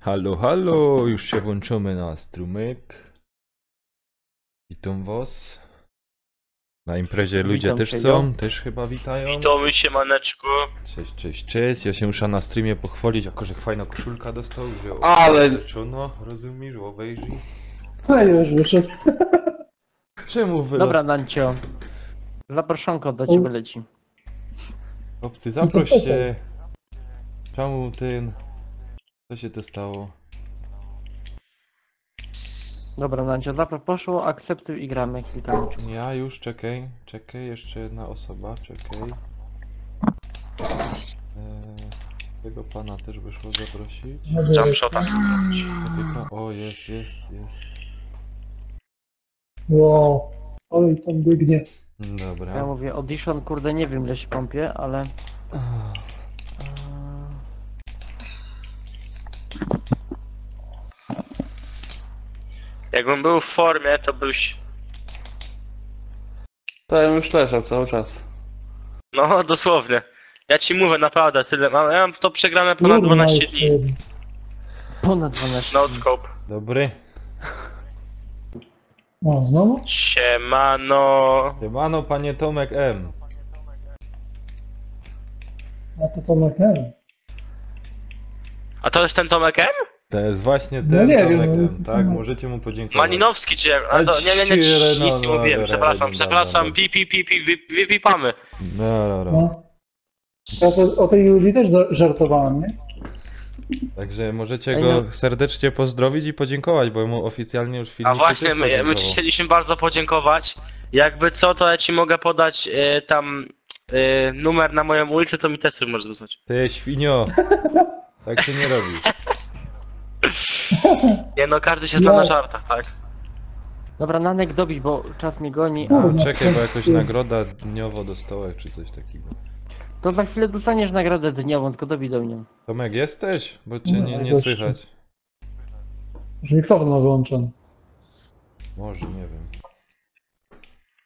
Halo, halo, już się włączymy na strumyk. Witam was. Na imprezie ludzie Witam też cię, są, też chyba witają. Witamy się, maneczku. Cześć, cześć, cześć. Ja się muszę na streamie pochwalić, jako że fajna koszulka dostał, że Ale- no, rozumiesz, obejrzyj. No i już wyszedł. Czemu wy... Dobra, Nancio. Zaproszonko do ciebie leci. Chłopcy, zaproś się. Czemu ten... Co się to stało? Dobra, Nancio, poszło, akceptuj i gramy. Klikamy. Ja już, czekaj, jeszcze jedna osoba, czekaj. Tego pana też wyszło zaprosić. Jumpshota. O, jest. Wow, ale tam biegnie. Ja Dobra. mówię, audition, kurde, nie wiem ile się kąpie, ale... Jakbym był w formie, to byś... To ja już leżał cały czas. No, dosłownie. Ja ci mówię, naprawdę, tyle mam. Ja mam to przegrane ponad 12 dni. Ponad 12. No scope. Dobry. O, znowu? Siemano. Siemano, panie Tomek M. A to Tomek M. A to jest ten Tomek M? To jest właśnie No ten nie Tomek wiem, no M, jest tak? Tomek. Możecie mu podziękować. Malinowski czy jak? A to, nie, nic nie mówiłem, przepraszam, pipamy. Dobra. No. Ja to, o tej Julii też żartowałem, nie? Także możecie go serdecznie pozdrowić i podziękować, bo mu oficjalnie już filmik A właśnie, też my ci podziękował. chcieliśmy bardzo podziękować. Jakby co, to ja ci mogę podać tam numer na moją ulicę, to mi też możesz wysłać. Ty świnio. Tak się nie robi. Nie no, każdy się zna na żartach, tak? Dobra, Nanek dobić, bo czas mnie goni, Kurwa. a... Czekaj, bo jakoś nagroda dniowo dostałeś, czy coś takiego. To za chwilę dostaniesz nagrodę dniową, tylko dobij do mnie. Tomek, jesteś? Bo cię nie gościu. słychać. Już mikrofon ma wyłączony. Może, nie wiem.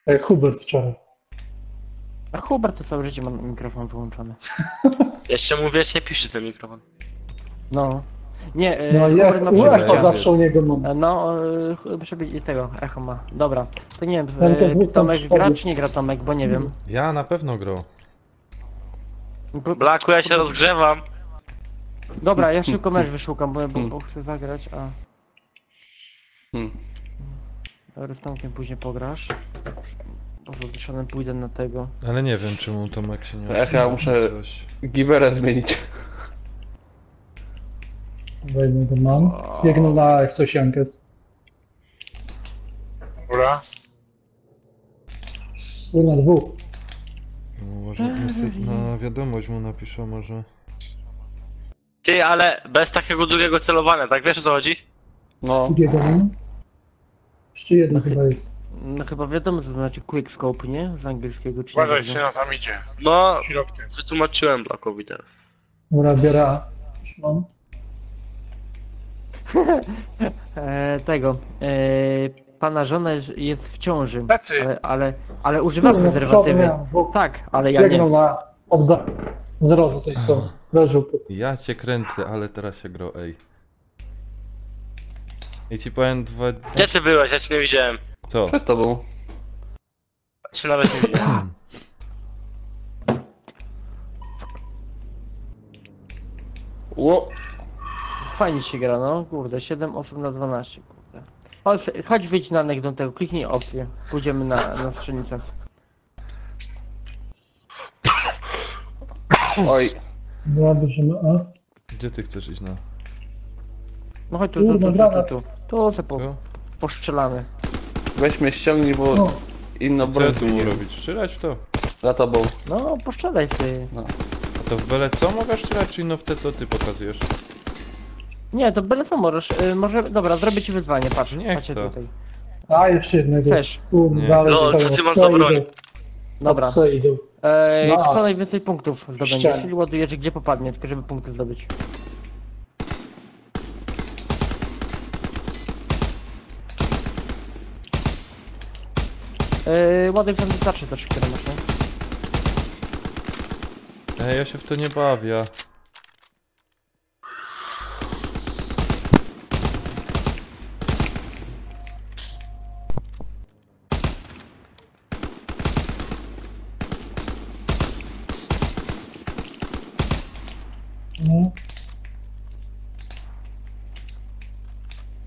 Jak Hubert wczoraj. A Hubert to całe życie ma mikrofon wyłączony. Jeszcze mówię, nie pisze ten mikrofon. No. Nie, No Hubert jak ma przebicia. echo zawsze u niego mam. No, tego, echo ma. Dobra, to nie wiem, Ten to dwóch tam Tomek gra spadł. czy nie gra Tomek, bo nie wiem. Ja na pewno grał. Blaku, ja się rozgrzewam. Dobra, ja szybko mecz wyszukam, bo chcę zagrać, a... Dobra, z Tomkiem później pograsz. Bo z Odyszonem pójdę na tego. Ale nie wiem, czemu Tomek się nie To ja odzywa, muszę- coś. Giberę zmienić. Wejdę go mam. Biegną na jak coś Jankes. Dobra. Kurna, dwóch. No, może na wiadomość mu napiszę, może. Ty, ale bez takiego długiego celowania, tak wiesz o co chodzi? No. Drugiego mam. Jeszcze jeden chyba jest. No chyba wiadomo co znaczy quickscope, nie? Z angielskiego czy Uważaj nie? się, na tam idzie. No, Środkiem. wytłumaczyłem Blakowi teraz. Dobra, biorę A. Już mam. Tego. Pana żona jest w ciąży. Lecy. Ale używa Kurwa, prezerwatywy. przodem miałem. Tak, ale ja Biegną nie. na odda. W drodze tutaj są. Leżą. Ja cię kręcę, ale teraz się gro, ej. I ci powiem dwa... Gdzie ty byłeś? Ja cię nie widziałem. Co? Przed tobą. Ja cię nawet nie widziałem. Ło. Fajnie się gra, no. Kurde, 7 osób na 12, kurde. Chodź wyjdź na nek do tego, kliknij opcję. Pójdziemy na strzelnicę. Oj. Dobra, bierzemy A. Gdzie ty chcesz iść na? No chodź tu, Kurwa, granat. Tu se Tu? postrzelamy. Weźmy ściągnij, bo No. inną Co broń ja tu tu nie mu robi. robić? Strzelać w to? Za tobą. No, postrzelaj sobie. A to w bele co mogę strzelać, czy no w te co ty pokazujesz? Nie, to byle co możesz. Może, dobra, zrobię ci wyzwanie, patrz. Nie Patrzcie chcę. tutaj. A, jeszcze jednego. Chcesz? Kurwa, Nie. dalej No, stoją. co ty masz C za broń? idą. Dobra. C idą. No. Kto najwięcej punktów zdobędzie? Ściany. Czyli ładujesz gdzie popadnie, tylko żeby punkty zdobyć. Ładuj tam wystarczy też, które masz, nie? Ej, ja się w to nie bawię.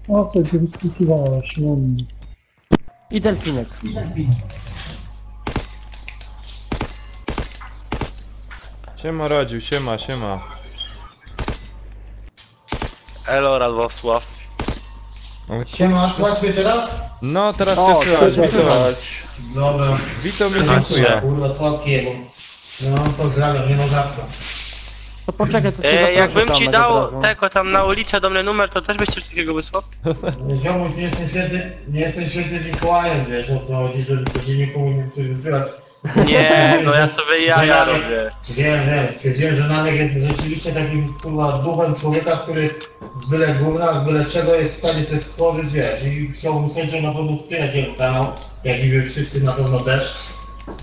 O co ty wysłuchiwałaś? No. I delfinek. Siema Radziu, siema. Elo, Radosław. Siema, słuchaj mnie teraz? No teraz O, cię słychać, teraz Wito. Dobra. Wito mnie dziękuję. Kurwa, słabkiemu. No, pozdrawiam, nie ma za co. To poczekaj, to cię Jakbym zaproszę, ci Tomek, dał od razu. tego tam na ulicę do mnie numer, to też byś coś takiego wysłał? Ziomuś, nie jestem świętym Mikołajem, wiesz o co chodzi, żeby codziennie komuś coś wysyłać. Nie, no ja sobie jaja robię. Wiem, stwierdziłem, że Nanek jest rzeczywiście takim kurwa duchem człowieka, który z byle gówna, z byle czego jest w stanie coś stworzyć, wiesz, i chciałbym z chęcią na pewno wspierać jego kanał, jak i wy wszyscy na pewno też.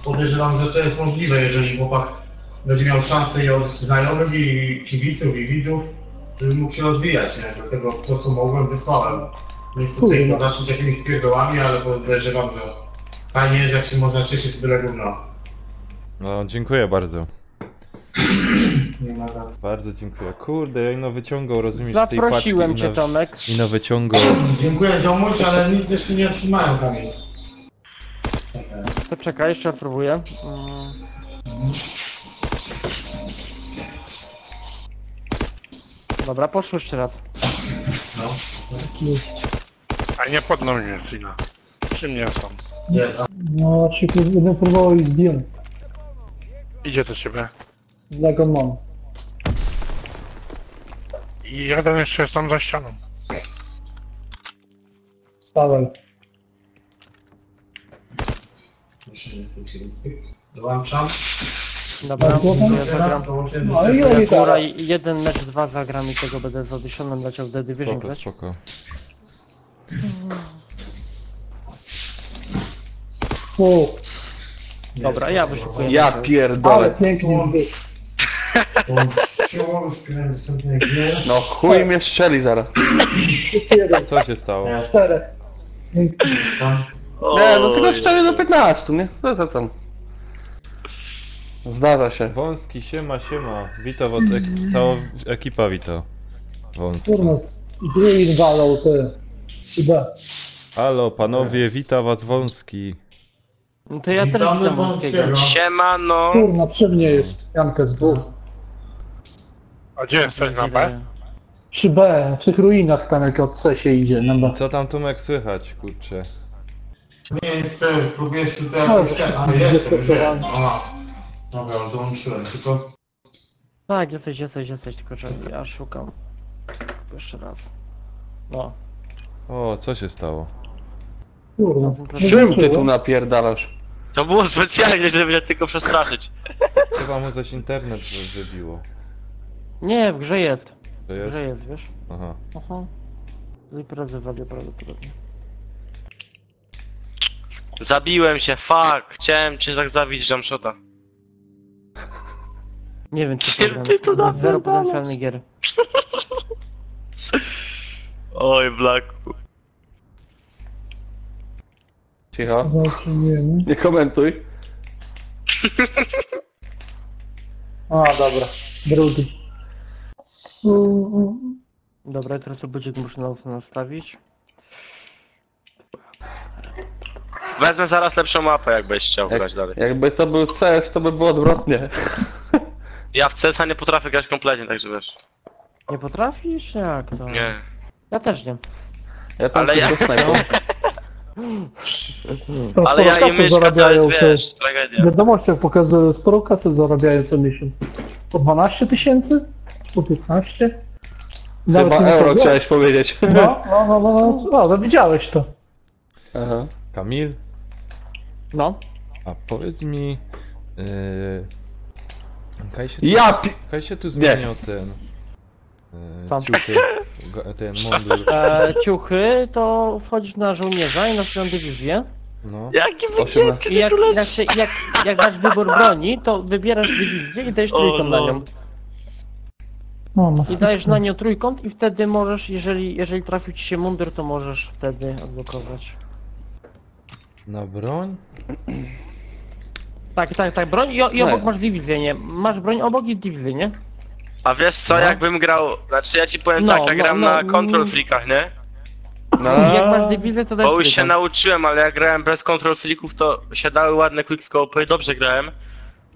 Podejrzewam, że to jest możliwe, jeżeli chłopak będzie miał szansę i od znajomych, i kibiców, i widzów, żeby mógł się rozwijać, nie? Dlatego to, co mogłem, wysłałem. Nie chcę tutaj Kurwa. zacząć jakimiś pierdołami, ale podejrzewam, że fajnie jest, jak się można cieszyć z byle gówna. No dziękuję bardzo. Nie ma za co. Bardzo dziękuję. Kurde, ino wyciągał, rozumiesz, z tej paczki Zaprosiłem cię, Tomek. ino wyciągał. Dziękuję ziomuś, ale nic jeszcze nie otrzymałem, Kamil. To czekaj, jeszcze raz spróbuję. Dobra, poszło jeszcze raz. A nie podną mnie, Cina. Przy mnie są. Jest. No, się będę próbował ich zdjąć. Idzie do ciebie. Jak on mam. I jeden jeszcze jest tam za ścianą. Stawaj. Dołączam. Dobra, ja zagram. No i oni Góra teraz. i jeden mecz, dwa zagram i tego będę z Auditionem leciał w The Division Spoko, grać. spoko. O, Dobra, ja wyszukuję. Ja mecz. ale pierdolę. pięknie był. No chuj mnie strzeli zaraz. Jest jeden. Co się stało? Czterech. Pięknie. Nie, no tylko 4 do 15, nie? Co tam? Zdarza się. Wąski, siema. Wito was, cała ekipa wita. Wąski. Kurwa, z ruin walał te. Chyba. Halo panowie, wita was Wąski. No to ja też Witamy widzę Wąskiego. Wąskiego. Siemano. Kurna, przy mnie jest. Jankę z dwóch. A gdzie jesteś na B? Przy B, w tych ruinach tam jak od C się idzie. Na B. Co tam Tomek słychać, kurczę? Nie jest, próbuję się tutaj No, jakoś ten, ale jest jestem, już zdecydowany. jestem. O, dobra, dołączyłem, tylko Tak, jesteś, tylko czekaj, ja szukam. Jeszcze raz. No. O, co się stało? Kurwa. Czym ty tu napierdalasz? To było specjalnie, żeby mnie tylko przestraszyć. Chyba mu zaś internet wybiło. Nie, w grze jest. To W jest? grze jest, wiesz? Aha. Aha. Z imprezy walię prawdopodobnie. Zabiłem się, fuck. Chciałem cię tak zabić, jumpshota. Nie wiem, czy Czym to gram. ty tu Jest zero napierdalasz? potencjalnych gier. Oj, Blacku. Cicho. Zobaczymy. Nie komentuj. A, dobra. Drugi. Dobra, teraz to budzik muszę nastawić. Wezmę zaraz lepszą mapę, jakbyś chciał grać dalej. Jakby to był CS, to by było odwrotnie. Ja w CS-a nie potrafię grać kompletnie, także wiesz. Nie potrafisz? Jak to? Nie. Ja też nie. Ja tam Ale ja- tylko snajpą. Ale ja i myszka to jest, wiesz, tragedia. W wiadomościach pokazują, sporo kasy zarabiają co miesiąc. Po 12 tysięcy? Czy po 15? Nawet Chyba nie euro sobie. chciałeś powiedzieć. No, to widziałeś to. Aha. Kamil, No. a powiedz mi... Kaj się tu Nie. zmieniał ten... Co? ciuchy, ten mundur. Ciuchy to wchodzisz na żołnierza i na swoją dywizję. No. Jaki 18. wygięty I ty jak, tu jak, leżysz? jak masz wybór broni, to wybierasz dywizję i dajesz O, trójkąt na no. nią. No, I dajesz na nią trójkąt i wtedy możesz, jeżeli trafił ci się mundur, to możesz wtedy odblokować. Na broń? Tak, broń i No. obok masz dywizję, nie? Masz broń obok i dywizję, nie? A wiesz co, No. jakbym grał... Znaczy ja ci powiem No, tak, ja no, gram no, na control freakach, nie? No. Jak masz dywizję, to daj Bo już się trójkąt. nauczyłem, ale jak grałem bez control flicków, to siadały ładne quickscope i dobrze grałem.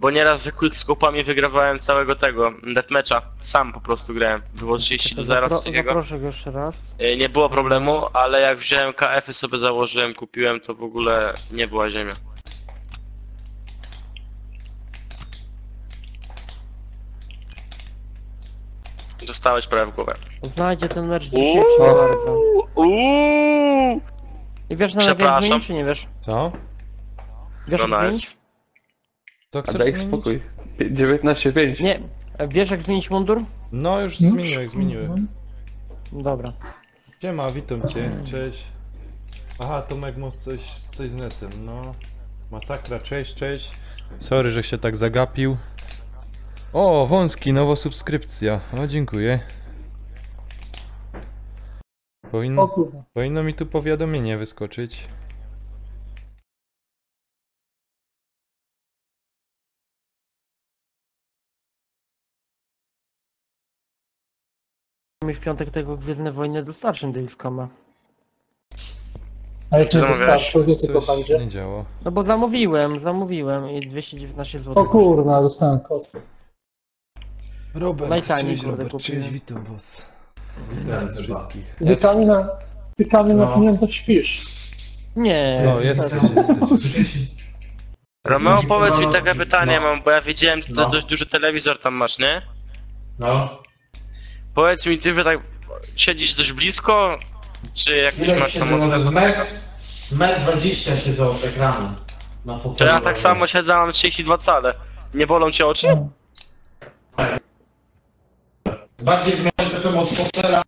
Bo nieraz, że quickscope'ami wygrywałem całego tego deathmatcha. Sam po prostu grałem. Było 30-0 coś takiego. Zaproszę go jeszcze raz. Nie było problemu, ale jak wziąłem KF-y sobie założyłem, kupiłem, to w ogóle nie była ziemia. Dostałeś prawie w głowę. Znajdzie ten mecz dzisiaj, czy Uuu. bardzo. Uuuu! I wiesz na jak Przepraszam. zmienić, czy nie wiesz? Co? Wiesz No jak nice. zmienić? Co A chcesz daj zmienić? spokój. 19,5. Nie. Wiesz jak zmienić mundur? No już zmieniłem. Dobra. Siema, witam cię, cześć. Aha, Tomek ma coś z netem, no. Masakra, cześć. Sorry, że się tak zagapił. O, wąski, nowa subskrypcja. O, dziękuję. O kurwa. Powinno mi tu powiadomienie wyskoczyć. Mi w piątek tego Gwiezdne Wojny dostarczę do X-Koma. A jak Co nie zamawiałeś? wystarczy, gdzie to Coś będzie? nie działa. No bo zamówiłem i 219 zł. O kurna, dostałem kosę. Robert, Najtaniej, cześć kurde, Robert, kupiłem. cześć, witam was. Witam was wszystkich. Tykami na No. klienta śpisz. Nie. No, jesteś. Romeo, powiedz mi takie pytanie No. mam, bo ja wiedziałem, że ty No. dość duży telewizor tam masz, nie? No. Powiedz mi, ty że tak siedzisz dość blisko, czy jakieś Ile masz się tam znalazło? odległość? Metr 20 siedzą od ekranu. Na fotelu. To ja tak samo siedzę, mam 32 cale. Nie bolą cię oczy? Bardziej zmiany to są od fotela.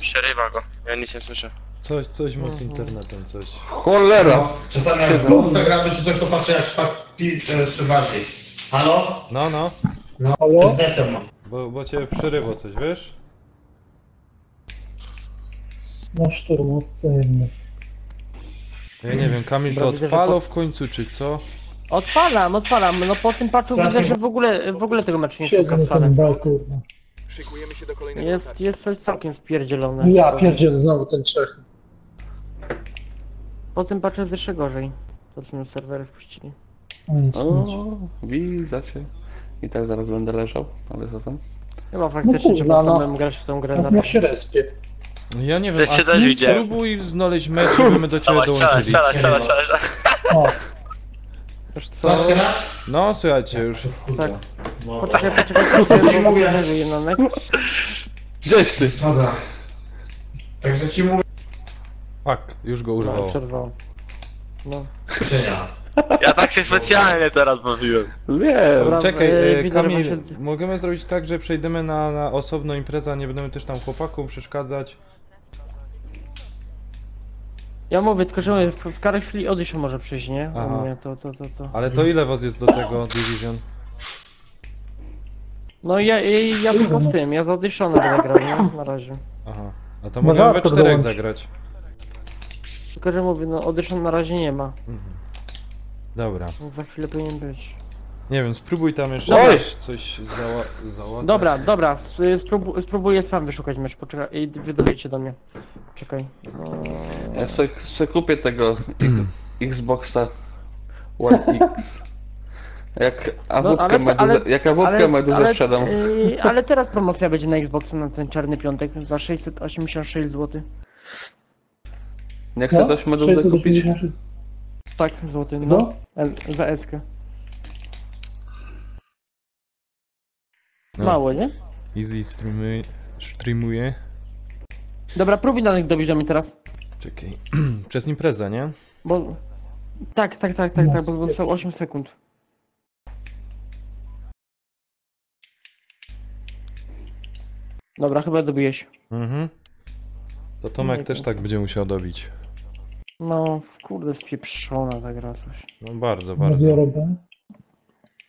Przerywa go, ja nic nie słyszę. Coś ma z internetem, coś. Cholera! No, czasami jak w Instagramie czy coś, to patrzę jak jeszcze bardziej. Halo? No, Halo? bo cię przerywa coś, wiesz? No szturmowca jednak. Ja nie wiem, Kamil to Dobra, widzę, że odpalał w końcu, czy co? Odpalam. No po tym patchu widzę, że w ogóle tego meczu nie Siedzę szuka na wcale. tym bal, kurwa. Szykujemy się do kolejnego Jest coś całkiem spierdzielone. Ja pierdzielę znowu ten Czech. Po tym patchu jest jeszcze gorzej. To co na serwery wpuścili. O, nic, nic. O, widzicie. I tak zaraz będę leżał, ale co tam? Chyba faktycznie No trzeba kurwa, no. samemu grać w tą grę Jak na ja się respię. Ja nie wiem, Ja się też widziałem. spróbuj znaleźć mecz i my do ciebie Dawaj, dołączyli. strzelaj. O, Wiesz Co co? otwierasz? No, słuchajcie już. Tak. No. Poczekaj, Ci bo mówię. mówię jednak. Gdzieś ty? Dobra. Także ci mówię, Fuck, już go No, urwało. przerwało. No. życzenia. Ja tak się specjalnie teraz bawiłem. Wiem. Dobra, Czekaj, widzę, że Kamil, właśnie- możemy zrobić tak, że przejdziemy na osobną imprezę, a nie będziemy też tam chłopakom przeszkadzać. Ja mówię, tylko że w każdej chwili Audition może przyjść, nie? Aha. U mnie to. Ale to ile was jest do tego Division? No ja tylko z tym, ja z Auditionem będę grał, nie? Na razie. Aha. A to No możemy we warto czterech dołączyć. zagrać. Tylko że mówię, no Audition na razie nie ma. Mhm. Dobra. Za chwilę powinien być. Nie wiem, spróbuj tam jeszcze Oj! coś załatwić. Dobra, spróbuję sam wyszukać mecz, poczekaj, i wy dowiecie do mnie. Czekaj. Ja sobie kupię tego Xboxa One X. Jak AWP Meduza sprzedam. Ale teraz promocja będzie na Xboxa na ten czarny piątek za 686 zł. Nie chcę też Meduzę kupić? 686. Tak, złoty, No. no. Za eskę. No. Mało, nie? Easy streamuje. Dobra, próbuj na nich dobić do mnie teraz. Czekaj. Przez imprezę, nie? Bo... Tak, bo zostało 8 sekund. Dobra, chyba dobiłeś. Mhm. To Tomek Nie też wiem. tak będzie musiał dobić. No, kurde, spieprzona ta gra coś. No bardzo, No bardzo. robię.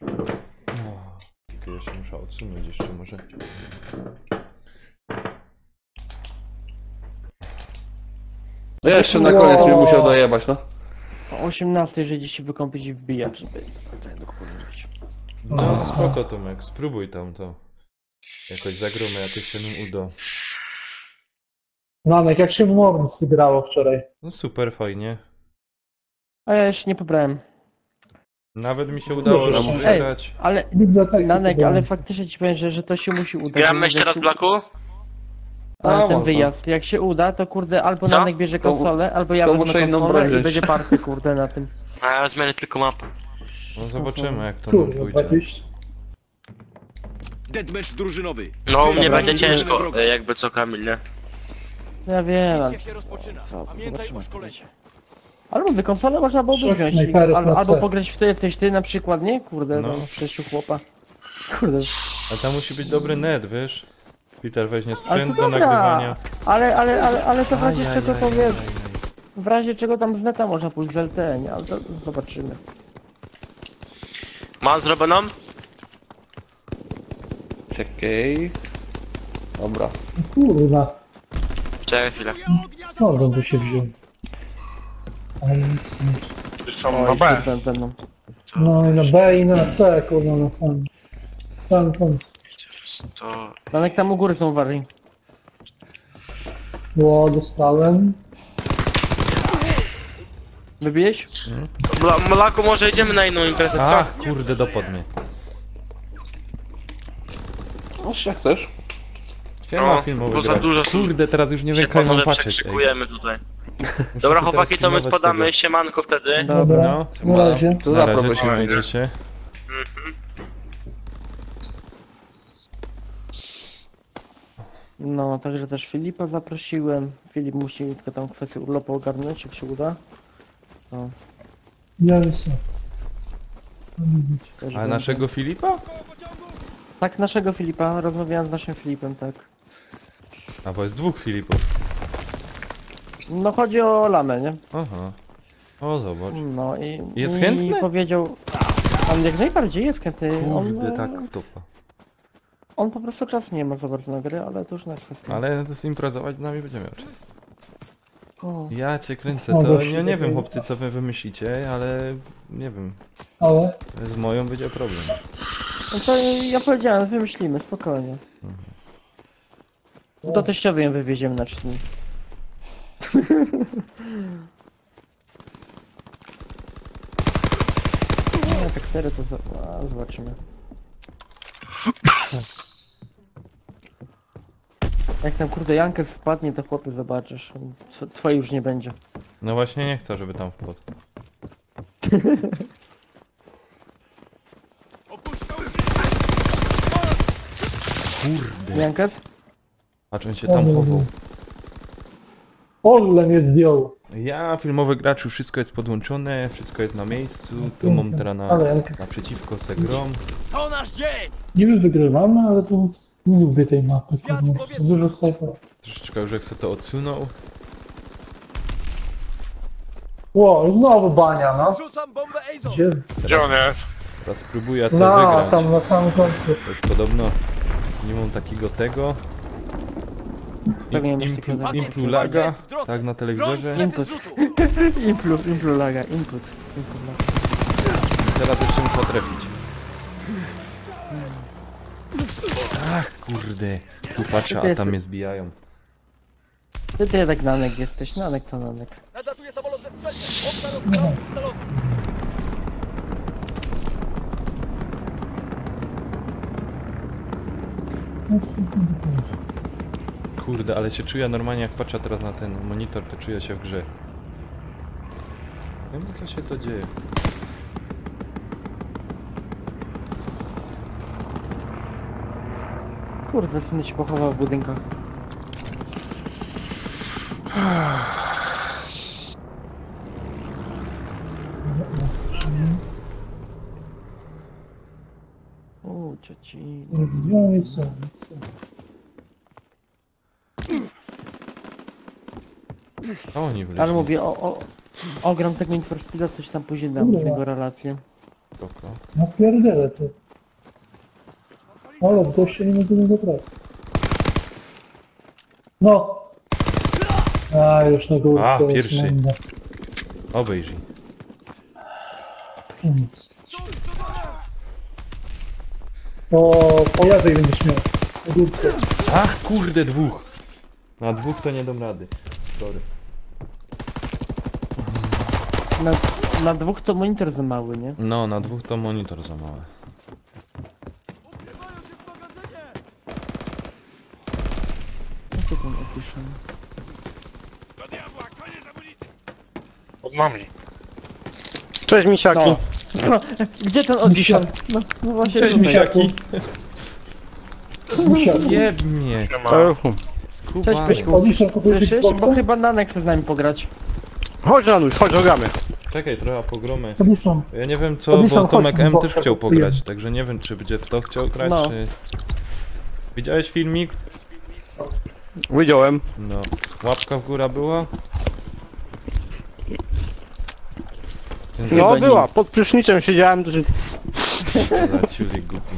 O, tylko ja się muszę odsunąć jeszcze może. No jeszcze na koniec mi musiał dojebać, no. O 18, jeżeli dziś się wykąpić i wbijać, żeby do powiedzieć. No spoko Tomek, spróbuj tam to. Jakoś zagromy, jakoś się nam uda. Nanek, jak się w Mornis grało wczoraj? No super, fajnie. A ja jeszcze nie pobrałem. Nawet mi się udało Ej, wygrać. Ale Biblioteki Nanek, pobrałem. ale faktycznie ci powiem, że to się musi udać. Gramy jeszcze raz, Blaku? Ale A, ten można. wyjazd, jak się uda, to kurde albo Co? Nanek bierze To- konsolę, albo ja to wezmę muszę inną konsolę broń i wziąć. będzie party kurde na tym. A ja zmienię tylko mapę. No zobaczymy jak to nam Kurwa, pójdzie. 20. Deadmatch drużynowy. No u mnie Dobra, będzie drużyny ciężko, wroga. jakby co Kamil, nie? Ja wiem, ale Misja się rozpoczyna. co, Pamiętaj zobaczymy. o szkoleniu. Ale mówię, konsolę można byłoby Trzech wziąć. snajperów na Albo C. pograć w to jesteś ty na przykład, nie? Kurde, No. no, w 6 chłopa. Kurde. Ale tam musi być dobry net, wiesz? Peter weźmie Ale sprzęt to do dobra. nagrywania. Ale to w razie czego to Ajajajajaj. wiesz. W razie czego tam z neta można pójść z LTE, nie? Ale to zobaczymy. Mam zrobioną? Czekaj. Dobra. Kurwa, Czekaj chwilę. skąd on by się wziął? Ale nic, nic. Są na Oj, B. kurde, ze mną. No i na B i na C, kurwa, na sam. Tam. To... Nanek tam u góry są uważaj. Było, dostałem. Wybiłeś? Blaku, może idziemy na inną imprezę, co? Ach, kurde, dopadł mnie. No, jak chcesz. Siema No, filmowy bo za gracz. dużo- Kurde, teraz już nie Się wiem, jak mam panowie patrzeć. Ej. przekrzykujemy tutaj. Muszę Dobra tu chłopaki, teraz to my pilnować spadamy, tego. siemanko wtedy. Dobra, No, na razie. To na razie, zaprowadzimy. trzymajcie się. Mhm. No, także też Filipa zaprosiłem. Filip musi tylko tam kwestię urlopu ogarnąć, jak się uda. No, Ja już też A będzie. naszego Filipa? Tak, naszego Filipa, rozmawiałem z naszym Filipem, tak. A bo jest dwóch Filipów. No chodzi o Lamę, nie? Aha. O, zobacz. No i... Jest i chętny? powiedział... On jak najbardziej jest chętny. Kurde, on, tak topa. On po prostu czasu nie ma za bardzo na gry, ale to już na kwestię. Ale zimprezować z nami będzie miał czas. O, Ja cię kręcę, No to właśnie, nie wiem tak. chłopcy co wy wymyślicie, ale nie wiem. Ale Z moją będzie problem. no to ja powiedziałem, wymyślimy, spokojnie. Do teściowej ją wywieziemy na 3 dni. No tak serio to zobaczymy. Jak tam kurde Jankes wpadnie, to chłopy zobaczysz. Twojej już nie będzie. No właśnie nie chcę, żeby tam wpadł. Kurde. Jankes? Patrz, on się tam chował. Olle mnie zdjął. Ja, filmowy graczu, wszystko jest podłączone, wszystko jest na miejscu. Tu mam teraz Ale jak naprzeciwko se grom. To nasz dzień! niby wygrywamy, ale to nic, nie lubię tej mapy. kurwa. Dużo snajperów. Troszeczkę już jak se to odsunął. Ło, znowu bania, no. Rzucam bombę Azon! Gdzie? Gdzie on jest? Teraz próbuję co No, wygrać. tam na samym końcu. To już podobno nie mam takiego tego. Pewnie masz takiego tak. Implu laga, tak na telewizorze. Input. Implu laga, input. Laga. Teraz jeszcze muszę trafić. Ach kurde, tu patrzę, a tam mnie zbijają. Ty jednak Nanek jesteś, Nanek to Nanek. Nadlatuje samolot ze strzelcem! Obszar ostrzału ustalony! Kurde, ale się czuję normalnie jak patrzę teraz na ten monitor, to czuję się w grze. Nie wiem co się to dzieje. Kurde, syny się pochował w budynkach. Cioci. No i co? A oni byli. Ale mówię, ogram tego Need for Speeda, coś tam później dam z niego relację. Spoko. No pierdolę ty. Ale w goście nie mogę go brać. No! A, już na górce A, jest pierwszy. menda. Obejrzyj. Nic. Po lewej będziesz miał. Na górce. Ach kurde, dwóch! Na dwóch to nie dam rady. Sorry. Na dwóch to monitor za mały, nie? No, na dwóch to monitor za mały. Ukrywają się w magazynie! Co tam opiszę? Do diabła, koniec amunicji! Pod nami. Cześć misiaki. No. Gdzie ten Audition? No właśnie Cześć, tutaj. misiaki! Misiaki. Jeb mnie! Nie ma. Cześć Skubany. Pyśku. Audition kupiłeś Słyszysz? Xboxa? Bo chyba Nanek chce z nami pograć. Chodź Janusz, chodź, gramy. Czekaj, trochę pogromy. Audition. Ja nie wiem co, Audition, bo Tomek chodź, M też Xboxa chciał kupiłem. pograć, także nie wiem czy będzie w to chciał grać, No. czy... Widziałeś filmik? Widziałem. No. Łapka w górę była? Ten No Chyba była, pod prysznicem siedziałem, za ciuli głupi.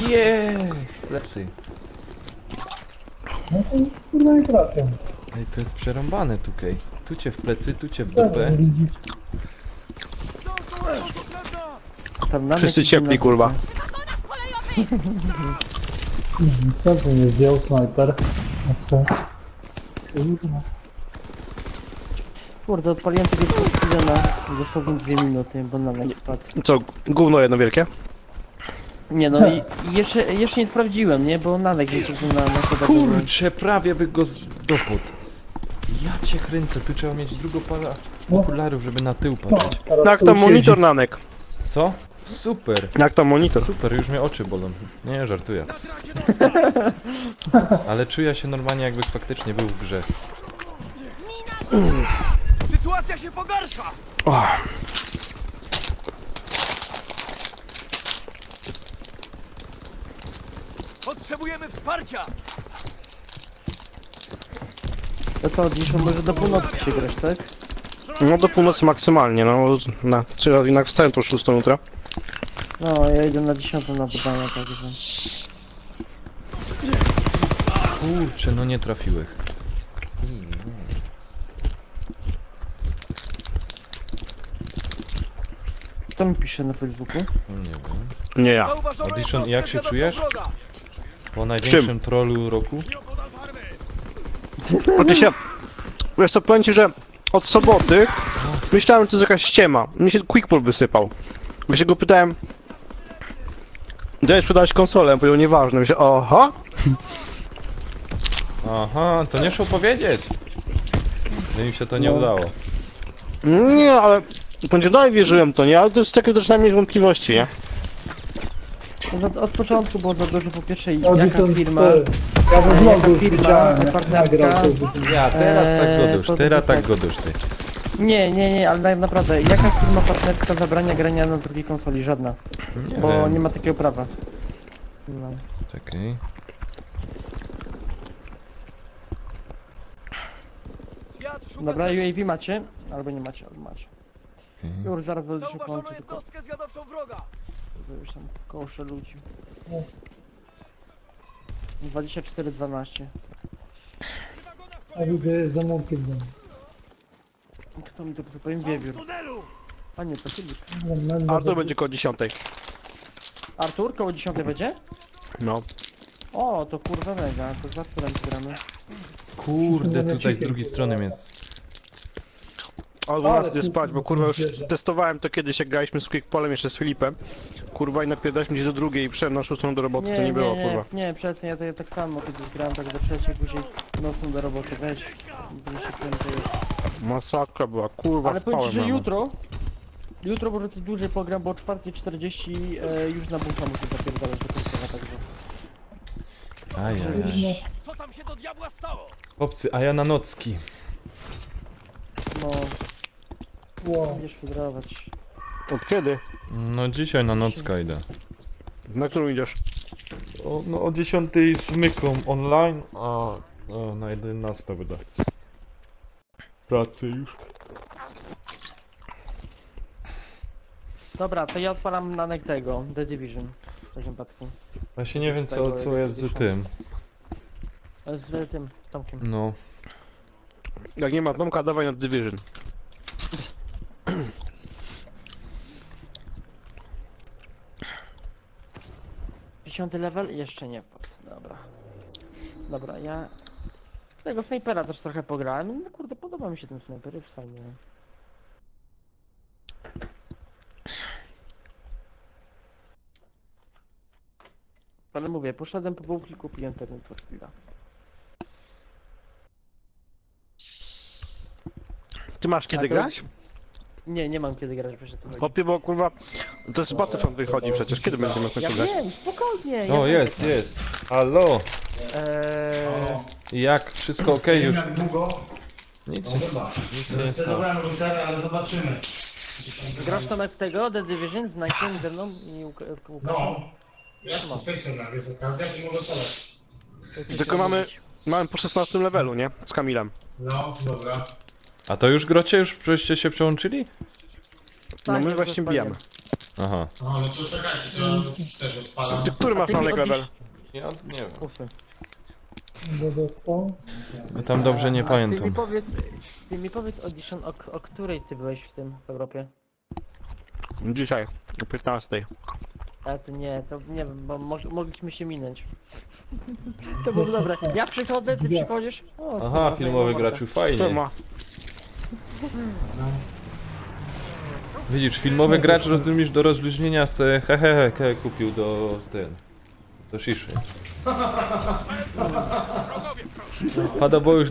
Jeee! Lepszy. No to kurde nie trafiam. Ej, to jest przerąbane tutaj. Tu cię w plecy, tu cię w Dobra, dupę. widzi. Są tu autokrewna! Tam Nanek wszyscy idzie ciepli na- kurwa. Niestety nie zdjął snajper. A co? Kurwa. Kurde, odpaliłem tego chwilę na dosłownie 2 minuty, bo Nanek wpadł. Co, gówno jedno wielkie? Nie no i jeszcze nie sprawdziłem, nie? Bo Nanek jest na chyba Kurczę, prawie by go dopód. Ja cię kręcę, tu trzeba mieć drugą parę okularów, żeby na tył No, patrzeć. teraz Jak tu tam siedzi. monitor Nanek? Co? Super, Jak tam monitor? super, już mnie oczy bolą. Nie, żartuję. Na tracie dostał! Ale czuję się normalnie jakby faktycznie był w grze. Sytuacja się pogarsza! Oh. Potrzebujemy wsparcia! To co, Audition, może do północy się grasz, tak? No do północy maksymalnie, no. Trzy razy jednak wstałem po 6 jutro. No, ja idę na 10 na badania, także... Kurczę, no nie trafiłeś. Kto mi pisze na Facebooku? No nie wiem. Nie ja. Zauważono Audition, jednostkę jak się zwiadowczą czujesz? wroga. Po największym trollu roku? Nieopodal farmy! Oczywiście, wiesz co, powiem ci, że od soboty myślałem, że to jest jakaś ściema. Mi się Quickpull wysypał. Gdy się go pytałem, gdzie sprzedałeś konsolę? Powiedział, nieważne. Myślę, oha? Aha, to nie szło powiedzieć. No im się to nie udało. Nie, ale będzie dalej wierzyłem to, nie? Ale to jest takie, że zaczynam mieć wątpliwości, nie? No, od początku było za dużo, po pierwsze, jaka Audition firma... Ja we vlogu już firma widziałem, jak partnerska? nagrał to. Ja, teraz tak godusz, to teraz tak tak. godusz ty. Nie, ale tak naprawdę, jaka firma partnerska zabrania grania na drugiej konsoli? Żadna. Nie Bo wiem. nie ma takiego prawa. No. Czekaj. Zwiat szuka Dobra, celu. UAV macie? Albo nie macie, albo macie. Okej. Już zaraz do Zauważono kończy, tylko jednostkę zwiadowczą wroga! już tam kołsze ludzi. 24-12. A widzę za mąkiem. Kto mi to powiem? W Wiewiór. tunelu! A nie, to Filip. Artur będzie koło 10. Artur, koło 10 będzie? No. O, to kurwa mega, to za którym gramy? Kurde, tutaj z drugiej strony jest. O 12 Ale spać, bo kurwa już wierzę. testowałem to kiedyś, jak graliśmy z Quickpolem jeszcze z Filipem. Kurwa i napierdaliśmy gdzieś do drugiej i przyszedłem na 6 do roboty, to nie było, kurwa. nie, przestań, ja tak samo kiedyś grałem tak do trzeciej, później nocą do roboty, weź. Bym się kręcił. Masakra była, kurwa, Ale powiem ci, że spałem, jutro może coś dłużej pogram, bo o 4:40 już na bucha muszę zapierdalać do końca, także. Ajajaj. Co tam się do diabła stało? Chłopcy, a ja na nocki. No, Wow. będziesz fedrować. Od kiedy? No dzisiaj na nocka idę. Na którą idziesz? No o 10 zmykam online, a na 11 będę. Pracy już. Dobra, to ja odpalam na tego, The Division. W takim wypadku. Właśnie nie wiem co jest z tym. Z tym, Tomkiem. No. Jak nie ma Tomka, dawaj na Division. 10 level? Jeszcze nie wpadł, dobra. Dobra, ja... Tego snajpera też trochę pograłem, no kurde, podoba mi się ten snajper, jest fajny. Ale mówię, poszedłem po bułki i kupiłem ten for speeda. Ty masz kiedy A to- grać? Nie, nie mam kiedy grać, wiesz o co chodzi. Chłopie, bo kurwa, to jest Battlefront wychodzi przecież, kiedy będziemy Ja grać? wiem, spokojnie. O, ja jest. Halo. Jak? Wszystko okej Nie już? wiem jak długo. Nic, No chyba. nic się nie stało. Zdecydowałem routerę, ale zobaczymy. Grasz Tomek w tego, The Division z Nike'em ze mną i Łukaszem? No. Ja z sejfem jak jest okazja, to mogę poleć. Tylko mamy po 16 levelu, nie? Z Kamilem. No, dobra. A to już grocie? Już żeście się przełączyli? No my już właśnie rozpaliłem. bijemy. Aha. No, no to czekajcie, to ja już też odpalam. Ty który masz ty na mi level? Ja nie wiem. 8. Dostał. Ja tam dobrze nie Ty pamiętam. mi powiedz Audition, o której ty byłeś w tym, w Europie? Dzisiaj, o 15. A to nie wiem, bo mogliśmy się minąć. To było dobre. Ja przychodzę, ty przychodzisz? O, Aha, kurwa, filmowy fajna graczu, fajnie. Siema. Widzisz, filmowy gracz rozumiesz do rozluźnienia se hehehe kupił do do shiszy. Pada, bo już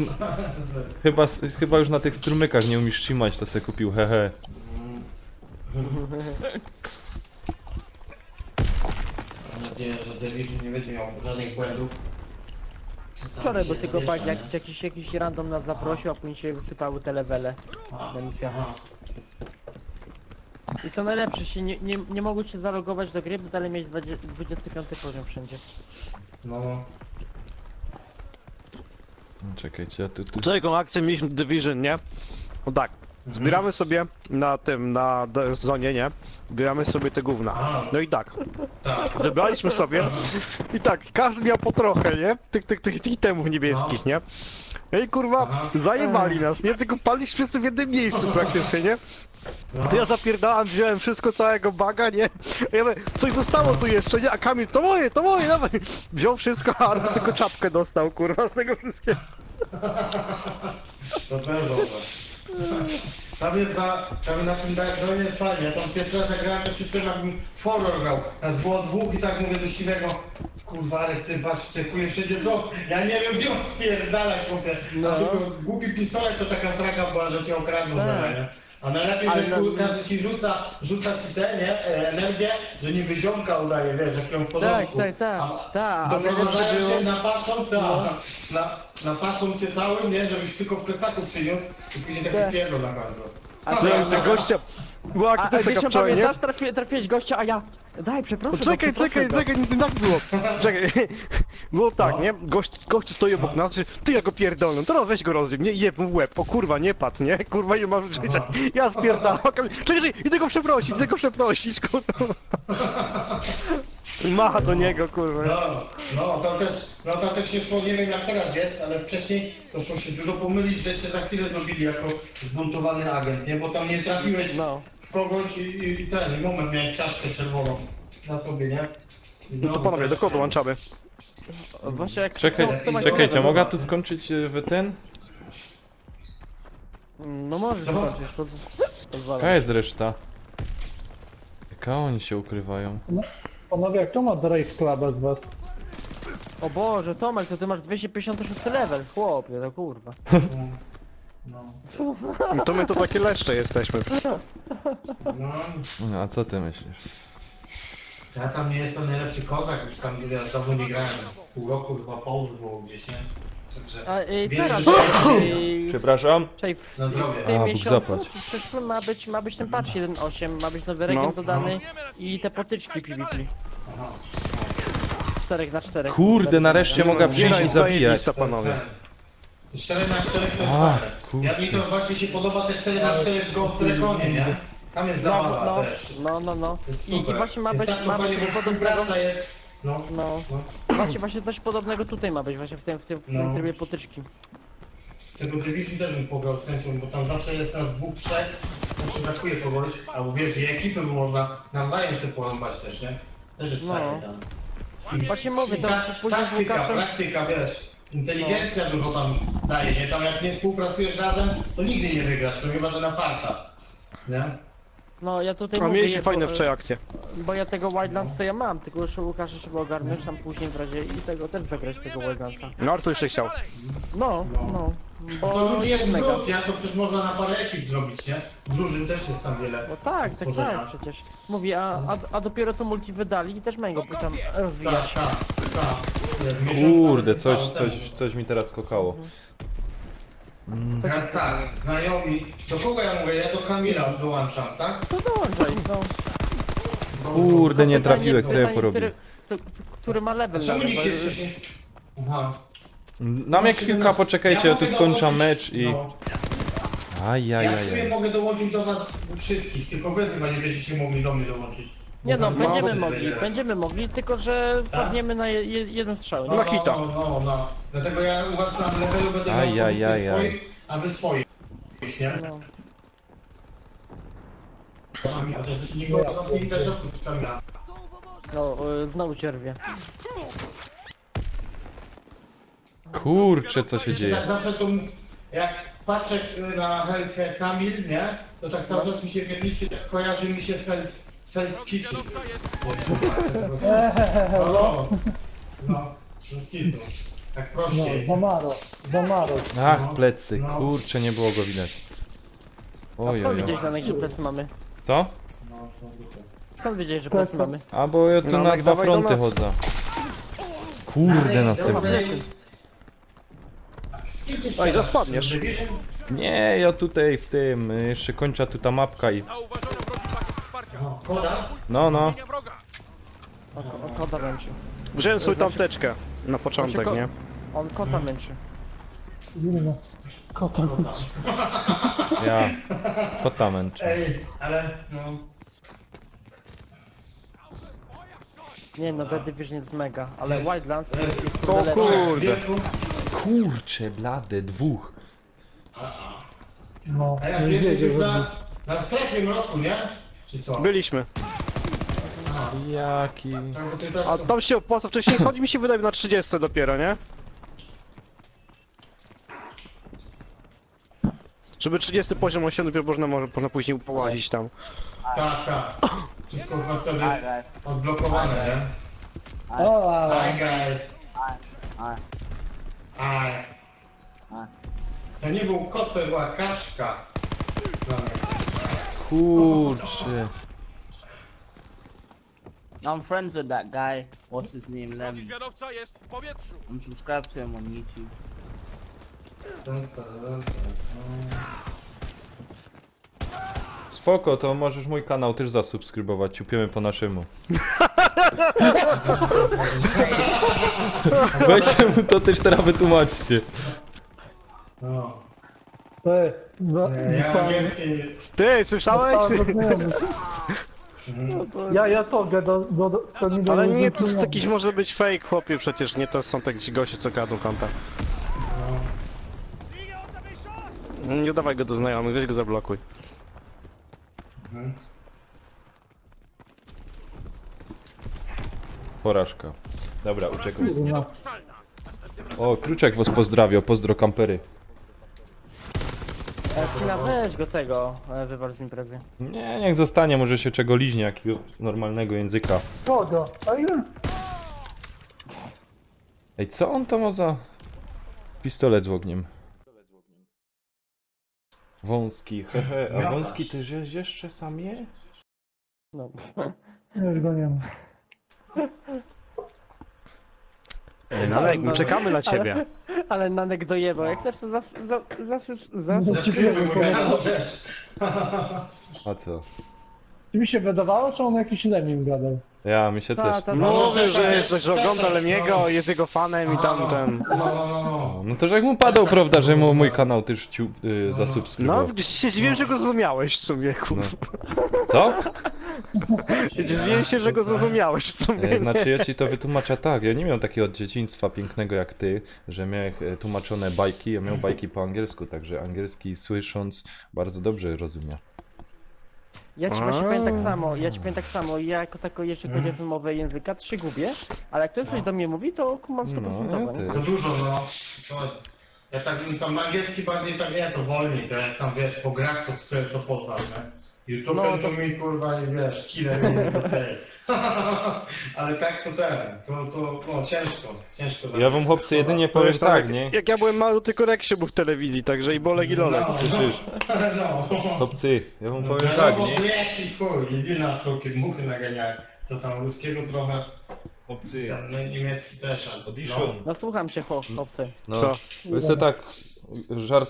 chyba już na tych strumykach nie umiesz trzymać, to se kupił hehe. Mam nadzieję, że Division nie będzie miał żadnych błędów. Wczoraj, bo tylko patrz, jakiś random nas zaprosił, a później się wysypały te levele na misjach. I to najlepsze, się nie mogły się zalogować do gry, bo dalej mieć 25 poziom wszędzie. No. Czekajcie, ja tu... Jaką akcję mieliśmy w Division, nie? No tak. Zbieramy sobie na tym, na zonie, nie? Zbieramy sobie te gówna. No i tak. Zebraliśmy sobie i tak, każdy miał po trochę, nie? Tych itemów niebieskich, nie? No i kurwa, zajebali nas, nie? Tylko paliśmy wszyscy w jednym miejscu praktycznie, nie? To ja zapierdałam, wziąłem wszystko, całego baga, nie? Ja mówię, coś zostało tu jeszcze, nie? A Kamil, to moje, dawaj! Wziął wszystko, a Artur tylko czapkę dostał, kurwa, z tego wszystkiego. To też dobre. Tam jest na tym Diagonie jest fajnie. Ja tam pierwszy raz jak grałem, to krzyczałem, jakbym w horror grał. Nas było dwóch i tak mówię do Siwego, kurwa, ale ty patrz, ty chuje wszędzie wzrok. Ja nie wiem, gdzie mam pierdalać, chłopie. No. A tylko głupi pistolet to taka straka była, że cię okradną, nie? A najlepiej, Ale że każdy ci rzuca ci te, nie, energię, że niby ziomka udaje, wiesz, jak ją w porządku. Tak. Doprowadzają cię napaszą cię całym, nie, żebyś tylko w plecaku przyniósł i później taki pierdol na bardzo. A To jak te gościa... Była A też taka wiesz, wczoraj, nie? pamiętasz, trafiłeś gościa, a ja... Daj, przepraszam. Czekaj, nie tak było. Czekaj, było tak, nie? Gość stoi obok nas, że ty ja go pierdolę, teraz weź go rozrzyj, nie? Jeb mu w łeb, o kurwa, nie padł, nie? Kurwa, nie ma życia. Ja spierdalam, czekaj, idę go przeprosić, kurwa. Macha do niego, kurwa. No to też się szło, nie wiem jak teraz jest, ale wcześniej to szło się dużo pomylić, że się za chwilę zrobili jako zbuntowany agent, nie? Bo tam nie trafiłeś w kogoś i moment miałeś czaszkę czerwoną na sobie, nie? No to panowie, do kogo dołączamy? Właśnie jak... Czekajcie, mogę tu skończyć w ten? No możesz zobaczyć, pozwalam. Jaka jest reszta? Jaka oni się ukrywają? Panowie, kto ma Drive Cluba z was? O Boże, Tomek, to ty masz 256 level, chłopie, to kurwa. No to my to takie leszcze jesteśmy. No, a co ty myślisz? Ja tam nie jestem najlepszy kozak, już tam wiesz, dawno nie grałem. Pół roku chyba pauzy było gdzieś, nie? Także... A teraz, Przepraszam? w Na zdrowie. tym Bóg miesiącu, zapłać. w przyszłym ma być ten patch 1.8, ma być nowy region dodany i te potyczki PvP. 4x4. Kurde, nareszcie mogę przyjść i zabijać. Zajebista, panowie. 4 na 4 to jest A, fajne. kurczę. Jak mi to bardziej się podoba te 4 na 4 w Ghost Reconie, nie? Tam jest zabawa też. No. Jest I super. właśnie ma Jest być tak to fajnie, bo podobnego. współpraca jest... No. Właśnie coś podobnego tutaj ma być, właśnie w tym trybie potyczki. Tego Division też bym pograł w sensie, bo tam zawsze jest nas dwóch, trzech, zawsze brakuje kogoś, albo wiesz, i ekipy można nawzajem sobie porąbać też, nie? Też jest fajnie tam. Właśnie mówię, to później z Taktyka, Łukaszem... praktyka, wiesz. Inteligencja dużo tam daje, nie? Tam jak nie współpracujesz razem, to nigdy nie wygrasz, to chyba, że na farta. Nie? No ja tutaj A mówię, mieliśmy fajne wczoraj akcje. bo ja tego Wildlands to ja mam, tylko już Łukasz trzeba ogarnąć tam później w razie i tego też zagrać tego Wildlandsa. No Artur jeszcze chciał. No, To bo ludzi jest mega. grup, ja to przecież można na parę ekip zrobić, nie? Drużyn też jest tam wiele. No tak, stworzenia. tak, przecież. Mówię, a dopiero co multi wydali i też mają go tam Tak, rozwijać. tak. Kurde, coś mi teraz kokało. Teraz tak, znajomi. Do kogo ja mówię? Ja do Kamila dołączam, tak? To dołączaj, no. Kurde, nie Pytanie, trafiłem, co ja pytanie, porobię. który ma level Czemu nawet, nikt bo- jeszcze się... Aha. Na mnie chwilkę, poczekajcie, ja tu mogę skończę dołączyć- mecz i... No. Ja w sumie Ajajaj. mogę dołączyć do was wszystkich, tylko wy chyba nie będziecie mogli do mnie dołączyć. Nie no, Bo za mało będziemy mogli, tylko że padniemy na jeden strzał, nie? No, no. Dlatego ja u was na levelu będę miał Ajajajaj. pozycję swoich, a wy swoich, nie? No. A chociaż jeszcze nikogo z was nie widać oprócz Kamila. No, znowu cię rwie. Kurczę, co się Wiecie, dzieje. tak zawsze to, jak patrzę na Healthcare Kamil, nie? To tak cały czas mi się wierniczy, kojarzy mi się z Hell's Kitchen. No, z Kitchen. Tak No, prościej. Zamaro. Ach, plecy, kurczę, nie było go widać. A Oj, skąd oj, oj. wiedziałeś, Danek, że plecy mamy? Co? Skąd wiedziałeś, że plecy mamy? A bo ja tu No, na jak dwa dawaj do fronty nas. chodzę. Kurde, następny. Oj, to spadniesz. Nie, ja tutaj w tym, jeszcze kończę tu ta mapka i... Zauważono wrogi pakiet wsparcia. Koda? No. Linia wroga. O kota męczy. Wziąłem sobie tam teczkę na początek, nie? On kota męczy. Zimno. Kota chodzi. Ja... Kota męczę. Ej, ale no... Nie no, The Division jest mega, ale Wildlands jest O lepszy. kurde. Wielku, Kurczę, blady, dwóch. No, a jak nie jesteś wiedział, już że... na strefie mroku, nie? Czy co? Byliśmy. Jaki... Tak, bo ty też... A tam się opłaca wcześniej, chodzi mi się wydaje na 30 dopiero, nie? Żeby 30 poziom osiągnąć, dopiero można później połazić tam. Tak. Wszystko chyba wtedy odblokowane, nie? O, ale... Hi guys. Hi. To nie był kot, to była kaczka. Kurczę. I'm friends with that guy. What's his name? Wrogi Lem. zwiadowca jest w powietrzu. I'm subscribed to him on YouTube. Spoko, to możesz mój kanał też zasubskrybować, ciupiemy po naszemu. Weźcie mu to też teraz wytłumaczcie. No. Ty, Ja dostałem... Ty, Dostałem słyszałeś? do znajomych. Ja to chcę mi do Ale nie, to znajomych. jakiś może być fake, chłopie, przecież nie to są te ci goście, co kradną konta. Nie dawaj go do znajomych, weź go zablokuj. Porażka. Dobra, uciekaj. Kurwa. Niedopuszczalna. O, Kruczek was pozdrawiał, pozdro kampery. Kina, weź go tego, wywal z imprezy. Nie, niech zostanie, może się czego liźnie, jakiego normalnego języka. Kogo? A ile? Ej, co on to ma za... Pistolet z ogniem. Wąski, hehe, a wąski ty jeszcze sam je? No. Już go nie ma. Ej, Nalek, my czekamy na ciebie. Ale Nanek dojebał, jak chcesz to Zaczepimy go, no też. A co? Czy mi się wydawało, czy on jakiś lemming gadał? Ja, mi się też. Mówił, że jest, że ogląda Lemiego, jest jego fanem i tamten. No. No to że jak mu padał, prawda, że mu mój kanał też No, zasubskrybował. się dziwiłem, że go zrozumiałeś w sumie, kurwa. Co? Dziwiłem się, że go zrozumiałeś w sumie. Znaczy ja ci to wytłumaczę tak, ja nie miałem takiego od dzieciństwa pięknego jak ty, że miałem tłumaczone bajki, ja miałem bajki po angielsku, także angielski słysząc bardzo dobrze rozumiem. Ja ci właśnie powiem tak samo, ja jako tako, jeśli chodzi o wymowę języka, to się gubię, ale jak ktoś coś do mnie mówi, to kumam 100%. No, ja nie? też. To dużo, no. Ja tak tam angielski bardziej tak nie, to wolniej, to jak tam wiesz, po grach to tyle co poznam, nie? YouTube No, to to- mi kurwa i wiesz, killer jest okej. Ale tak to no ciężko. Ja wam chłopcy jedynie powiem tak, nie? Jak ja byłem mały, tylko Reksiu był w telewizji, także i Bolek i Lolek. Słyszysz? No. Chłopcy, ja wam powiem No, tak, bo nie? tu jaki chuj, jedyna całkiem muchy naganiałem. Co tam ruskiego trochę, Chłopcy, tam niemiecki też, ale audition. No słucham cię, chłopcy. No, Co? wy se tak,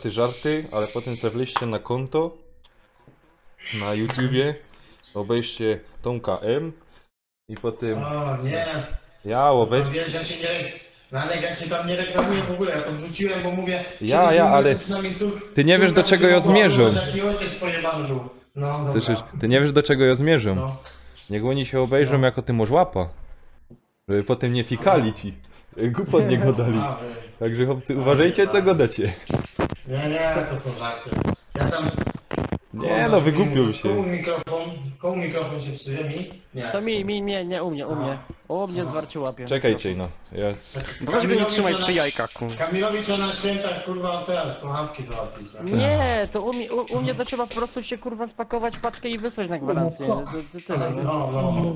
żarty, ale potem se wleźcie na konto, na YouTubie, obejrzcie Tomka M i potem O nie, ja tam obejrzę. wiesz, ja się nie... Nanek, ja się tam nie reklamuję w ogóle, ja to wrzuciłem, bo mówię... Ja, kiedyś ale przynajmniej ty nie wiesz, do czego ja zmierzam. Taki ojciec pojebany był. No, dobra. Słyszysz? Ty nie wiesz, do czego ja zmierzam. No. Niech oni się obejrzą, jako ty masz łapa. Żeby potem nie fikali ci. Głupot nie gadali. A, wy. Także chłopcy, uważajcie, co gadacie. Nie, to są żarty. Ja tam... Nie no, wygłupią się. Komu mikrofon się psuje mi? Nie. To nie, u mnie. U mnie zwarcie łapie. Czekajcie no. Ja... Bo weź mnie nie trzymaj przy jajkach, kurwa. Kamilowi trzeba na świętach, kurwa, te słuchawki załatwić. Nie? Nie, to u mnie to trzeba po prostu się kurwa spakować paczkę i wysłać na gwarancję. To tyle. nie? No.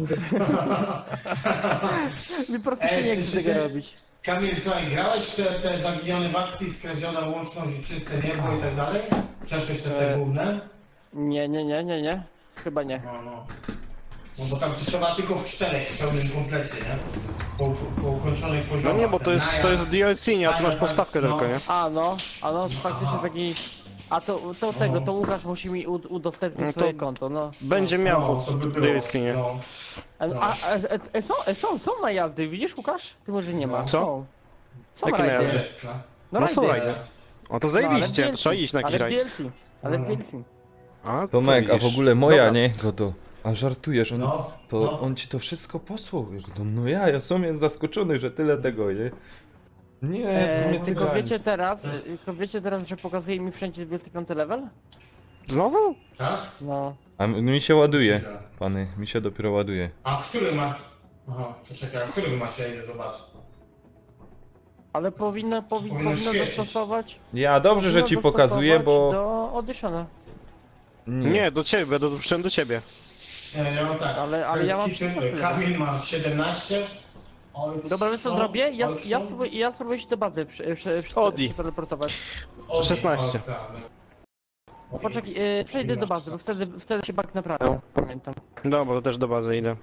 Mi po prostu się Ej, nie chce słyszycie? tego robić. Kamil, słuchaj, grałeś w te zaginione w akcji, skradziona łączność i czyste niebo i tak dalej? Przeszłeś te główne? Nie. Chyba nie. No bo tam trzeba tylko w 4 w pełnym komplecie, nie? Po ukończonych No poziomach. nie, bo to jest DLC, nie? A tu masz podstawkę tylko, nie? A no, faktycznie taki... A to Łukasz musi mi udostępnić No to swoje konto, no. Będzie miał No, to by pod było. DLC, nie? No. Są najazdy, widzisz Łukasz? Ty może nie ma. No. Co? Są Jakie rajdy. najazdy? Jest, no. No są rajdy. rajdy. O to No, ale zajebiście, w to trzeba iść na jakiś Ale w rajd. DLC. Ale w DLC. A, to Tomek, a w widzisz. ogóle moja, Dobra. nie? Goto. A żartujesz, No, to no. on ci to wszystko posłał. Ja go, no ja sam jest zaskoczony, że tyle tego, nie? Nie, to mnie Tylko cygan. wiecie teraz, że pokazuje mi wszędzie 25 level? Znowu? Tak? No. A mi się ładuje, pany, mi się dopiero ładuje. A który ma? Aha, to czekaj, a który ma się idę zobaczyć? Ale powinno świecić. dostosować. Ja dobrze, że ci pokazuję, bo... Do Auditiona. Nie, do ciebie, doszedłem do ciebie. Nie, ja mam tak. Ale ja mam Kamil ma 17. Dobra, wiesz co zrobię? Ja spróbuję się do bazy Odi. przeteleportować. 16. Poczekaj, przejdę do bazy, bo wtedy się bug naprawiał, pamiętam. Dobra, to też do bazy idę.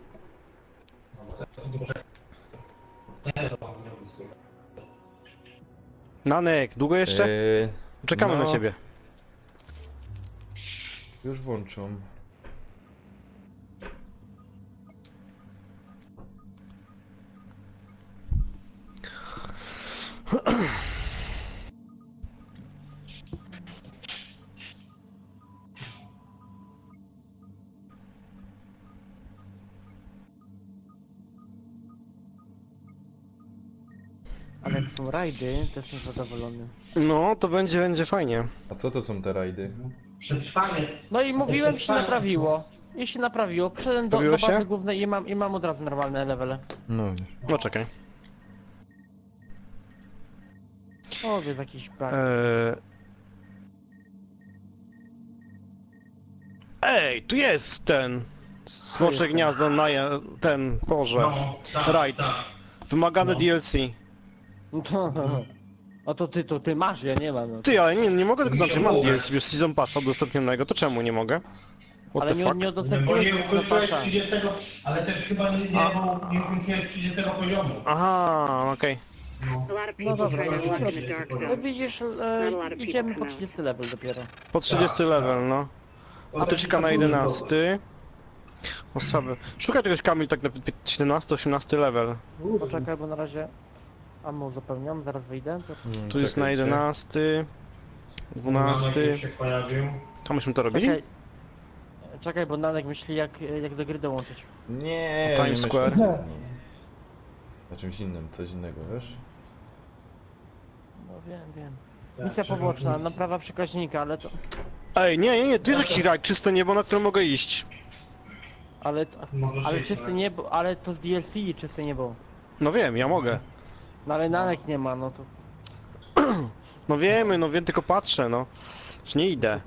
Nanek, długo jeszcze? Czekamy no. na ciebie. Już włączą. Ale jak są rajdy, to jestem zadowolony. No, to będzie fajnie. A co to są te rajdy? No i mówiłem, się naprawiło. I się naprawiło. Przyszedłem do Naprawiło bazy się? głównej i mam od razu normalne levele. No wiesz. No czekaj. O, jest jakiś bug. Ej, tu jest ten Smocze Gniazdo na ten, Boże, rajd. Wymagane DLC. No to ty masz, ja nie mam. No. Ty, ale nie mogę tego znaczy, mam DLC już Season Passa udostępnionego, to czemu nie mogę? What Ale the fuck? nie udostępniłeś mi na pasza. Ale też chyba nie ukończyłeś 30 poziomu. Aha, okej. No dobra, no widzisz, idziemy po 30 level dopiero. Po 30 level, no. A tu czeka na 11. O słaby. Szukaj czegoś Kamil tak na 17-18 level. Poczekaj, bo na razie ammo uzupełniam, zaraz wyjdę. Tu jest na 11. 12. się pojawił. To myśmy to robili? Czekaj, bo Nanek myśli jak do gry dołączyć. Nie, Times nie Square. myślę. Na czymś innym, coś innego, wiesz? No wiem. Misja poboczna, naprawa przekaźnika, ale to... Ej, nie, tu jest jakiś raj, czyste niebo, na które mogę iść. Ale Może być, czyste tak. niebo, ale to z DLC i czyste niebo. No wiem, ja mogę. No ale nanek nie ma, no to... No wiemy, no wiem, tylko patrzę, no. Już nie idę.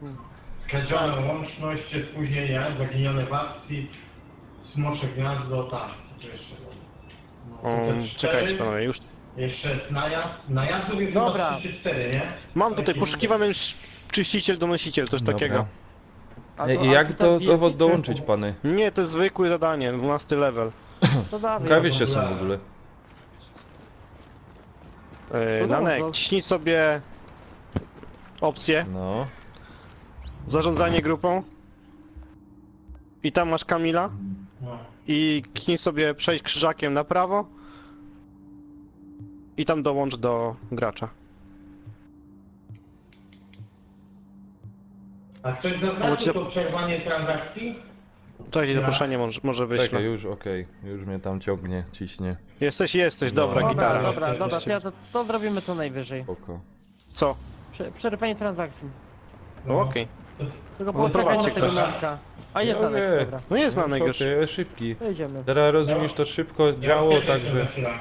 Skradzione łączność, spóźnienia, zaginione w akcji, smocze gniazdo, tak. Co jeszcze? No, O, to te czekajcie cztery, panowie, już. Jeszcze jest najazd. Najazdów jest Dobra. chyba 34, nie? Mam tutaj poszukiwany czyściciel, donosiciel, coś takiego. A Ej, to- i a jak to do DLC was czy- dołączyć, pany? Nie, to jest zwykłe zadanie, 12 level. To dawaj. Kawiście są w ogóle. Nanek, no. ciśnij sobie opcję, No. zarządzanie grupą. I tam masz Kamila. No. I kliknij sobie przejść krzyżakiem na prawo. I tam dołącz do gracza. A ktoś Bo ci zaznaczył to przerwanie transakcji? Cześć, zaproszenie może wyślę. Czekaj, już okej. Już mnie tam ciągnie, ciśnie. Jesteś, dobra, Dobra, gitara. dobra, to zrobimy to najwyżej. Spoko. Co? Przerywanie transakcji. No okej. Tylko No poczekaj na prowadźcie tego ktoś. Nanka. A jest Ja Nanek, wiem. dobra. No jest Nanek już. Okej, szybki. Pojedziemy. Teraz rozumiesz, to szybko działo, Ja także... zaczynam.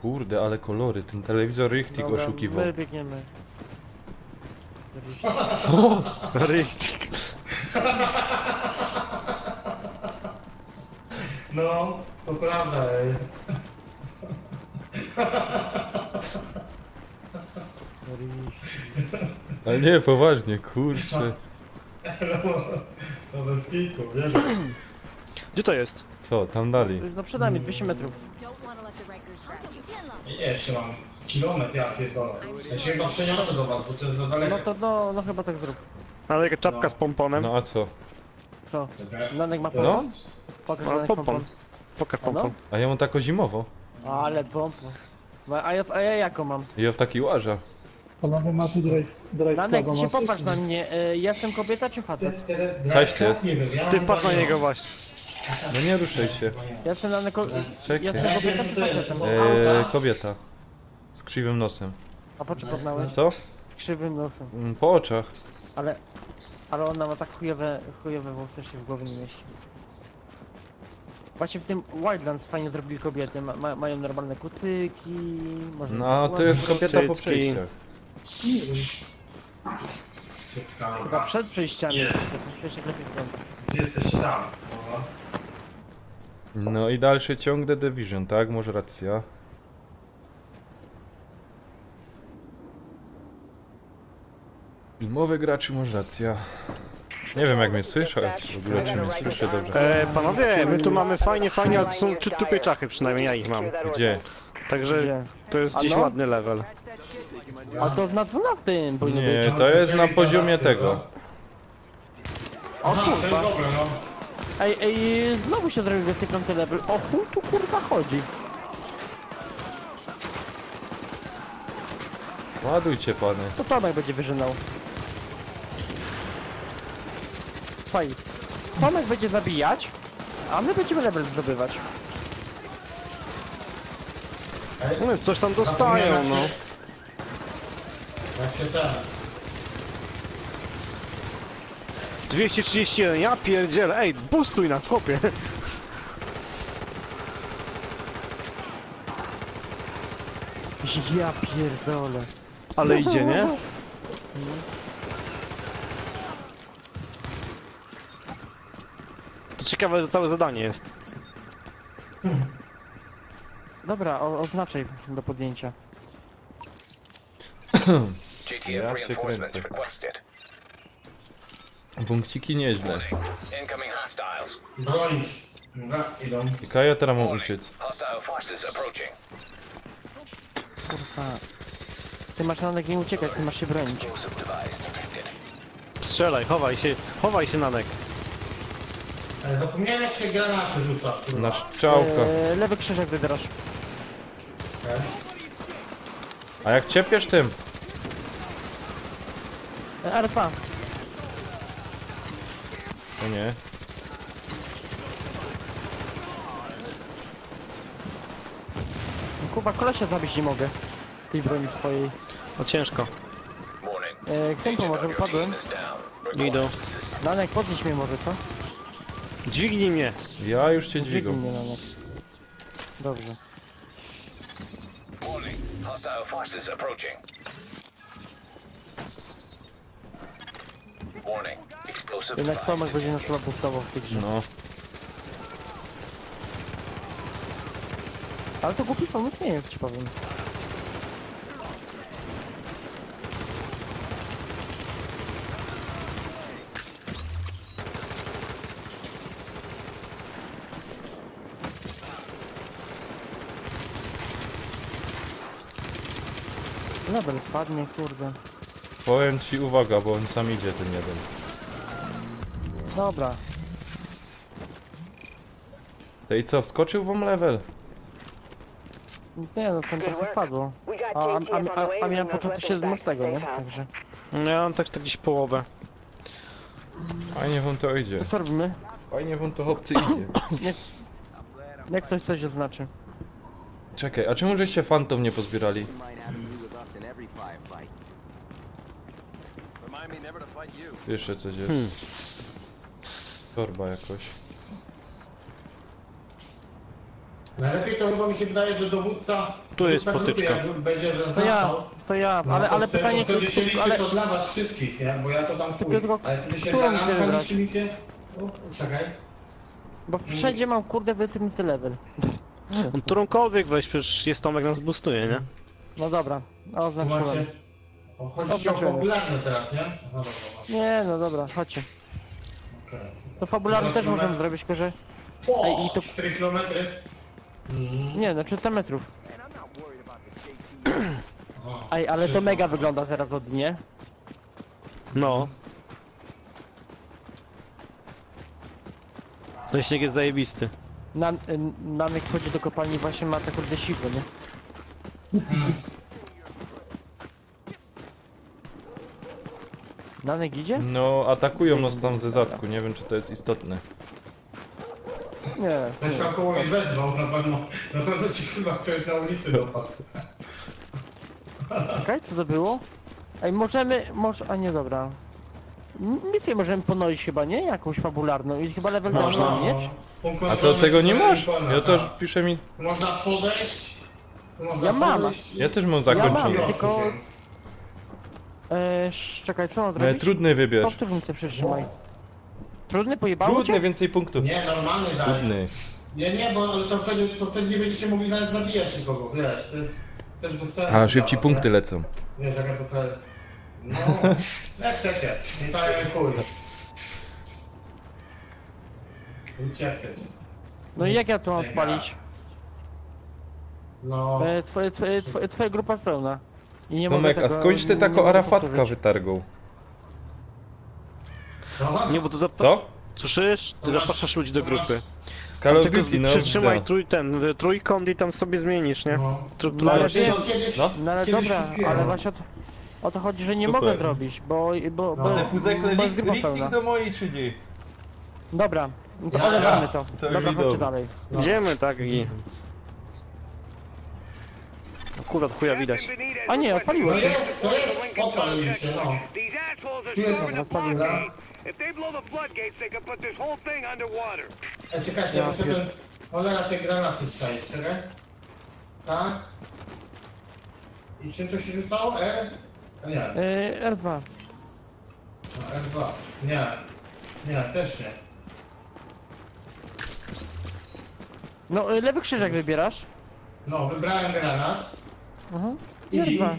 Kurde, ale kolory, ten telewizor richtig Dobra, oszukiwał. my biegniemy. Ryjcik. No, to prawda. Ale nie, poważnie, kurczę. No bez kitu, wiesz? Gdzie to jest? Co, tam dalej? No przed nami 200 metrów. Nie, jeszcze mam kilometr, ja pierdolę. Ja się chyba przeniosę do was, bo to jest za daleko. No to no chyba tak zrób. Ale jaka czapka z pomponem. No a co? Co? Nanek ma To pompon? jest- Pokaż No, Nanek pompon. pompon. Pokaż No. pompon. A ja mam tako zimowo. Ale pompon. A ja jaką mam? I ja w taki łaża. Panowie macie drive Nanek, cluba ty się macie, popatrz czy na nie? mnie. Jestem kobieta czy facet? Cześć, jest. Nie wiem, ja Ty mam patrz na wrażenie- niego właśnie. No nie ruszaj się. Jestem Nanek... Czekaj. Jestem kobieta czy facetem? Kobieta. Z krzywym nosem. A po czym poznałeś? Co? Z krzywym nosem. Po oczach. Ale ona ma tak chujowe włosy, że się w głowie nie mieści. Właśnie w tym Wildlands fajnie zrobili kobiety, mają normalne kucyki, może... No, to jest kobieta po Cycki. przejściach. Chyba przed przejściami, Jest. to przejście lepiej wygląda. Gdzie jesteś tam? Dobra. No i dalszy ciąg The Division, tak? Może racja. Filmowy graczy, może racja. Nie wiem jak mnie słyszeć, w ogóle czy mnie słyszę dobrze. Panowie, my tu mamy fajnie, ale to są tupie czachy przynajmniej, ja ich mam. Gdzie? Także Gdzie? to jest A gdzieś no? ładny level. A to na 12 powinno Nie, być. to jest na poziomie tego. Aha, to jest dobre, no. Ej, znowu się zrobił 25 level. O chuj tu kurwa chodzi. Ładujcie pany. To Tomek będzie wyżynał. Słuchaj, Tomek będzie zabijać, a my będziemy level zdobywać. No coś tam dostają, no. Jak się ten... 231, ja pierdzielę, ej, boostuj nas, chłopie. Ja pierdolę. Ale idzie, nie? To ciekawe, że całe zadanie jest. Dobra, oznaczaj do podjęcia. Ja cię kręcę. Punkciki nieźle. Bronić. Dobra, idą. I Kaja teraz mam uciec. Kurwa. Ty masz Nanek nie uciekać, ty masz się bronić. Strzelaj, chowaj się Nanek. Zapomniałem jak się granaty rzuca, kurwa. Na szczałka. Lewy krzyżek wybierasz. A jak ciepiesz tym? RP. O nie. Kuba, kolesia zabić nie mogę. W tej broni swojej. No ciężko. Kto mi pomoże? Wypadłem. Idą. Nanek, podnieś mnie może, co? Dźwignij mnie. Ja już cię Dźwignij dźwigam. mnie, Nanek. Dobrze. Warning. Hostile forces approaching. Warning. Explosive Jednak device. Tomek będzie nas chyba boostował w tej grze. No. Ale to głupi pomysł nie jest, ci powiem. Level spadnie, kurde. Powiem ci uwaga, bo on sam idzie ten jeden. Dobra. To i co, wskoczył wam level? Nie no, ten trochę spadło. A miałem początek 17, nie? Także. No ja mam tak gdzieś połowę. Fajnie wam to idzie. To co robimy? Fajnie wam to chłopcy idzie. Jak ktoś coś oznaczy. Czekaj, a czemu żeście fantom nie pozbierali? Jeszcze coś jest. Torba jakoś. Najlepiej to chyba mi się wydaje, że dowódca... Tu jest dowódca grupy, potyczka. jak będzie To ja, zaznaczał. to ja, No, ale to pytanie, wtedy się liczy ale to dla was wszystkich, nie? Bo ja to tam chuj. Tylko Ale wtedy się którą dla chcę nas wybrać? liczy misję. O, czekaj. bo wszędzie mam kurde wysoki level. No, którąkolwiek weź, przecież jest Tomek nas boostuje, nie? No dobra, Tu macie... oznaczyłem. O, chodzi ci o Oznaczyłem. popularne teraz, nie? No dobra, dobra. Nie, no dobra, chodźcie. Okej. To fabularny też Dobra, możemy zrobić, tylko że... O, Ej, i to- 4 kilometry. Nie, no 300 metrów. O, Ej, ale to 300. mega wygląda teraz od nie? No. Ten śnieg jest zajebisty. Nanek wchodzi do kopalni właśnie ma te kurde siwy, nie? Nanek idzie? No, atakują nas tam ze zadku, nie wiem czy to jest istotne. Nie. Coś tam kogoś wezwał, na pewno ci chyba ktoś na ulicy dopadł. Czekaj, co to było? Ej, a nie, dobra. Misję możemy ponoić chyba, nie? Jakąś fabularną i chyba level Można. można mieć. Punkt A to kontrolny tego nie tutaj masz? pana, Ja to tak. pisze mi... Można podejść. Można Ja mam. podejść i- Ja też mam mam, zakończone. tylko- Czekaj, co mam Ale zrobić? trudny wybierz. Powtórz mi się, przytrzymaj. Trudny, pojebało Trudny, cię? więcej punktów. Nie, normalny daj. Trudny. Nie, bo to wtedy nie będziecie mogli nawet zabijać nikogo, wiesz, to jest też bez sensu. A dla szybciej was, punkty nie? lecą. Wiesz, jaka to prawie... No, jak chcecie, nie daję chuj. Róbcie jak chcecie. No i jak ja to mam odpalić? No, Twoja grupa jest pełna. I nie Tomek, mogę a tego, skądś ty nie taką mogę arafatka powtórzyć. wytargą? to? Nie, bo to Co? Słyszysz? Ty To masz- zapraszasz ludzi do to masz- grupy. Z Call of Tylko Duty, no. przytrzymaj widzę. trójkąt i tam sobie zmienisz, nie? No. No, ale Wiesz, wiem. kiedyś, No. No ale kiedyś dobra, kupiłem. ale właśnie o to chodzi, że nie Super. mogę zrobić, bo No. jest grupa pełna. do mojej czy nie? Dobra, to Ja. odegramy to. To Dobra, widzą. chodźcie dalej. No. Idziemy tak i... No, kurwa, chuja widać. A nie, odpaliło No się. jest, odpalił się, no. These assholes are Tu jest, starving the odpaliło. blockade. If they blow the floodgates, they can put this whole thing underwater. Czekajcie, Ja muszę pier- ten... Cholera, te granaty strzelić, czekaj. Tak. I czym to się rzucało? R? A nie, R2. no, R2. Nie. Nie, też nie. No, lewy krzyżek wybierasz. No, wybrałem granat. Mhm. I... R2.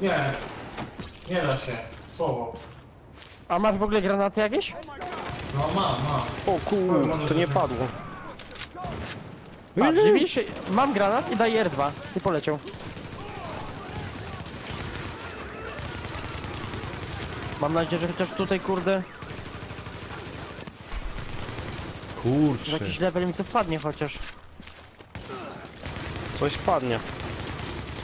Nie. Nie da się. Słowo. A masz w ogóle granaty jakieś? No, mam. O kur, to nie padło. Patrz, widzisz, mam granat i daję R2. I poleciał. Mam nadzieję, że chociaż tutaj, kurde, że Kurczę. jakiś level mi to wpadnie chociaż. Coś padnie.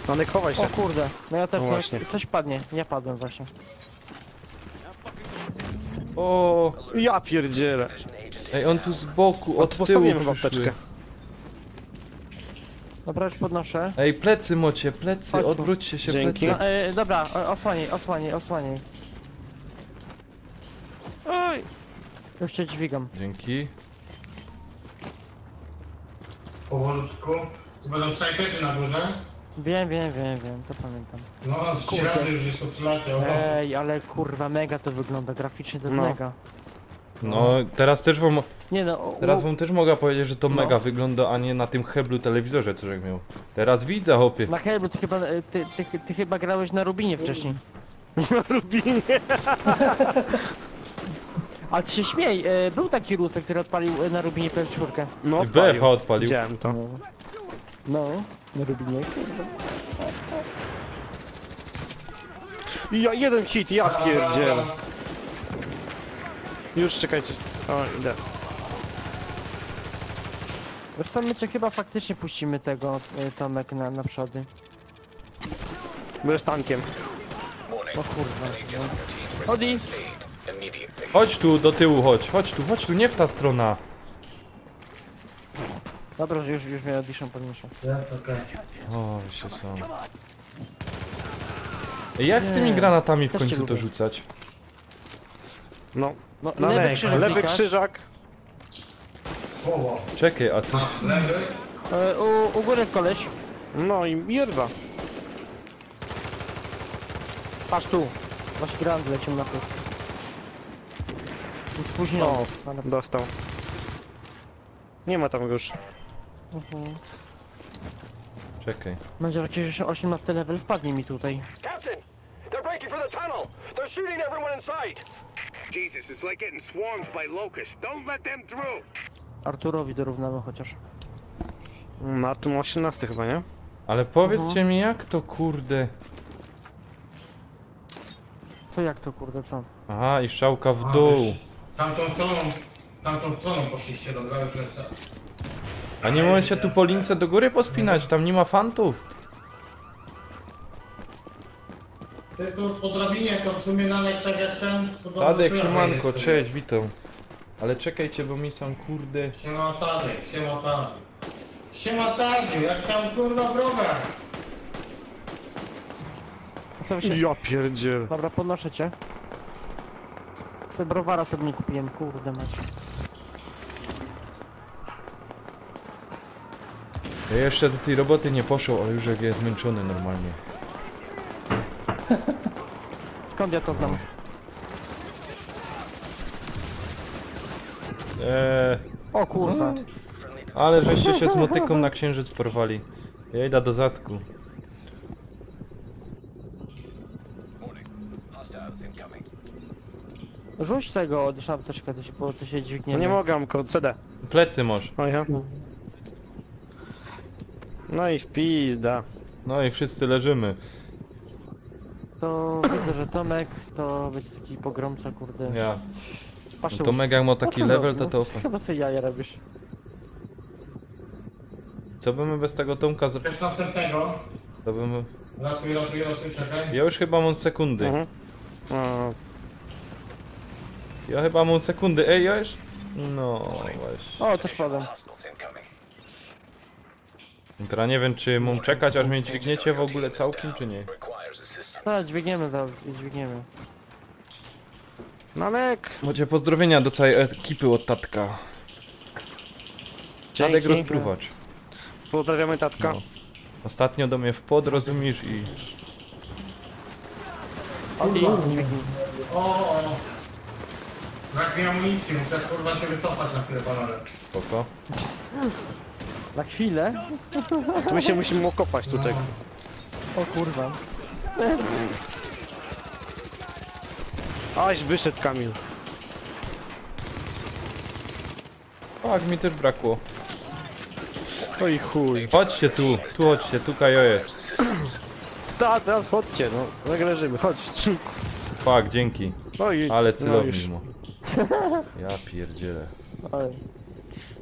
Nanek, chowaj się. O kurde, no ja też, No właśnie. coś padnie. Ja padłem właśnie. O, Ja pierdzielę. ej, on tu z boku, od tyłu Postawiłem chyba przyszły. apteczkę. Dobra, już podnoszę. Ej, plecy mocie, plecy, Chodź tu. odwróćcie się, Dzięki. plecy. Dobra, osłaniaj. Oj! Już cię dźwigam. Dzięki. Powolutku. Tu będą snajperzy na górze. Wiem, to pamiętam. No, 3 razy już jest to przylacie. Ej, ale kurwa, mega to wygląda, graficznie to jest No. mega. No, teraz też wam, Nie no, teraz wam też mogę powiedzieć, że to No. mega wygląda, a nie na tym heblu telewizorze, co żech miał. Teraz widzę, hopie. na Hellblue ty chyba, ty chyba grałeś na Rubinie wcześniej. Na Rubinie. Ale ty się śmiej, był taki Rusek, który odpalił na Rubinie PS4. No, I BFA odpalił. Widziałem to. No, na Rubinie, kurwa. Ja, jeden hit, ja pierdzielę. Już czekajcie. O, idę. Wiesz co, my cię chyba faktycznie puścimy tego, Tomek, na przody. Będę z tankiem. Warning. O kurwa. Agent, your team Odi! requires aid immediately. Chodź tu, do tyłu, chodź tu, nie w ta strona. Dobra, że już mnie Audition podniesie. Jest, okej. O, się są. Ej, jak z tymi Nie, granatami w też cię końcu to lubię. rzucać? No, No, na lewy klikasz. krzyżak. Słowo. Czekaj, a tu... A, lewy. U góry koleś. No i mierwa. Patrz tu. Masz grand leciał na plus. Spóźniony. O, Ale... dostał. Nie ma tam już. Czekaj. Będzie jakiś 18 level, wpadnie mi tutaj. Captain, they're breaking for the tunnel. They're shooting everyone in sight. Jesus, it's like getting swarmed by locusts. Don't let them through. Arturowi dorównamy chociaż. Na tym 18 chyba, nie? Ale powiedzcie mi, jak to kurde... To jak to kurde, co? Aha, i strzałka w A, dół. już tamtą stroną poszliście, dobra, już lecę. A nie mogę się tu po lince do góry pospinać, tam nie ma fantów. Ty tu po drabinie to w sumie nawet tak jak ten, co do Tadek, prawej siemanko, jest. cześć, witam. Ale czekajcie, bo mi są kurde... Siema Tadek, siema Tadek. Siema Tadziu, jak tam kurwa brower? A sobie się... Ja pierdziel. Dobra, podnoszę cię. Co browara sobie nie kupiłem, kurde mać. Ja jeszcze do tej roboty nie poszedł, ale już jak jest zmęczony normalnie. Skąd ja to znam? O kurwa. Ale żeście się z motyką na księżyc porwali. Ja idę do zatku. Warning. Hostiles incoming. Rzuć tego od szapteczkę, bo to się dźwignie. No nie mogę, mam kod CD. Plecy masz. O ja. No i w pizda. No i wszyscy leżymy. To widzę, że Tomek to będzie taki pogromca, kurde. Ja. Patrz, No to mega jak ma taki level, to Chyba sobie jaja robisz. Co by my bez tego Tomka zrobili? Bez następnego. To by my... Ratuj, czekaj. Ja już chyba mam sekundy. Mhm. O, Ja chyba mam sekundy. Ej, ja już... No właśnie. O, to spadłem. Hostiles incoming. Teraz nie wiem, czy mam czekać, aż mnie dźwigniecie w ogóle całkiem, czy nie. Requires assistance. Tak, dźwigniemy to, dźwigniemy. Nanek! Macie pozdrowienia do całej ekipy od tatka. Tadek Dzięki. rozpruwacz. Pozdrawiamy tatka. No. Ostatnio do mnie wpod, rozumiesz, i... Odi, dźwignij. O. Brak mi amunicji, muszę kurwa się wycofać na chwilę panowie. Spoko. Na chwilę? To my się musimy okopać tutaj. O kurwa. Aś wyszedł Kamil. Tak, mi też brakło. Oj chuj. Chodźcie tu, chodźcie, tu Kajo jest. Assistance. Teraz chodźcie, no. Tak leżymy, chodź. Fak, dzięki. Oj, Ale no celownik już. mu. Ja pierdzielę. Oj.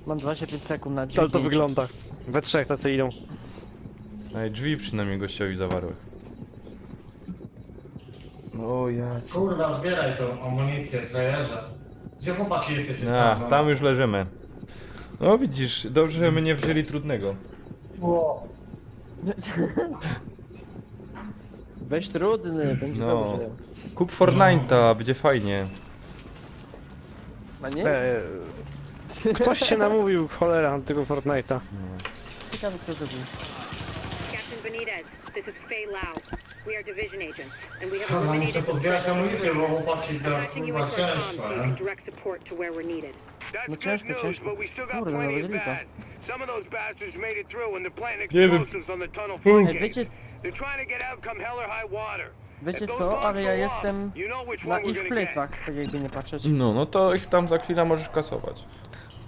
Mam 25 sekund na Ale dźwignięcie. to wygląda. We trzech tacy idą. Ej, drzwi przynajmniej gościowi zawarły. O ja... Kurwa, zbieraj tą amunicję, frajerze. Gdzie chłopaki jesteście A, tam już leżymy. No widzisz, dobrze, że my nie wzięli trudnego. O, Weź trudny, będzie No. dobrze. Kup Fortnite'a, będzie fajnie. A nie? Ktoś się namówił, cholera, na tego Fortnite'a. Ciekawe kto to był. Captain Benitez, this is Faye Lau. We are division agents, and we have Aha, muszę eliminated podbierać amunicję, bo chłopaki to dispatching you kurwa into our ciężko, comms so you nie? can direct support to where we're needed. That's No good ciężko, news, ciężko. but we still got Kurde, plenty nawet of lipa. bad. Some of those bastards made it through and they're planting Nie wiem. explosives on the tunnel Ej, floodgates. wiecie, They're trying to get out come hell or high water. wiecie If those co, bombs ale ja go off, jestem you know which na one we're ich gonna plecach, get. tak jakby nie patrzeć. No to ich tam za chwilę możesz kasować.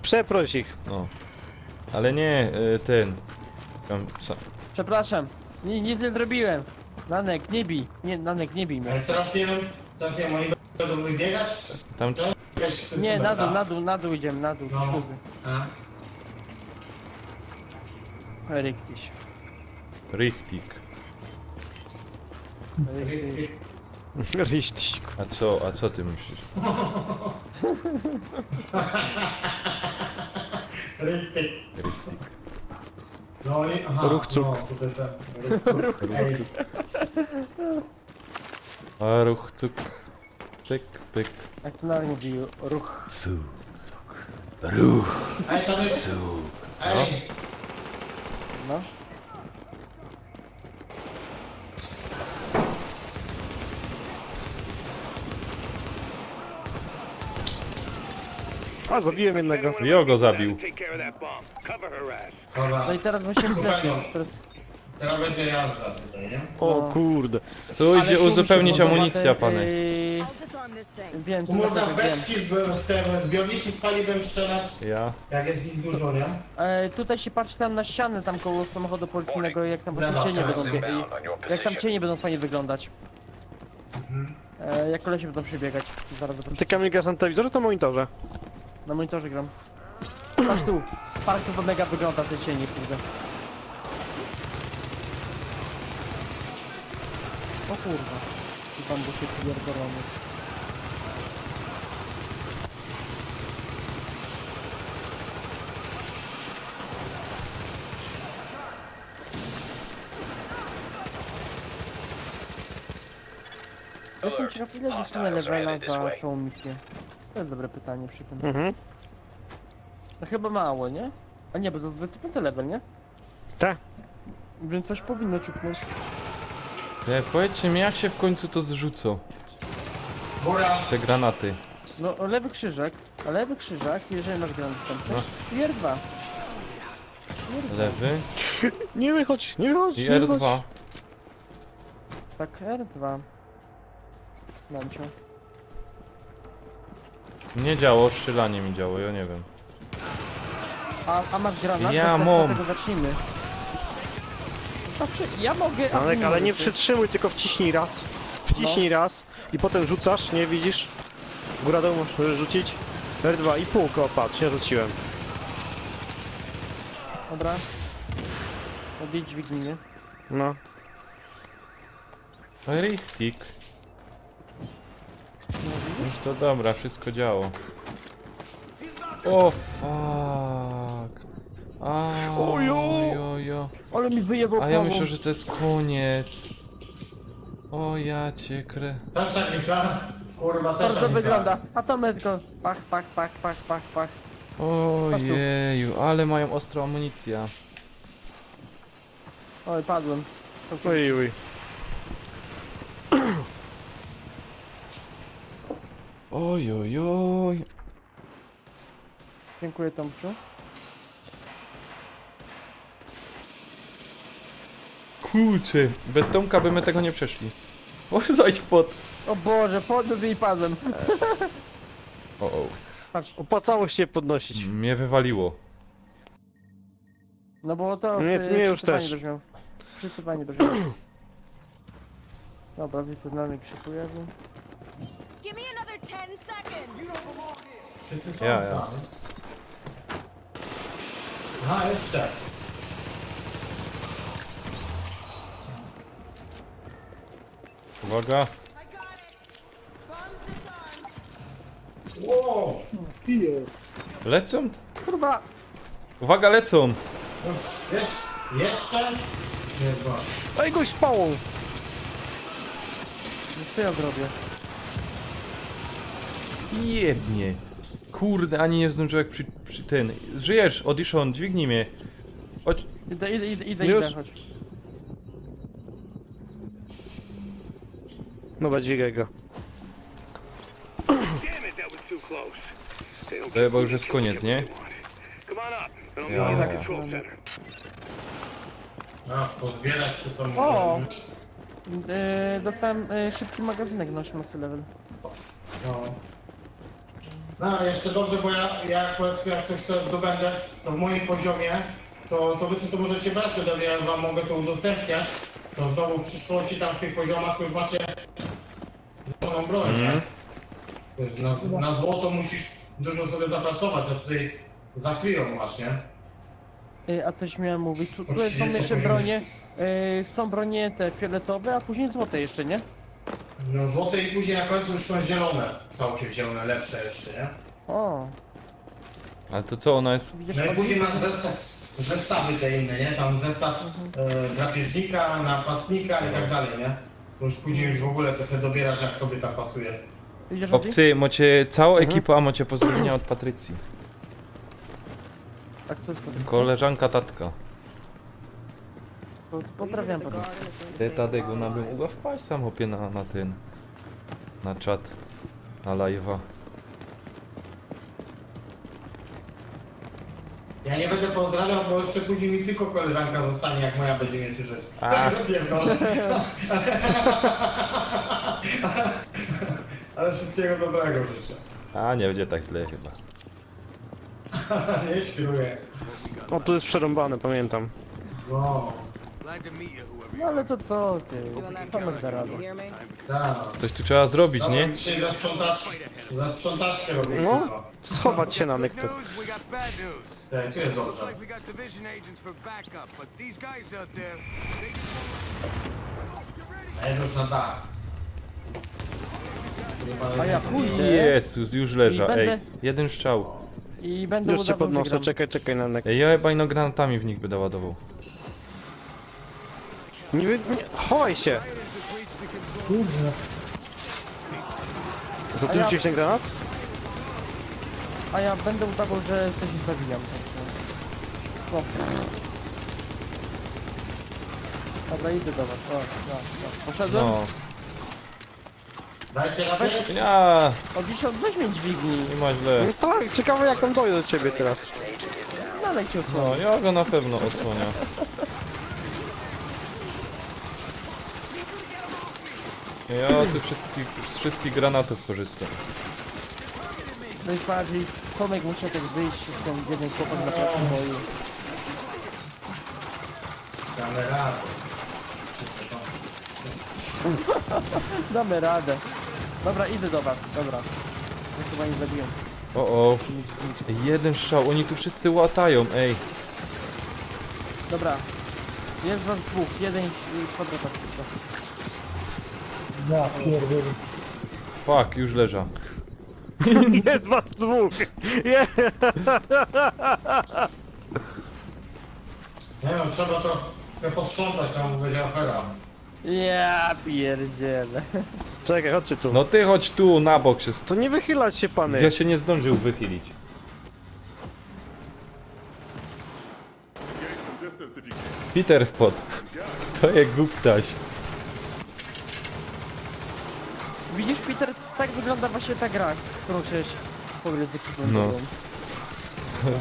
Przeproś ich. No. Ale nie, ten... Tam, Przepraszam, nic nie zrobiłem. Nanek, nie bij. Nie, Nanek, nie bij mnie. Ale teraz nie wiem, oni będą wybiegać? tam Nie, na dół idziemy, na dół, No. śluzy. A? Richtig. richtig. Richtig. Richtig. A co ty myślisz? Rytyk. No oni, aha, Ruchcuk. no, tutaj ten, ruchcuk. Ej, A ruch, cuk. Cyk, pyk. Jak to na mówi, ruch. Cuk. Ruch, ej, tam jest, cuk. ej, No. A, zabiłem jednego. Jo go zabił. Take care of that bomb. Cover her ass. dobra, No i teraz musimy zlepić. teraz będzie jazda tutaj, nie? O kurde. Tu idzie uzupełnić amunicję, pany. Wiem, Tu można wiem. beczki, w te zbiorniki z paliwem strzelać, Ja. jak jest ich dużo, nie? Tutaj się patrzy tam na ścianę, tam koło samochodu policyjnego, jak tam Lewa cienie strona, będą biegać. Inbound on your Jak tam position. cienie będą fajnie wyglądać. Jak kolesie będą przebiegać. Zaraz będą Ty Kamil grasz na telewizorze, to monitorze. na monitorze gram. Patrz tu. Patrz tu, to mega wygląda te cienie, kurde. O kurwa. I tam by się pierdolony. Jestem ciekaw, ile dostanę levela za całą misję. To jest dobre pytanie przy tym. Mhm. No chyba mało, nie? A nie, bo to jest 25 level, nie? Tak. Więc coś powinno ciupnąć. Powiedzcie mi, jak się w końcu to zrzuca? Góra, Te granaty. No, lewy krzyżak, a lewy krzyżak, jeżeli masz granat dostępny, i R2. Lewy Nie wychodź, nie wychodź, i nie wychodź. R2. Tak, R2. Mam cię. Nie działo, strzelanie mi działo, ja nie wiem. A masz granat? Ja To mam. od tego zacznijmy. Ja mogę... a ty Janek, ale nie możesz. przytrzymuj, tylko wciśnij raz. Wciśnij raz i potem rzucasz, nie widzisz? Góra dołu możesz rzucić. R2 i półko, patrz, ja rzuciłem. Dobra. Odjedź dźwignię. No. Richtig. Już to dobra, wszystko działo. O fuck. Ojo. Ale mi wyjebał A ja prawą. myślę, że to jest koniec. O ja cię krę. też tak myślałem, kurwa, też Bardzo tak wygląda. myślałem. A to metko. Pach. Ojeju, ale mają ostrą amunicję. Oj, padłem. Oj. Ojojoj. Dziękuję, Tomciu. Kurczę, bez Tomka by my tego nie przeszli. O, zajdź pod. O Boże, podniósł i padłem. O. Patrz. Opłacało się podnosić. Mnie wywaliło. No bo to... Mnie już przysypanie też. będziesz miał. Przysypanie będziesz miał. Dobra, wiceznanek się pojawił. Give me another 10 seconds. Wszyscy są Ja. tam. Aha, jeszcze. Uwaga. Wow. piję. Lecą? Kurwa! Uwaga, lecą! Już, jeszcze? Nie, dwa. Ej, gość z pałą! Co ja zrobię? Jebnie. Kurde, ani nie zdążyłem przy ten. Żyjesz, Audition, dźwignij mnie. Chodź. Idę, chodź. Dobra, dźwigaj go. Damn it, that was too close. They don't To chyba już jest koniec, nie? Come on up, and I'll Ja. meet you at the control center. A, pozbierać się to O! może. Dostałem szybki magazynek na 18 level. No. No, jeszcze dobrze, bo ja jak coś to zdobędę, to w moim poziomie, to wy sobie to możecie brać, to ja wam mogę to udostępniać. To znowu w przyszłości tam w tych poziomach już macie złoną broń, nie? To jest na złoto musisz dużo sobie zapracować, a tutaj za chwilą masz, nie? A coś miałem mówić, tu są jeszcze bronie, są bronie te fioletowe, a później złote jeszcze, nie? No złote i później na końcu już są zielone, całkiem zielone, lepsze jeszcze, nie? O, Ale to co, ona jest... widzisz, No i później masz zestawy te inne, nie? Tam zestaw drapieżnika, napastnika i tak dalej, nie? To już później już w ogóle to sobie dobierasz, jak tobie tam pasuje. widzisz, Obcy, macie całą ekipę, a macie pozdrowienia od Patrycji. Tak, to jest to. Koleżanka, tatka. Pozdrawiam pana. Ty Tadek, ona by mogła wpaść sam hopie na ten... Na czat. Na live'a. Ja nie będę pozdrawiał, bo jeszcze później mi tylko koleżanka zostanie, jak moja będzie mnie słyszeć. Tak, zapierdolę. Ale wszystkiego dobrego życzę. A nie będzie tak źle chyba. Nie świruję. O, tu jest przerąbane, pamiętam. Wow. No ale to co ty, Tomek da radę. Tak. Coś tu trzeba zrobić, nie? Dobra, dzisiaj za sprzątaczkę robię. No, kurwa. schować się na nekto. Tak, tu jest dobrze. A ja już na dach. A ja pójdę Jezus, już leża, I będę- ej. Jeden strzał. i będę Już cię udawał, że podnoszę, gram. czekaj na nekto. Ej, ja chyba ino granatami w nich będę ładował. Nie, chowaj się! Kurde. To ty rzuciłeś ten granat? A ja będę udawał, że coś zabijam. No. Dobra, idę do was. O. Poszedłem? No. Dajcie radę? Ja, Odliczę, weź mnie dźwignij. nie ma źle. No tak, ciekawe jak on dojdzie do ciebie teraz. Dalej cię No, odsłonię. ja go na pewno odsłonię. Ja tu z wszystkich granatów korzystam. No i bardziej Tomek musiał tak wyjść z tym jeden chłopak na placu boju. Damy radę. Damy radę. Dobra, idę do was. Dobra. Ja chyba nie zabiłem. O. Ej, jeden strzał, oni tu wszyscy łatają, ej. Dobra. Jest was dwóch. Jeden kwadrata tylko. Ja pierdolę. Fuck, już leża. Jest was dwóch! Jest! Nie wiem, trzeba to posprzątać, tam będzie afera. Ja pierdzielę. Czekaj, chodźcie tu. No ty chodź tu, na bok się... To nie wychylać się, pany. Ja się nie zdążył wychylić. Peter wpadł. To jak głuptaś. Widzisz, Peter, tak wygląda właśnie ta gra, którą chciałeś pograć z ekipą. No. drugą.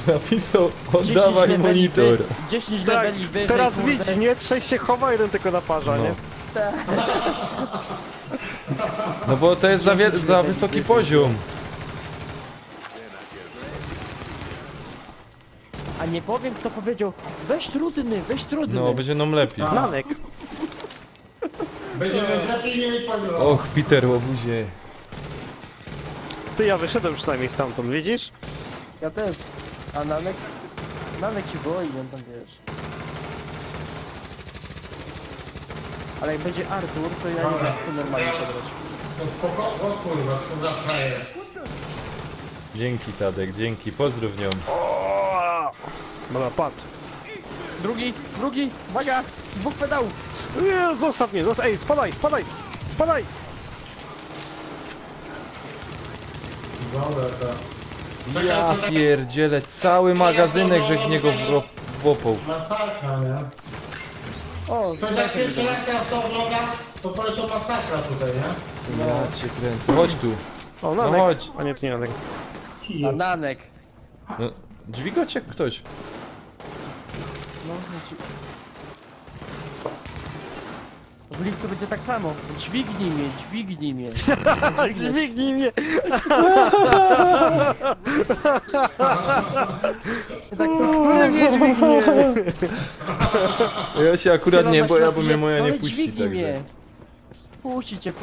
Napisał, 10 oddawaj leveli monitor. 10 Tak, leveli wyżej, teraz kurde. widz, nie? Trzech się chowa, jeden tylko naparza, No. nie? No bo to jest za wysoki poziom. A nie powiem, kto powiedział, weź trudny, weź trudny. No, będzie nam lepiej. Nanek. Będziemy lepiej mieli paliwo. Och, Peter, łobuzie. Ty, ja wyszedłem przynajmniej stamtąd, widzisz? Ja też. A Nanek się boi, on tam wiesz. Ale jak będzie Artur, to ja nie Dobra. chcę normalnie podrać. To spoko... O kurwa, co za frajer. Dzięki, Tadek, dzięki. Pozdrów nią. Dobra, padł. Drugi, uwaga! Dwóch pedałów! Nie, zostaw mnie, ej, spadaj! Dobra, to... Ja pierdzielę, cały magazynek, że w niego włopał. Masakra, nie? O, To jak pierwszy raz teraz to ogląda, to powie to masakra tutaj, nie? Ja cię kręcę, chodź tu. O, No Nanek. chodź. A nie, to nie Nanek. Bananek. No, dźwiga cię ktoś. No, w lipcu będzie tak samo. Dźwignij mnie. Dźwignij mnie! Tak, Kurde mnie dźwignie! Ja się akurat nie boję, bo mnie moja nie puści, dźwignij także. mnie. Puści cię.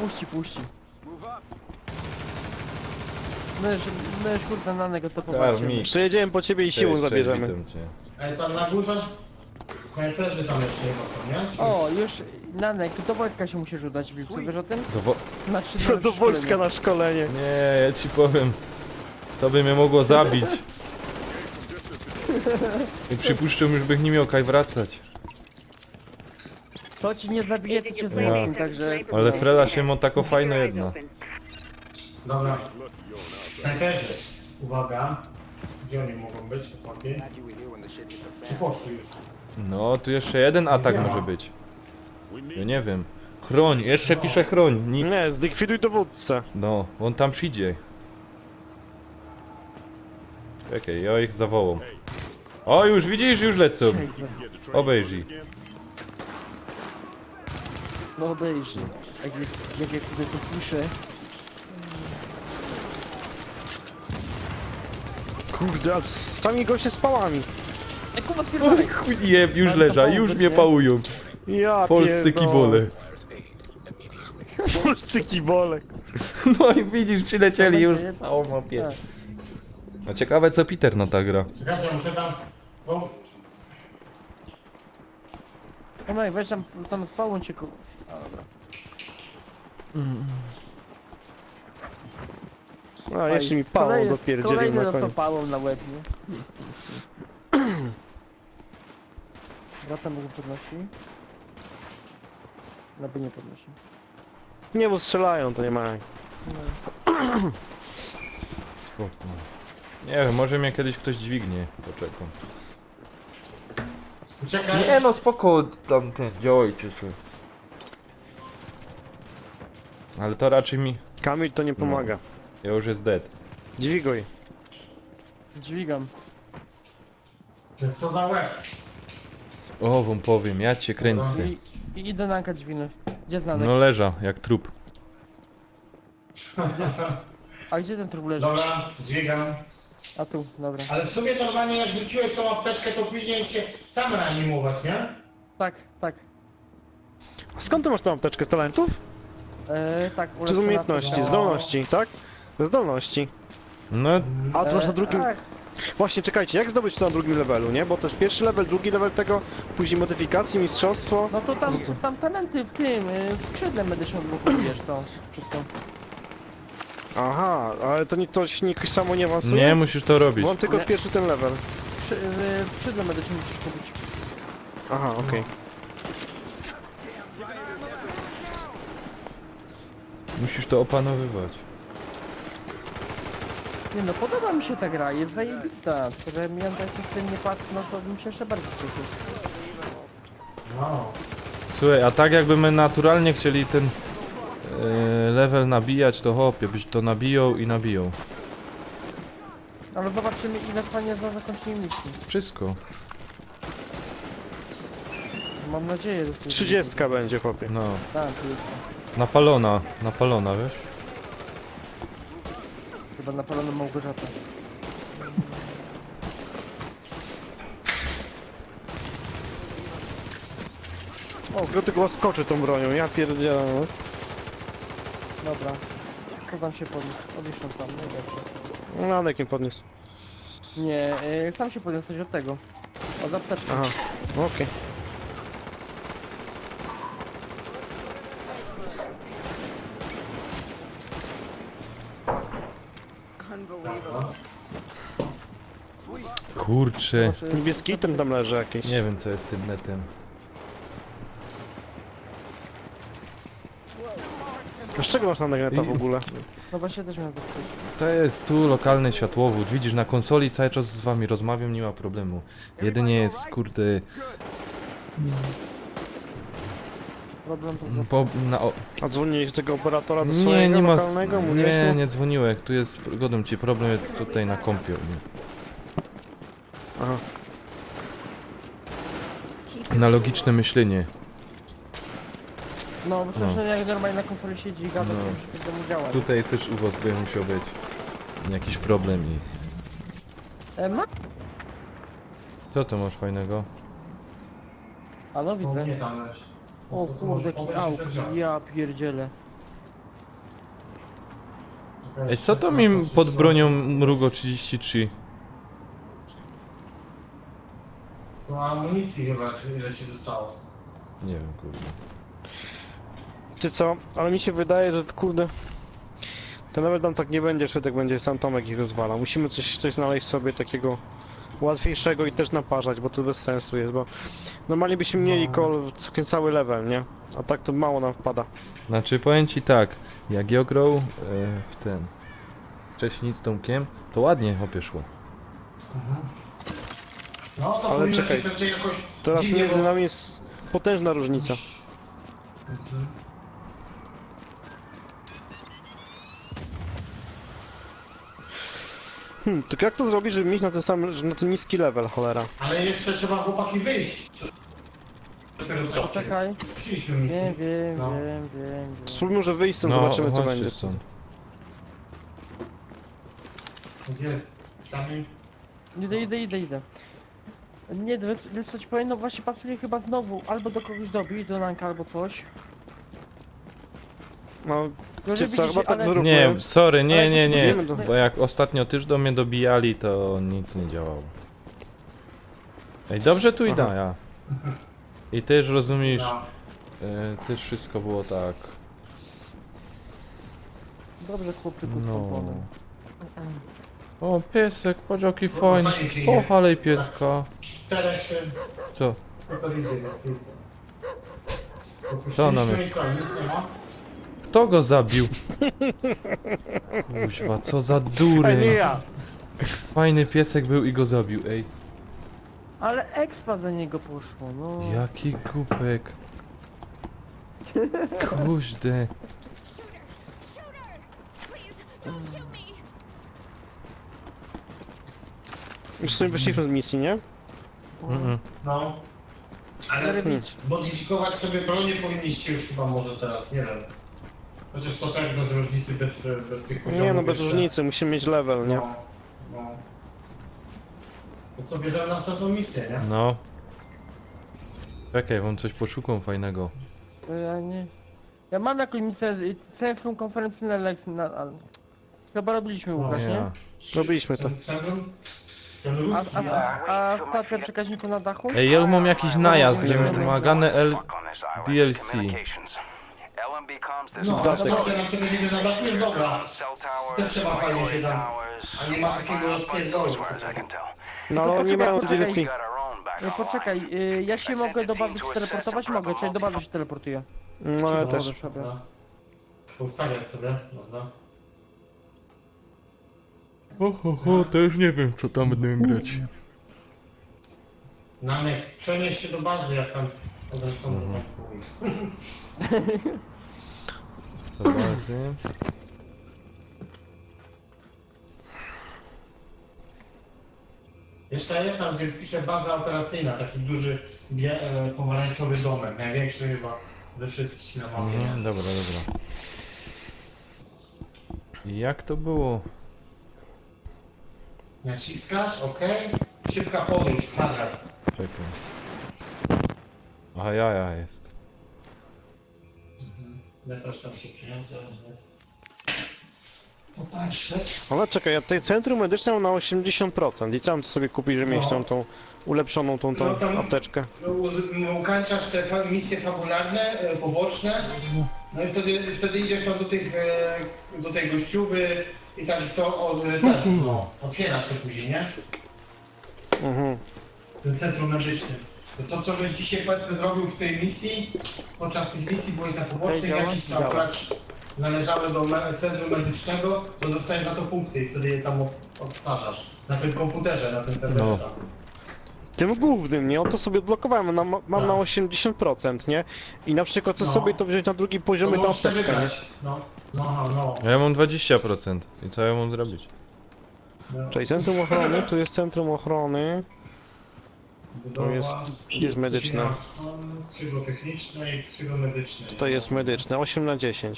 Mysz kurde Nanek to popatrzcie. Karmi. Przyjedziemy po ciebie i siłą Cześć, zabierzemy. witam cię. Ej, tam na górze snajperzy tam jeszcze chyba są, nie? Czy O, już Nanek, do wojska się musisz udać w lipcu, wiesz o tym? Na 3 dni Do wojska na szkolenie. Nie, ja ci powiem. To by mnie mogło zabić. I przypuszczam, już bych nie miał kaj wracać. To ci nie zabije, to cię zniszczy, także... Ale Frela się ma tako fajno jedno. Dobra. Snajperzy. Uwaga. Gdzie oni mogą być, chłopaki? Czy poszli już? No, tu jeszcze jeden atak może być. Ja nie wiem. Chroń, jeszcze pisze chroń. Nie, zlikwiduj dowódcę. No, on tam przyjdzie. Czekaj, ja ich zawołam. O, już widzisz, już lecą. Obejrzyj. No obejrzyj. Jak ja tutaj to słyszę. Kurde, a sami goście z pałami. Kurwa, spierdolaj. Chuj jeb, już leża, już mnie pałują. Ja Polscy kibole. Polscy kibole. No i widzisz, przylecieli już z całą mapie. No ciekawe co Peter na ta gra. Czekajcie, muszę tam... Bo... Tomek, weź tam spałą cię ku... A, dobra. A, jeszcze mi pałą dopierdzielił kolejny na koniec. dostał pałą na łeb, nie? Brata mogę podnosić? No by nie podnosi. Nie, bo strzelają, to nie ma jak. Spoko. Nie wiem, może mnie kiedyś ktoś dźwignie. Poczekam. Czekaj. Nie no spoko, tam ten, działajcie sobie. Ale to raczej mi... Kamil to nie pomaga. Ja już jest dead. Dźwiguj. Dźwigam. To jest co za łeb? O, wam powiem, ja cię kręcę. I idę Nanka dźwignąć. Gdzie jest Nanek? No leża, jak trup. A gdzie ten trup leży? Dobra, dźwigam. A tu, dobra. Ale w sumie normalnie jak rzuciłeś tą apteczkę, to powinien się sam reanimować, nie? Tak. Skąd ty masz tą apteczkę z talentów? Tak, Czy z umiejętności? Zdolności, tak? Zdolności. No, A to masz na drugim... Tak. Właśnie, czekajcie, jak zdobyć to na drugim levelu, nie? Bo to jest pierwszy level, drugi level tego, później modyfikacje, mistrzostwo. No to tam talenty w tym, w skrzydle medycznym odblokujesz to wszystko. Aha, ale to nie jakoś samo nie awansuje? nie musisz to robić. Bo on tylko Nie. pierwszy ten level. W skrzydle medycznym musisz kupić. Aha, okej. Musisz to opanowywać. Nie no, podoba mi się ta gra, jest zajebista. Że miałem tak w tym nie patrz, no to bym się jeszcze bardziej cieszył. Wow. Słuchaj, a tak jakby my naturalnie chcieli ten level nabijać, to hopie, byś to nabiją i nabiją. Ale zobaczymy ile trwanie za zakończenie misji. Wszystko. Mam nadzieję, że to 30 będzie, chłopie. No. Tak, to jest. Napalona, wiesz? Chyba napalona Małgorzata. O, kto tylko skoczy tą bronią, ja pierdzielę. no. Dobra. Co tam się podniósł? Odliczam tam, najlepsze. No, Nanek nie podniósł. Nie, sam się podniosłeś od tego. Od apteczki. Aha, okej. Kurczę. Niebieski item tam leży jakiś. Nie wiem co jest z tym netem. A z czego masz na neta w ogóle? No właśnie też miałem to powiedzieć. To jest tu lokalny światłowód. Widzisz, na konsoli cały czas z wami rozmawiam, nie ma problemu. Jedynie jest, kurde... Problem A dzwoniłeś do tego operatora do swojego nie ma... lokalnego? Nie dzwoniłem. Tu jest, godem ci, problem jest tutaj na kompie. Aha. Na logiczne myślenie. No, bo przecież jak normalnie na konsoli siedzi i gada, to wszystko mu działa. Tutaj też u was by musiał być jakiś problem i... Co to masz fajnego? A no widzę. Nie tam leży. O kurde, ja pierdzielę. Ej, co to mi pod bronią Mrugo 33? To amunicji chyba, ile ci zostało. Nie wiem, kurde. Ty co? Ale mi się wydaje, że kurde... To nawet tam tak nie będzie, że tak będzie sam Tomek ich rozwala. Musimy coś znaleźć sobie takiego łatwiejszego i też naparzać, bo to bez sensu jest, bo... Normalnie byśmy mieli całkiem cały level, nie? A tak to mało nam wpada. Znaczy powiem ci tak, jak ja grał w ten... wcześniej z Tomkiem, to ładnie szło. No to ale powinno czekaj, się pewnie jakoś teraz dziwnie, między bo- nami jest potężna różnica. Tylko jak to zrobić, żeby mieć na ten sam, na ten niski level, cholera? Ale jeszcze trzeba chłopaki wyjść. Dopiero co? Poczekaj. Szliśmy misję. Wiem. Spróbujmy, że wyjść stąd, zobaczymy co będzie. Gdzie jest kamień? Idę. Nie, wiesz co ci powiem, no właśnie pasuje chyba znowu, albo do kogoś dobić, do Nanka albo coś. No, No, czy że co, widzisz, chyba tak ale- zróbmy. Nie, sorry, nie, Idziemy do- bo jak ostatnio też do mnie dobijali, to nic nie działało. Ej, dobrze tu idę, ja. I też rozumiesz, też wszystko było tak. Dobrze chłopczyku z No. komponem. O, piesek, patrz jaki fajny. O, halej pieska. Czterech się... Co? Co to idzie bez piłki? Co ona Opuściliśmy myśli? i co, nic nie ma? Kto go zabił? Kuźwa, co za dury. Ej, nie ja. Fajny piesek był i go zabił, ej. Ale expa za niego poszło, no. Jaki głupek. Kuźde. Już sobie wyszliśmy z misji, nie? No. Ale zmodyfikować sobie bronię powinniście już chyba może teraz, nie wiem. Chociaż to tak bez różnicy, bez tych poziomów. Nie no, bez jeszcze. różnicy, musimy mieć level, nie? No. To co, bierzemy następną misję, nie? No. Czekaj, wam coś poszukam fajnego. Ja nie... Ja mam jakąś misję, centrum konferencyjne lekcji, chyba robiliśmy Łukasz, nie? Robiliśmy to. Centrum? Ten ruski, A stacja przekaźniku na dachu? Ej, ja mam jakiś najazd, wymagane DLC. No, to dobrze, na przykład nie na dach jest dobra. Też trzeba fajnie się tam. A nie ma takiego rozpierdolu. No ale nie mają DLC. Poczekaj, ja się mogę do bazy teleportować? Mogę, czyli do bazy się teleportuję. No ja też. Ustawiać sobie, prawda? Też nie wiem co tam będę grać. Namek, przenieś się do bazy, jak tam odresztą Do bazy. Jeszcze jedna, gdzie pisze baza operacyjna, taki duży pomarańczowy domek, największy chyba ze wszystkich na mapie. nie? Dobra. I jak to było? Naciskasz, ok. Szybka podróż, kwadrat. Czekaj. Aha, ja jest. Ja też tam się przyniosę. Popatrzę. Ale czekaj, ja tutaj centrum medyczne mam na 80% i co mam to sobie kupić, że mieć tą ulepszoną tą No tam- apteczkę? Ukańczasz te misje fabularne, poboczne, no i wtedy idziesz tam do tej gościuwy i tak to otwierasz to później, nie? W tym centrum medycznym. To co żeś dzisiaj powiedzmy zrobił w tej misji, podczas tych misji byłeś na pobocznych jakichś tam akurat należały do centrum medycznego, to dostajesz za to punkty i wtedy je tam odtwarzasz. Na tym komputerze, na tym serwerze tam. Tym głównym, nie? Oto sobie odblokowałem, mam na 80%, nie? I na przykład chcę sobie to wziąć na drugi poziom i To to możesz sobie apteczkę, nie? wygrać. No. A ja mam 20%. I co ja mam zrobić? Czyli centrum ochrony, tu jest centrum ochrony. To jest medyczne. Skrzydło techniczne i skrzydło medyczne. Tutaj jest medyczne, 8/10.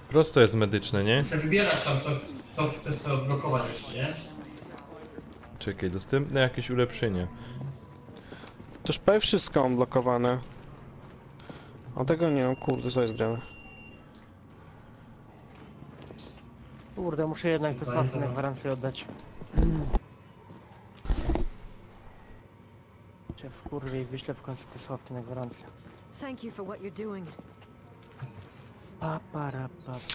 Prosto jest medyczne, nie? Sobie wybierasz tam co chcesz sobie odblokować jeszcze, nie? Czekaj, dostępne jakieś ulepszenie. To już prawie wszystko odblokowane. A tego nie mam, kurde, co jest grane. Kurde, muszę jednak te sławki na gwarancję oddać. Cię w kurwie i wyślę w końcu te sławki na gwarancję. Thank you for what you're doing.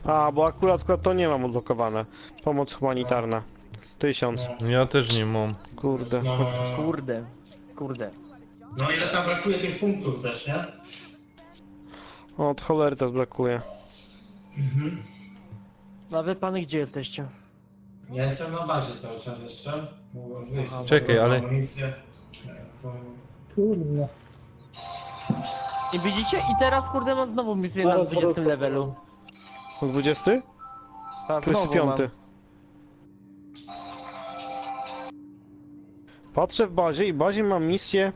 A, bo akurat to nie mam odblokowane. Pomoc humanitarna. 1000. Ja też nie mam. Kurde. Kurde. No ile tam brakuje tych punktów też, nie? O, od cholery też brakuje. No wy pany gdzie jesteście? Ja jestem na bazie cały czas jeszcze. Mogłem wyjść. Czekaj, ale... Kurde. I widzicie? I teraz kurde mam znowu misję na 20 levelu. 20? Tak, To jest znowu mam. 5. Patrzę w bazie i w bazie mam misję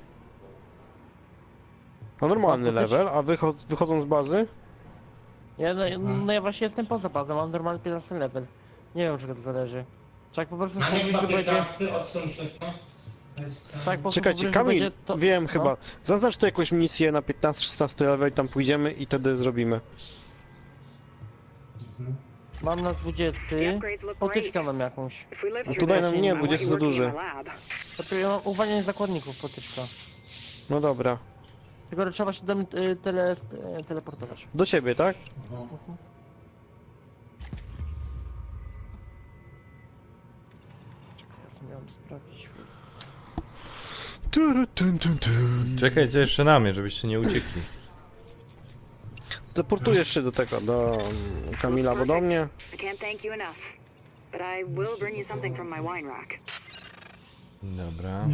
na normalny level, a wychodząc z bazy? No ja właśnie jestem poza bazą, mam normalny 15 level. Nie wiem, czego to zależy. Czy po prostu A nie powiedzieć, chyba że będzie... 15, odsun 16? Tak, po prostu Czekajcie, powiedzieć, że Kamil, będzie to... wiem no. chyba. Zaznacz tu jakąś misję na 15-16 level i tam pójdziemy i wtedy zrobimy. Mam na 20. Potyczkę mam jakąś. A tutaj nam nie, 20 za duży. Ja mam uwalnianie zakładników, potyczka. No dobra. Tylko że trzeba się do mnie teleportować. Do ciebie, tak? Miałem sprawdzić. Czekajcie jeszcze na mnie, żebyście nie uciekli. Deportujesz się do tego, do Kamila, bo do mnie. I can't thank you enough. But I will bring you something from my wine rack. Dobra.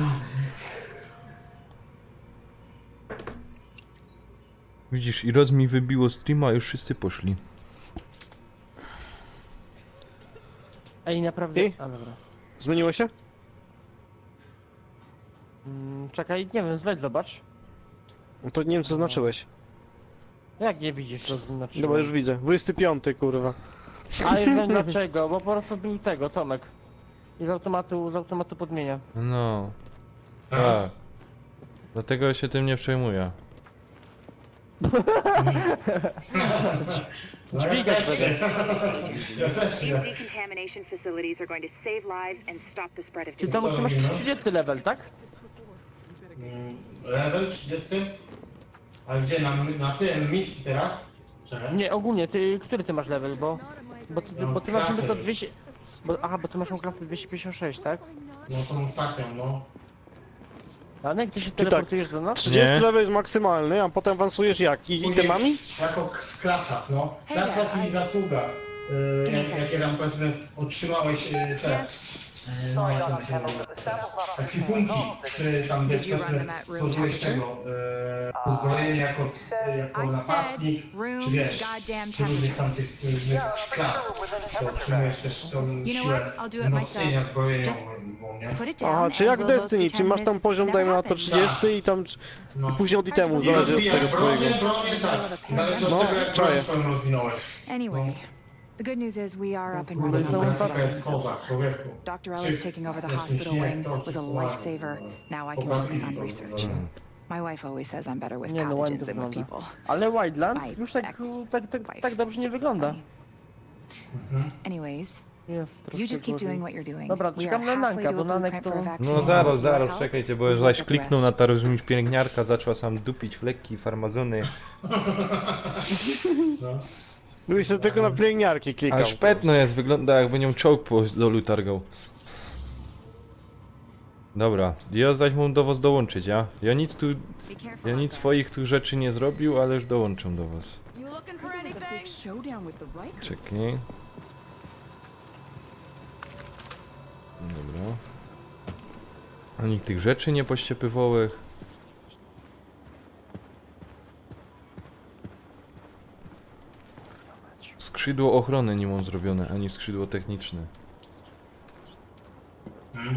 Widzisz, i roz mi wybiło streama, a już wszyscy poszli. Ej, naprawdę... I? A, dobra. Zmieniło się? Czekaj, nie wiem, weź zobacz. No to nie wiem co znaczyłeś. Jak nie widzisz, to znaczy... Dobra, już widzę. 25, kurwa. Ale wiem dlaczego, bo po prostu był tego, Tomek. I z automatu podmienia. No. Tak. Dlatego się tym nie przejmuję. Dźwigać będę. These decontamination facilities are going to save lives and stop the spread of Czy tam ty masz 30 level, tak? Level 30? A gdzie? Na tym misji teraz? Czekaj. Nie, ogólnie, który ty masz level, bo ty masz niby to 200... Bo ty masz tą klasę 256, tak? No tą ostatnią, no. A jak ty się tak, teleportujesz do nas? 30 level jest maksymalny, a potem awansujesz jak? I itemami? Jako w klasach, no. Klasa i zasługa. Jakie tam powiedzmy otrzymałeś te... No, jak to się nazywa? Takie punki, które tam wiesz, powiedzmy stworzyłeś tego uzbrojenie jako napastnik, czy wiesz, czy różnych tam tych klas. To otrzymujesz też tą siłę wzmocnienia zbrojeniową, nie? Aha, czy jak w Destiny, czy masz tam poziom, dajmy na to 30 i tam i później od itemu, I zależy od rozwijasz tego twojego. bronię, tak. Zależy od tego, jak broń swoją rozwinąłeś. Anyway, the good news is we are up and running on Brotherhood so far. Dr. Ellis taking over the hospital wing was a lifesaver. Now I can focus on research. My wife always says I'm better with pathogens than with people. Ale Wildlands już tak dobrze nie wygląda. Anyways, you just keep doing what you're doing. Dobra, We are czekam na halfway Nanka, to bo a Nanek blueprint to... for a vaccine. No zaraz, czekajcie, bo już zaś kliknął na to, rozumieć, pielęgniarka zaczęła sam dupić fleki, farmazony. Byłeś sobie tylko na pielęgniarki klikał. A szpetno jest, wygląda jakby nią czołg po dolu targał. Dobra, ja zaś mam do was dołączyć, ja? Ja nic tu... Be careful Ja out nic there. swoich tu rzeczy nie zrobił, ale już dołączam do was. You looking for It was a big anything? showdown with the Rikers. Czekaj. Dobra. A nikt tych rzeczy nie pościepywołych. Skrzydło ochrony nie mam zrobione, ani skrzydło techniczne.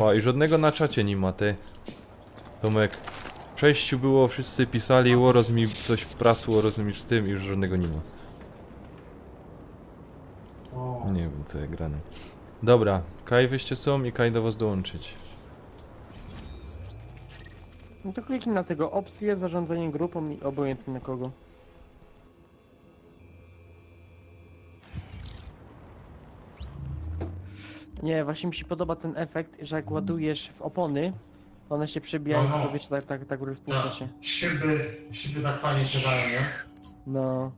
O, i żadnego na czacie nie ma, ty. Tomek. W przejściu było, wszyscy pisali, Łoros mi coś prasło, rozumiesz z tym i już żadnego nie ma. Nie wiem co ja grane. Dobra, Kaj wyście są i Kaj do was dołączyć. No to kliknij na tego opcję, zarządzanie grupą i obojętnie na kogo. Nie, właśnie mi się podoba ten efekt, że jak ładujesz w opony, to one się przebijają w powietrze, tak rozpuszcza się. Szyby tak fajnie siadają, nie? No.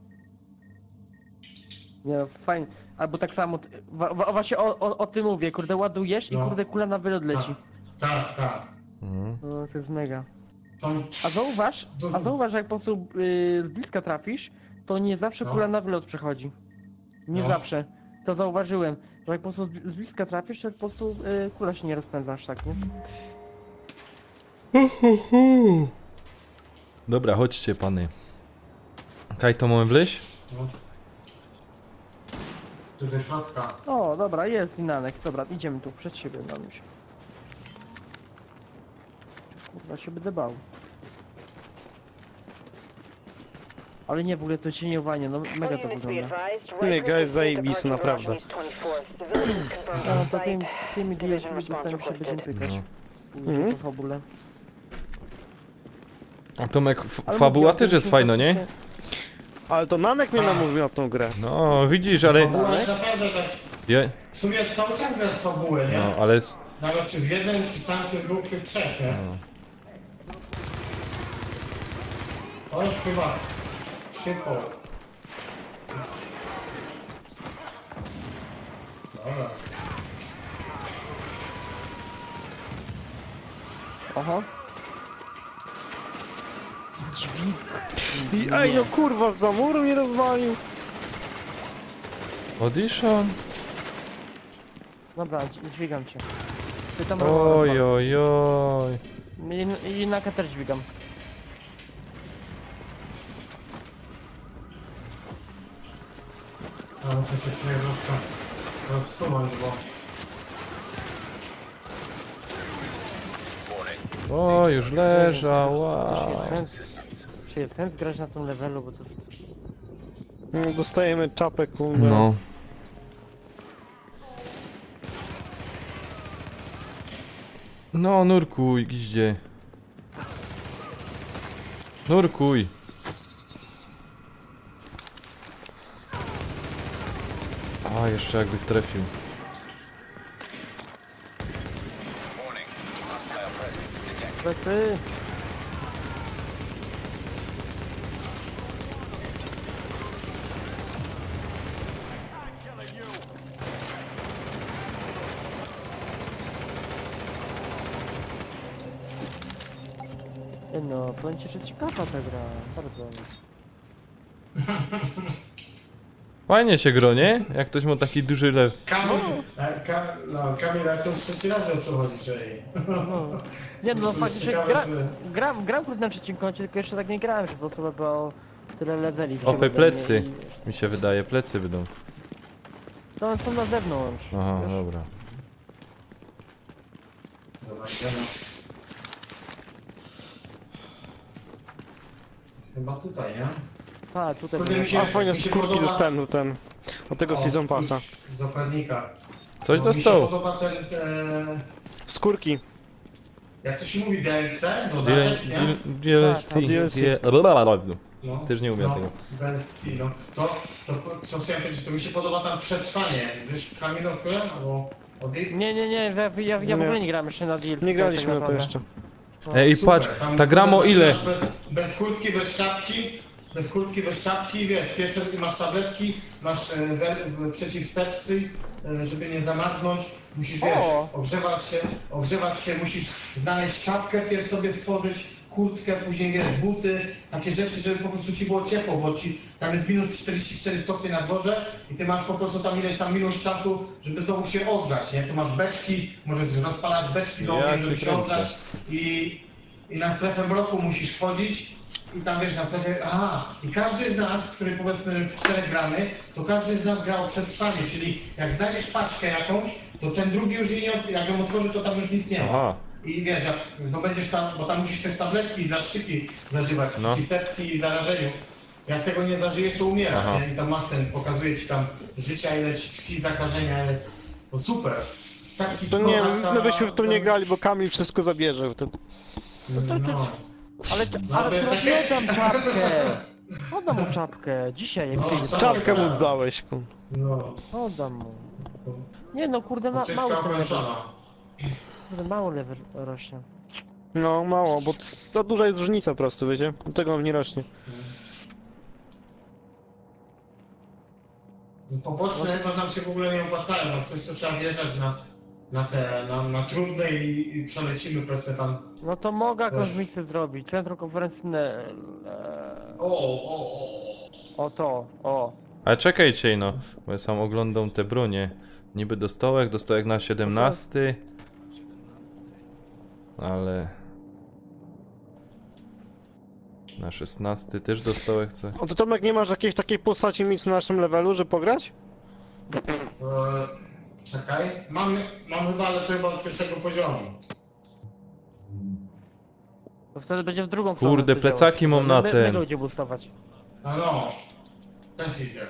Nie, fajnie. Albo tak samo, właśnie o tym mówię, kurde, ładujesz i No. kurde kula na wylot leci. Tak, tak. Mhm. No to jest mega. Są A zauważ, dużo- że jak po prostu z bliska trafisz, to nie zawsze No. kula na wylot przechodzi. Nie No. zawsze. To zauważyłem, że jak po prostu z bliska trafisz, to po prostu kula się nie rozpędza aż tak, nie? Dobra, chodźcie pany. Kaj, to mamy wleźć? No. Tu do środka. O, dobra, jest Inanek, dobra, idziemy tu, przed siebie, mamuś. Kurwa, się będę bał. Ale nie, w ogóle to cieniowanie, no mega to wygląda. Nie, guys, zajebisty, naprawdę. No to tymi DLC dostałem się będziemy pykać. Później po fabule. A Tomek, Ale fabuła mówię, też jest fajna, nie? Ale to Nanek mnie namówił na tą grę. No, widzisz, ale... Fabuła jest naprawdę tak... Ja... W sumie cały czas grasz fabułę, nie? No, ale... Nawet czy w jednym, czy sam, czy w dwóch, czy w trzech, nie? No. To już chyba szybko. Dobra. Oho. I ej, no kurwa, za muru mnie rozwalił. Audition? Dobra, dźwigam cię. Ty tam Oj, oj, oj. I na kater dźwigam. Ja muszę się tutaj rozsunąć, bo... O, już leżał, wow. Czy jest sens grać na tym levelu, bo to... No, dostajemy czapę, kurwa. No. No, nurkuj, gdzie? Nurkuj. A, jeszcze jakby trafił. Plecy! No, powiem ci, że ciekawa ta gra, bardzo. Fajnie się gro, nie? Jak ktoś ma taki duży lew. Kamil, jak to już trzeci raz ją przechodzi, czyli... No. Nie no, fakt, że Ciekawe, gram kurde na trzecim koncie, tylko jeszcze tak nie grałem, że po prostu było tyle leveli. Opy plecy. Mi się wydaje, plecy będą. To one są na zewnątrz. Aha, wiesz? dobra. Dobra, idziemy. Chyba tutaj, nie? Tak, tutaj Kurde, było. mi się- A fajne mi się skórki podoba- dostałem do ten. Od tego O, season passa. Z zakładnika. Coś No, mi się dostał. podoba ten... Skórki. Jak to się mówi, DLC? Dodatek, nie? DLC. DLC. No. Też nie umiem no, tego. DLC, no. To co chciałem powiedzieć, to mi się podoba tam przetrwanie. Wiesz, Kamil, o które? Albo Obi? Nie, ja w ogóle nie gram jeszcze na DLC. Nie graliśmy tak na to naprawdę. jeszcze. Ej, Super, patrz, tam ta gra ma kurde ile? zaczynasz Bez kurtki, bez czapki. Bez kurtki, bez czapki, wiesz, pierwsze masz tabletki, masz przeciwsepsy, żeby nie zamarznąć. musisz, wiesz, ogrzewać się, musisz znaleźć czapkę, pierw sobie stworzyć, kurtkę, później, wiesz, buty, takie rzeczy, żeby po prostu ci było ciepło, bo tam jest minus 44 stopnie na dworze i ty masz po prostu tam ileś tam minut czasu, żeby znowu się ogrzać, nie? Tu masz beczki, możesz rozpalać beczki do ognia, żeby się ogrzać i na strefę mroku musisz wchodzić i tam, wiesz, na strefie, i każdy z nas, który powiedzmy w 4 gramy, to każdy z nas grał przetrwanie, czyli jak znajdziesz paczkę jakąś, to ten drugi już jej nie, jak ją otworzy, to tam już nic nie ma. I wiesz, jak zdobędziesz tam, bo tam musisz też tabletki i zastrzyki zażywać przy sepsji i zarażeniu. Jak tego nie zażyjesz, to umierasz, nie? I tam masz pokazuje ci tam życia, ile ci krwi zakażenia jest. To super. Taki to nie, my byśmy w to nie grali, bo Kamil wszystko zabierze wtedy. Ale oddam czapkę! Oddam mu czapkę, dzisiaj jak przyjdzie. Czapkę mu dałeś, Oddam mu. Nie no, kurde, mało Kurde, mało level rośnie. No, mało, bo za duża jest różnica po prostu, wiecie? Dlatego on nie rośnie. Poboczne chyba nam się w ogóle nie opłacają, no coś to trzeba wjeżdżać na trudne i przelecimy proste tam. No to mogę jakąś misję zrobić, centrum konferencyjne... Ale czekajcie no, bo ja sam oglądam te bronie. Niby dostołek na 17. Ale... Na 16 też dostołek chcę. O to Tomek, nie masz jakiejś takiej postaci mieć na naszym levelu, żeby pograć? Czekaj, mam chyba, ale to chyba od pierwszego poziomu. To wtedy będzie w drugą stronę. Kurde, plecaki mam na ten. My będzie boostować. No, też idzie.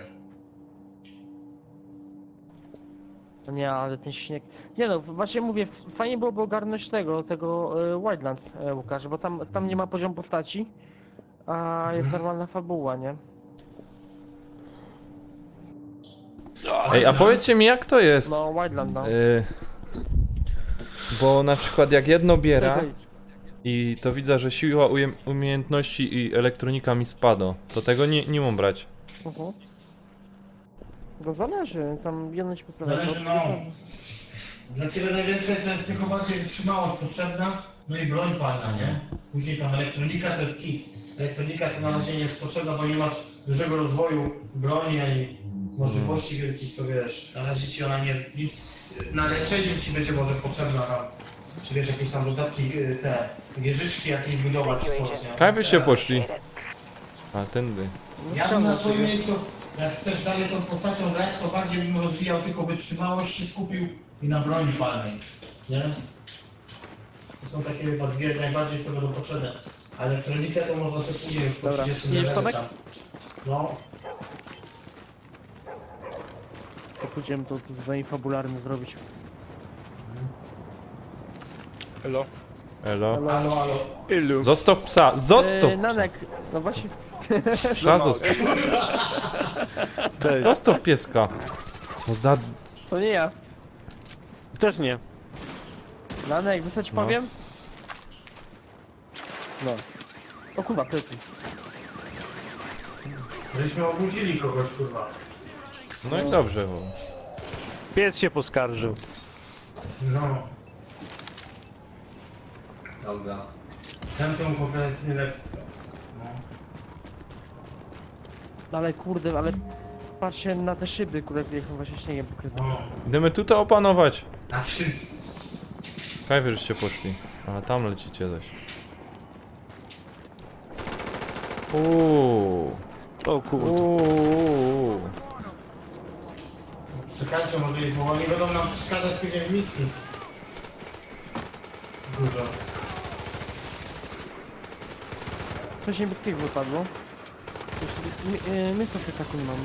No nie, ale ten śnieg... Nie no, właśnie mówię, fajnie byłoby ogarnąć tego Wildlands, Łukasz, bo tam nie ma poziomu postaci, a jest normalna fabuła, nie? Ej, a powiedzcie mi, jak to jest? No, Wildland, no. Bo na przykład jak jedno biera i to widzę, że siła umiejętności i elektronika mi spada, to tego nie mam brać. To zależy, tam jedno ci poprawia. Zależy, no. Dla ciebie najwięcej to jest tylko bardziej wytrzymałość potrzebna, no i broń palna, nie? Później tam elektronika to jest kit. Elektronika to na razie nie jest potrzebna, bo nie masz dużego rozwoju broni ani możliwości wielkich, to wiesz, na razie ci ona nic, na leczeniu ci będzie może potrzebna tam, czy wiesz, jakieś tam dodatki, te wieżyczki jakieś budować, czy coś, nie? Kaj byście poszli? A, tędy. Ja bym na twoim miejscu, jak chcesz dalej tą postacią grać, to bardziej bym rozwijał tylko wytrzymałość, się skupił i na broni palnej, nie? To są takie chyba dwie najbardziej, co będą potrzebne. A elektronikę to można sobie później już po 30 levelu tam. No. To pójdziemy to zadanie fabularne zrobić. Elo. Elo. Halo. Ilu? Zostaw psa, zostaw! Nanek, no właśnie. Psa zostaw. Zostaw pieska. Co za... To nie ja. Też nie. Nanek, wiesz co ci powiem? No. O kurwa, plecy. Żeśmy obudzili kogoś, kurwa. No i dobrze, bo... Pies się poskarżył. No. Dobra. Centrum konferencyjne lekcje. No ale kurde, ale patrzcie na te szyby, które są właśnie śniegiem pokryte. Idziemy tutaj opanować. Znaczy... Kaj wy żeście poszli. A tam lecicie zaś. O kurde. Czekajcie, może ich, bo oni będą nam przeszkadzać później w misji. Dużo. Coś niebieskiego wypadło. My sobie taką nie mamy.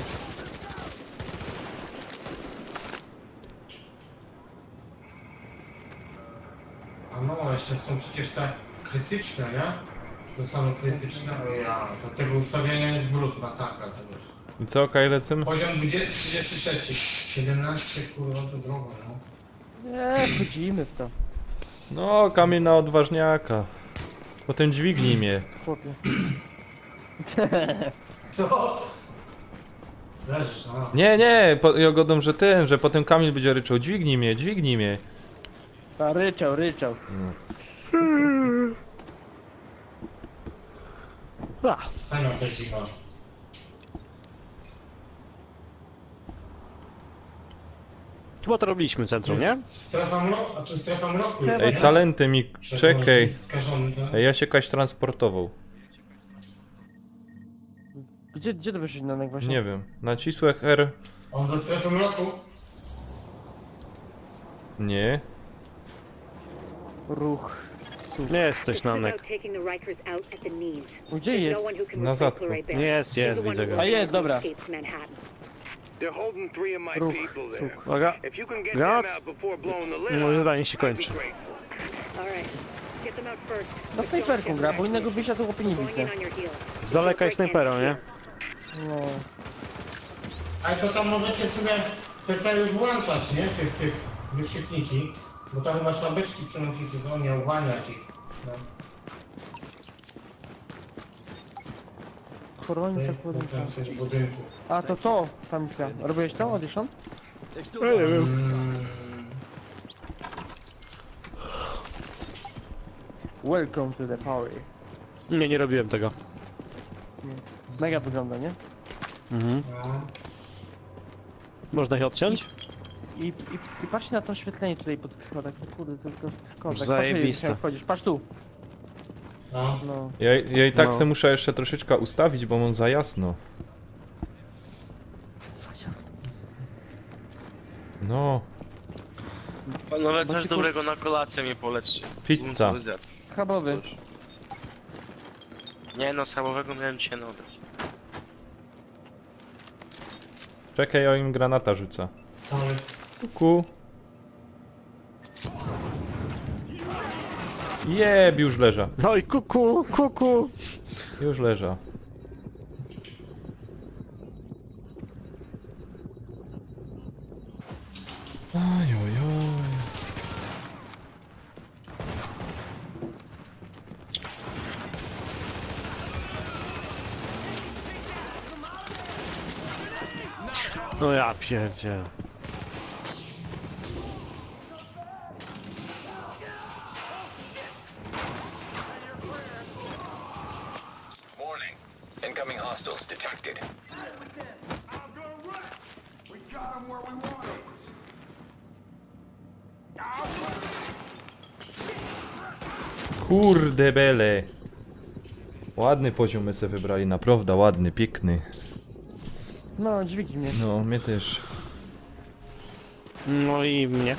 A no, jeszcze są przecież tak krytyczne, nie? To samo krytyczne, o ja, to tego ustawiania jest brud, masakra tego. I co, Kaj lecym? Poziom 20, 33, 17, kurwa, to drogo, no. Nie, wchodzimy w to. No, kamień na odważniaka. Potem dźwignij mnie. Chłopie. Co? Leżysz, aha. Nie, ja godam, że że potem Kamil będzie ryczał, dźwignij mnie, dźwignij mnie. A ryczał. No. Fajną też zima. Chyba to robiliśmy centrum, nie? Strefa mroku, a tu strefa mroku jest, Ej, nie? talenty mi, czekaj. Skażony, tak? Ej, ja się Kaś transportował. Gdzie to wyszedł na właśnie? Nie wiem, nacisłek R. On do strefy mroku? Nie. Ruch. Nie jesteś It's Nanek. about taking the Rikers out at the knees. Gdzie There's jest? no one who can Na replace zadku. Leray Barrett. Jest, You're the one widzę who go. A jest, dobra. escaped Manhattan. They're holding 3 of my Ruch. people there. Uwaga. If you can get Granat. them out before blowing the lid Moje off, zadanie się I'd be kończy. grateful. All right. Get them out first. Na snajperką gra, bo innego wyjścia to chłopie nie Going widzę. in on your heels. Z daleka jest snajperą, nie? No. Ale to tam możecie w sumie te już włączać, nie? Tych wykrzykniki. Bo tam chyba trzeba beczki przenosić, to nie uwalniać ich. No. Choronica To w budynku. A to tam misja. Robiłeś to, Audition? Nie wiem. Welcome to the party. Nie robiłem tego. Mega wygląda, nie? Mhm. No. Można się odciąć? I patrz na to oświetlenie tutaj pod schodach. Kurde, to jest kozak. Zajebiste. Patrz, wchodzisz, patrz tu. No. No. Ja i tak No. se muszę jeszcze troszeczkę ustawić, bo mam za jasno. No, Panowie, coś dobrego na kolację mnie poleczcie. Pizza. Schabowy. Cóż. Nie no, schabowego miałem dzisiaj oddać. czekaj, ja im granata rzucę. Cały. Kuku. Jeb, już leża. No i kuku. Już leża. Ojojoj. No ja pierdzielę. Warning. Incoming hostiles detected. Kurde bele. Ładny poziom my se wybrali, naprawdę ładny, piękny. No, dźwigni mnie. No, mnie też. No i mnie.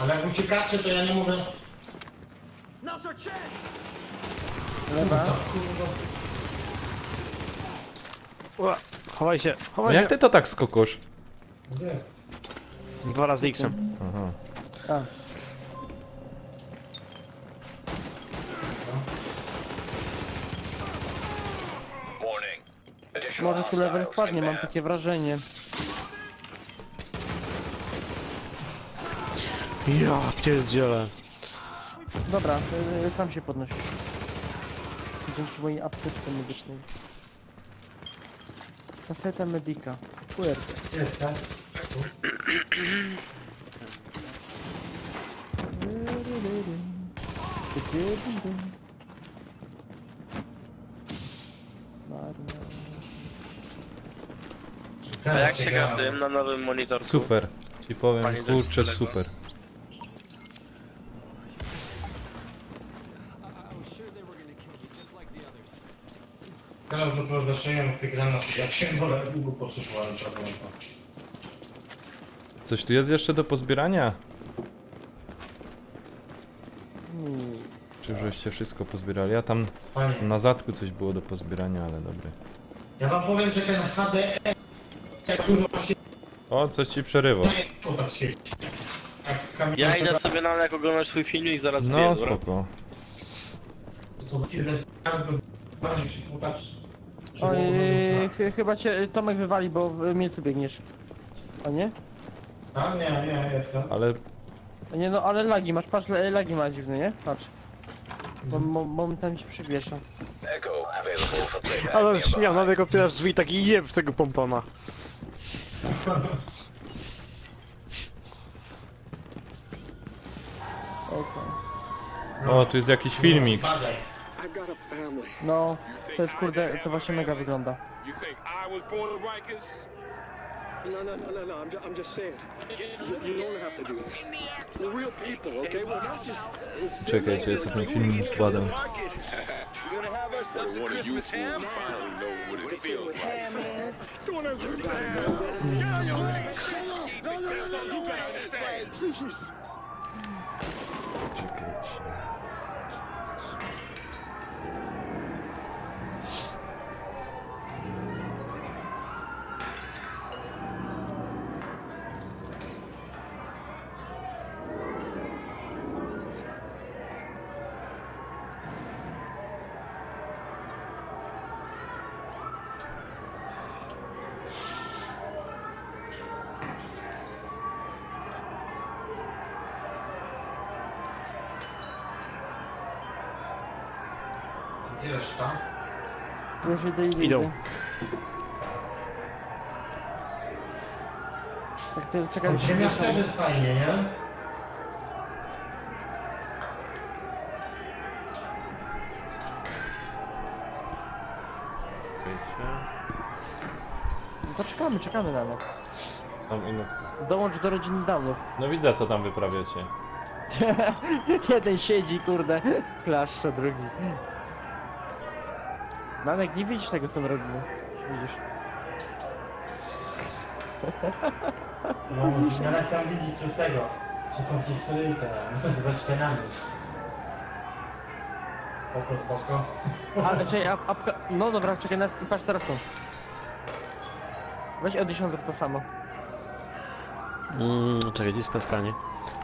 Ale jak uciekacie, to ja nie mogę... Lewa. Ła, chowaj się, No chowaj jak się. ty to tak skokosz? Gdzie jest? 2 razy X-em. Aha. A. Warning. Additional Może tu level hostiles wpadnie, mam inbound. takie wrażenie. Ja pierdzielę. Dobra, sam się podnosi. Dzięki mojej apteczce medycznej. Kaseta Medica. QRT. Jest, tak? A jak się gra w tym na nowym monitorku? Super. Ci powiem, Panie kurczę, dyrektorze. super. Teraz dopiero zaczynam tych granatów. Jak się wolę, długo potrzebowałem czego. Coś tu jest jeszcze do pozbierania? Czy już żeście wszystko pozbierali? Ja tam Panie, na zadku coś było do pozbierania, ale dobre. ja wam powiem, że ten HDR jak dużo się O, coś ci przerywa. to tak świeci. Tak, Kamil, Ja idę sobie na jak oglądać twój filmik i zaraz No, wyjedę, dobra? spoko. Oj, chyba cię Tomek wywali, bo w miejscu biegniesz. A nie? A nie, jestem. Ale A nie no, ale lagi masz, patrz, lagi ma dziwne, nie? Patrz. Bo momentalnie ci przyspiesza. Echo, Available for playback Ale nearby. śmiał, nawet otwierasz drzwi, taki jeb w tego pompona. O, tu jest jakiś filmik. I've got a family. No, to jest kurde, to właśnie mega wygląda. You think I was born in Rikers? No. I'm just saying. You don't have to do this. We're real people, okay? Well, that's just. Czekajcie, jest ten filmik składam. We're gonna have ourselves a Christmas ham. Finally know what it feels like. Don't understand. No, you gotta understand. Please. Czekajcie. Gdzie reszta? Już idę. Idą. Tak, to czekaj, Ziemia też jest fajnie, nie? no to czekamy na nas. Tam inne. Dołącz do rodziny Downów. No widzę, co tam wyprawiacie. Jeden siedzi, kurde, klaszcze, drugi. Nanek, nie widzisz tego, co my robimy. Widzisz? No, nawet tam widzi przez tego, że są historyjka za ścianami. Spoko. Ale czekaj, apka... No dobra, czekaj, patrz teraz tu. Weź od 1000 to samo. Czekaj, gdzie jest klaskanie?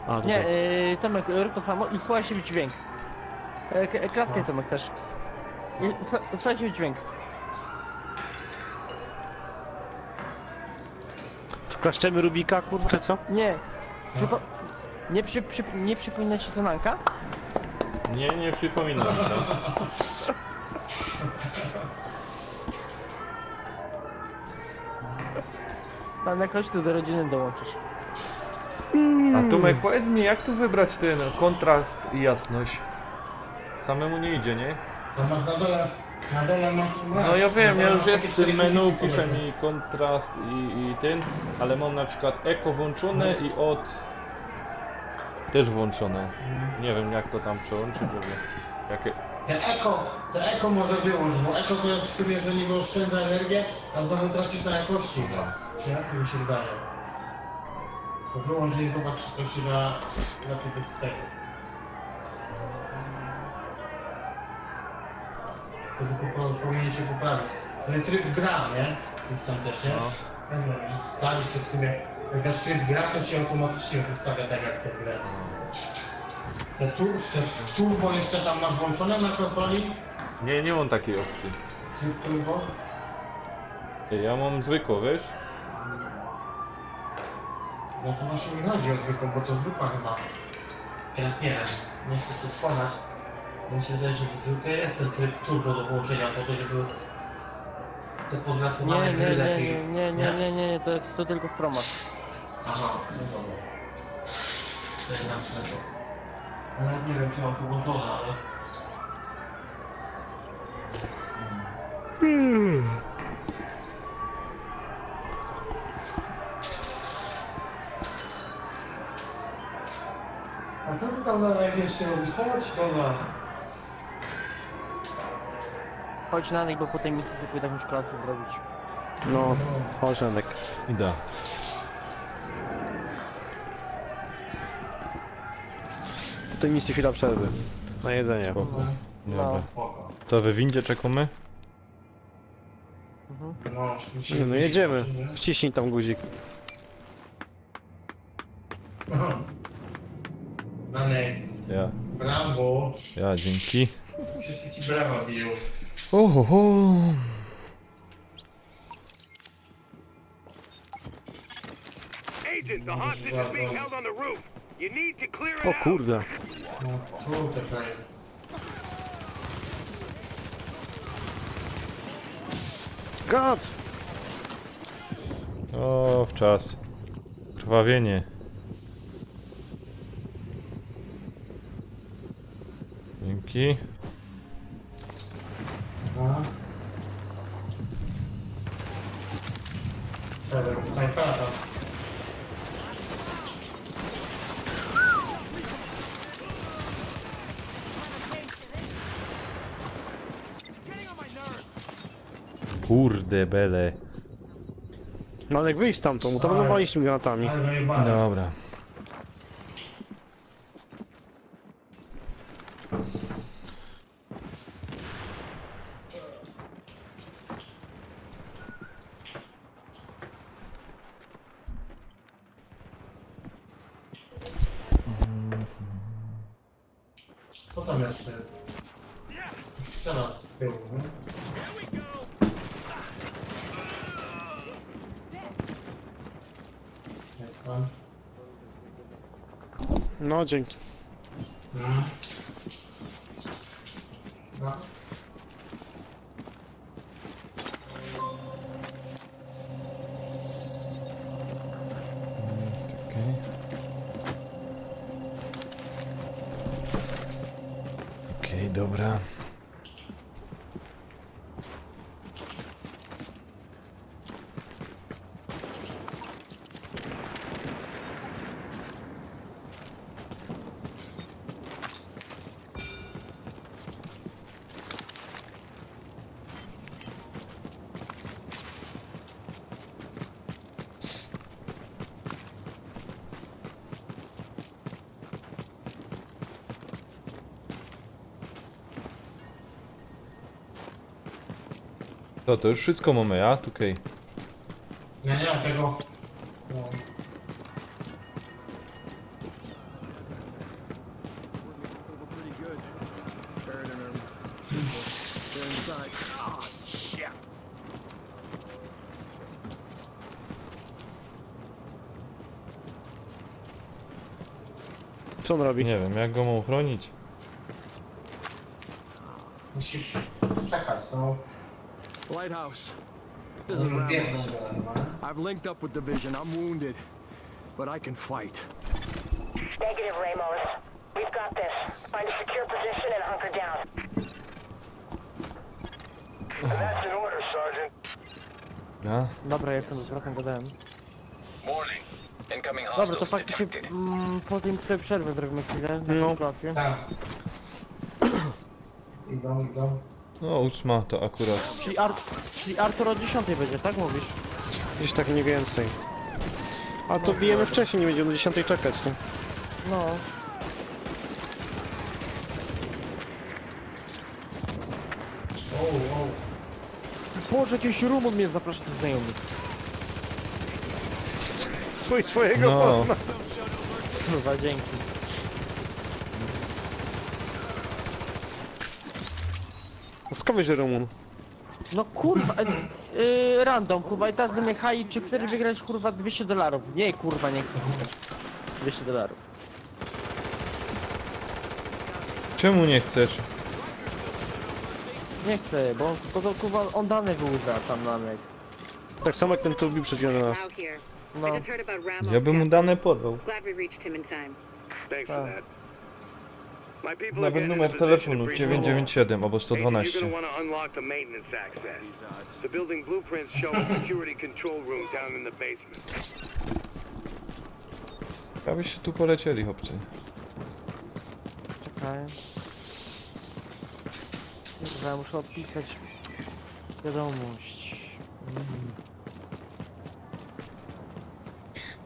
A, tutaj. Nie, Tomek, rób to samo i słuchaj się w dźwięk. Klaskaj Tomek też. Słuchaj się w dźwięk. Wklaszczemy Rubika, kurczę, co? Nie. Nie przypomina ci to Nanka? Nie przypominam to. Nanek, chodź tu do rodziny dołączysz. A Tomek, powiedz mi, jak tu wybrać ten kontrast i jasność? Samemu nie idzie, nie? To masz na dole masz... No ja wiem, ja już jest w tym menu, pisze mi kontrast i ten, ale mam na przykład eko włączone i od... też włączone. Nie wiem, jak to tam przełączyć, żeby... Jakie... Te eko może wyłącz, bo eko to jest w sumie, że niby oszczędza energię, a znowu tracisz na jakości. Jak mi się wydaje. To wyłącz i zobacz, czy to się da lepiej bez tego. To tylko powinien się poprawić. Ten tryb gra, nie? Jest tam też, nie? Tak, no, że stalisz to w sumie, jak dasz tryb gra, to ci automatycznie już ustawia tak jak to gra. Te turbo jeszcze tam masz włączone na konsoli? Nie mam takiej opcji. Tryb turbo? Ja mam zwykłą, wiesz? No to właśnie mi chodzi o zwykłą, bo to zwykła chyba. Teraz nie wiem, nie chcę się wspomnieć. Mi się wydaje, że w zwykłej jest ten tryb turbo do włączenia po to, żeby te podlasowane gry lepiej... Nie, to tylko w promach. Aha, no dobra. To jest lepszego. Nawet nie wiem, czy mam połączone, ale... A co ty tam na jeszcze robisz? Chodź do nas. Chodź Nanek, bo po tej misji sobie jakąś klasę zrobić. No, chodź Nanek. Idę. Po tej misji chwila przerwy. Na jedzenie. Spoko. No. Dobra. Co, we windzie czekamy? No, Nie, no jedziemy. Wciśnij tam guzik. Nanek, Ja. brawo. Ja, dzięki. Wszyscy ci brawa biją. Ohoho. Agent, the hostage is being held on the roof. You need to clear it O out. kurde. No, tu te fraje. God! O, w czas. Krwawienie. Dzięki. No. Tego snajpera tam. Kurde bele. No ale jak wyjść stamtąd, to będą walić tymi granatami. Ale zajebane. Dobra. Co tam jeszcze? Strzela z tyłu, nie? Jest tam. No dzięki. No. Okej. Okej, dobra. To już wszystko mamy, a? Okej. Ja nie mam tego. No. Co on robi? Nie wiem, jak go mam uchronić? Musisz czekać, no. Lighthouse. This is Ramos. I've linked up with Division. I'm wounded, but I can fight. Negative, Ramos. We've got this. Find a secure position and hunker down. That's an order, Sergeant. Ja? Dobra, jestem, trochę gadałem. Morning. Incoming Dobra, to hostiles faktycznie detected. po tym sobie przerwę zrobimy chwilę na No. sytuację. Tak. Idą. No, 8 to akurat. Czyli Artur o 10 będzie, tak mówisz? Gdzieś tak mniej więcej. A to bijemy wcześniej, nie będziemy do 10 czekać, nie? No. Boże, jakiś Rumun mnie zaprasza do znajomych. Swojego No. pana. Kurwa, dzięki. Skąd wiesz, że Rumun? No kurwa, random kurwa i teraz zamiechali, czy chcesz wygrać kurwa $200? Nie kurwa, nie chcę wygrać $200. Czemu nie chcesz? Nie chcę, bo to kurwa on dane wyłudza tam namek. Tak samo jak ten, co bił przed chwilą na nas. Out here. No. I just heard about Ramos. Ja bym mu dane podał. Glad we reached him in time. Thanks for that. My people are Nawet getting numer in position to telefonu breach 997 albo the wall. Agent, you're 112. gonna wanna unlock the maintenance access. The building blueprints show a security control room down in the basement. Abyście tu polecieli, chłopcy. Czekaj. Kurwa, ja muszę odpisać wiadomość.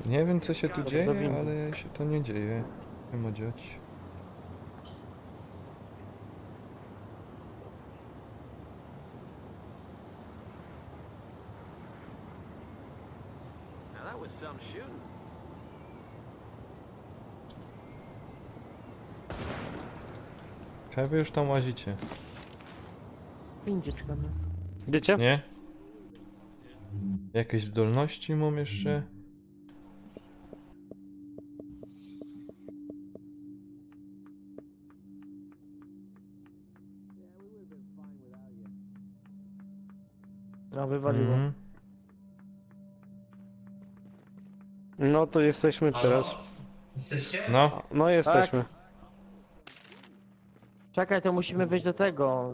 Nie wiem, co się tu Do dzieje, windy. ale się to nie dzieje. Nie ma dziać. Now that was some shooting. Kaj wy już tam łazicie? Windzie czekamy. Wiecie? Nie? Jakieś zdolności mam jeszcze? No, wywaliło. No to jesteśmy teraz. Jesteście? No. No jesteśmy. Czekaj, to musimy wyjść do tego,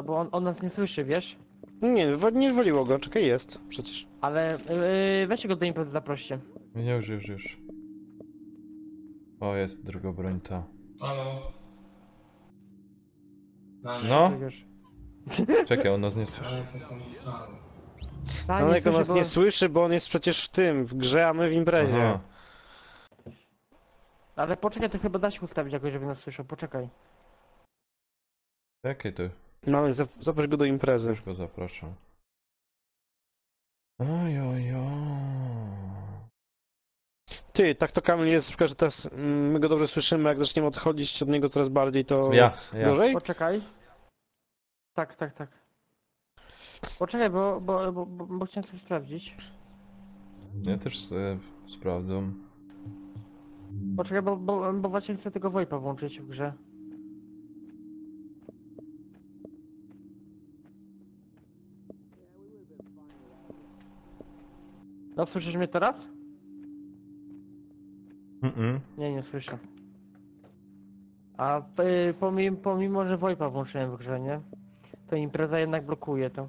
bo on nas nie słyszy, wiesz? Nie, nie wywaliło go, czekaj, jest przecież. Ale weźcie go do imprezy, zaproście. Już. O, jest druga broń ta. Halo? No. Czekaj, on nas nie słyszy. Ale coś tam nie stało. Nanek on nas nie słyszy, bo on jest przecież w tym, w grze, a my w imprezie. Aha. Ale poczekaj, to chyba da się ustawić jakoś, żeby nas słyszał, poczekaj. Jakie to? No, zaproś go do imprezy. Już go zapraszam. Ojojo. Ty, tak to Kamil jest, na przykład, że teraz my go dobrze słyszymy, jak zaczniemy odchodzić od niego coraz bardziej, to Ja. gorzej? Poczekaj. Tak. Poczekaj, bo chciałem coś sprawdzić. Ja też sprawdzam. Poczekaj, bo właśnie chcę tego VoIP-a włączyć w grze. No, słyszysz mnie teraz? Nie słyszę. A pomimo, że VoIP-a włączyłem w grze, nie? To impreza jednak blokuje to.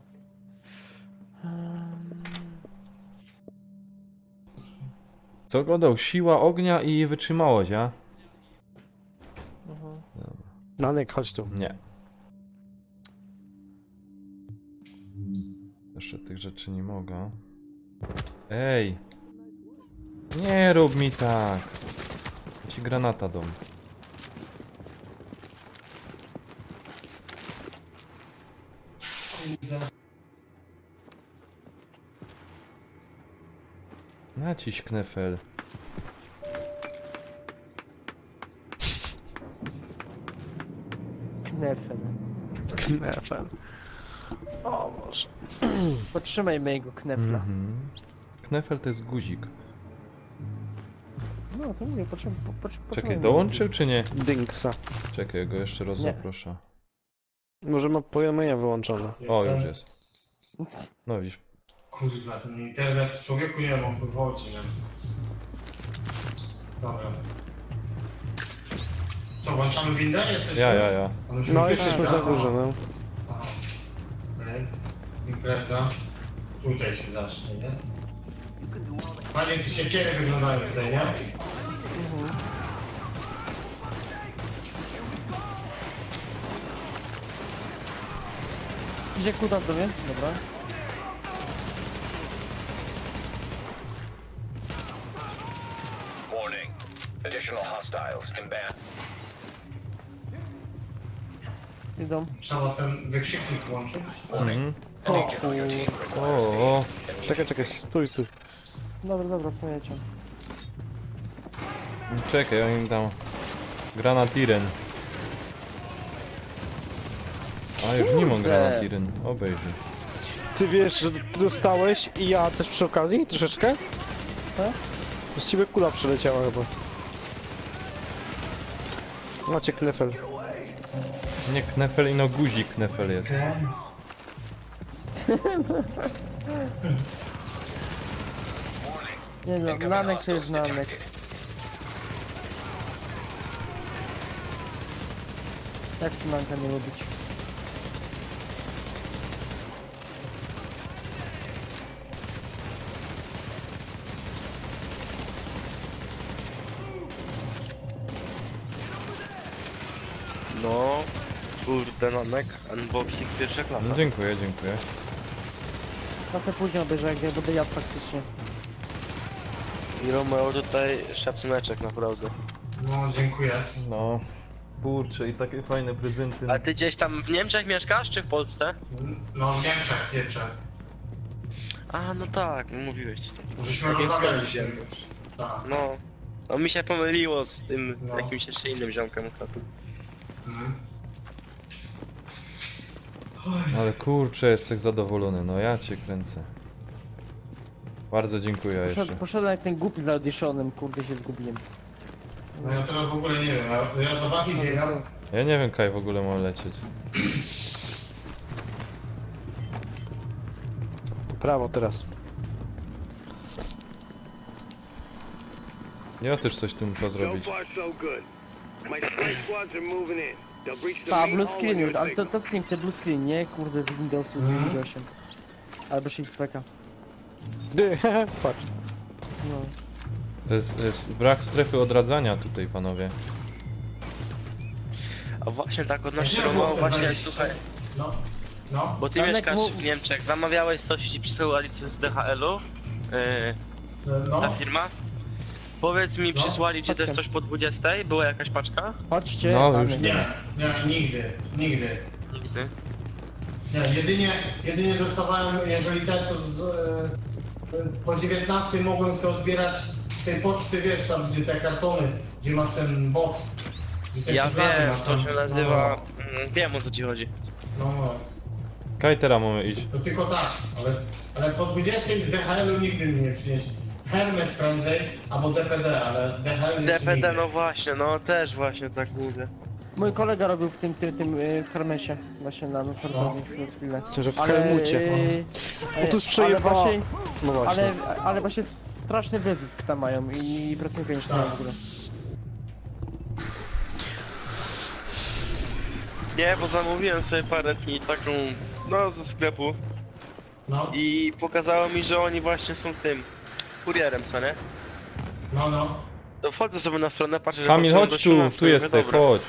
Co go dał? Siła ognia i wytrzymałość, a? Nanek, chodź tu. Nie. Jeszcze tych rzeczy nie mogę. Ej! Nie rób mi tak! Ci granata dom. Naciś knefel. Knefel. O Boże. Potrzymaj mojego knefla. Knefel to jest guzik. No to mówię, Czekaj, dołączył czy nie? Dinksa. Czekaj, go jeszcze raz zaproszę. Może ma powiadomienia wyłączone. O, już jest. No widzisz. Kurwa, ten internet człowieku nie mam wychodzi, nie? Dobra. Co, włączamy windę? Jesteście? Ja. No jesteśmy za dużo, no. Aha. Okej. Impreza. Tutaj się zacznie, nie? Panie, tu siekiery wyglądają tutaj, nie? Idzie kuda do mnie? Dobra. Warning. Additional hostiles inbound. Idą. Trzeba ten wykrzyknik włączyć. O. Czekaj, stój. Dobra, wspomniecie. Czekaj, ja im dam granatiren. A już nie mam granatiren, obejrzyj. Ty wiesz, że ty dostałeś i ja też przy okazji, troszeczkę? Z ciebie kula przeleciała chyba. Macie knefel. Nie knefel, ino guzik knefel jest. Nie no, Nanek to jest Nanek. Jak tu Nanka nie lubić? No, kurde, Nanek, unboxing pierwsza klasa. No, dziękuję. Trochę później obejrzę, jak ja będę jadł faktycznie. I Romeo tutaj szacuneczek naprawdę. No, dziękuję. No. Kurczę, i takie fajne prezenty. A ty gdzieś tam w Niemczech mieszkasz, czy w Polsce? No, w Niemczech. A, no tak, mówiłeś coś tam. Żeśmy rozmawialiśmy już. Tak. No mi się pomyliło z tym No. jakimś jeszcze innym ziomkiem ostatnim. Ale kurczę, jestem zadowolony, no ja cię kręcę. Bardzo dziękuję jeszcze. Poszedłem jak ten głupi z Audishonem, kurde się zgubiłem. No ja teraz w ogóle nie wiem, ja zobaczę biegam. Ja nie wiem, kaj w ogóle mam lecieć. Prawo teraz. Ja też coś tu muszę So zrobić. far, so good. My strike squads are moving in. They'll breach the Ta, main blue hall in screen, your ale signal. to jest piękny blue screen, nie? Kurde, z Windowsu 98. Albo się XP-ka. Patrz. No. To jest brak strefy odradzania tutaj, panowie. A właśnie tak odnośnie Ja Romeo, mogę właśnie wejść. słuchaj, No. bo ty Janek, mieszkasz w Niemczech, zamawiałeś coś, ci przysyłali coś z DHL-u? No. Ta firma? Powiedz mi, No. przysłali ci też Chodźcie. coś po 20? Była jakaś paczka? Chodźcie, No, mamy. już Nie, nigdy. Nigdy. Nie, jedynie dostawałem, jeżeli ten, to po 19 mogłem sobie odbierać z tej poczty, wiesz, tam gdzie te kartony, gdzie masz ten box. Gdzie te Ja szuflady wiem, masz to tam. się nazywa... Wiem, o co ci chodzi. No. Kajtera mamy iść. To tylko tak, ale po 20 z DHL-u nigdy mi nie przynieśli. Hermes prędzej, albo DPD, ale DHL jeszcze DPD, nigdy. no właśnie, no też właśnie tak mówię. Mój kolega robił w tym Hermesie, właśnie na sortowni przez chwilę. Że w Helmucie. O, tu jest przejebała. No właśnie. Ale właśnie straszny wyzysk tam mają i pracowników nie mają w ogóle. Nie, bo zamówiłem sobie parę dni taką, no ze sklepu No, i pokazało mi, że oni właśnie są tym kurierem, co nie? no. To wchodzę sobie na stronę, patrzę, że Kamil, potrzebuję chodź do tu, 17, tu mówię, jesteś, dobra. chodź.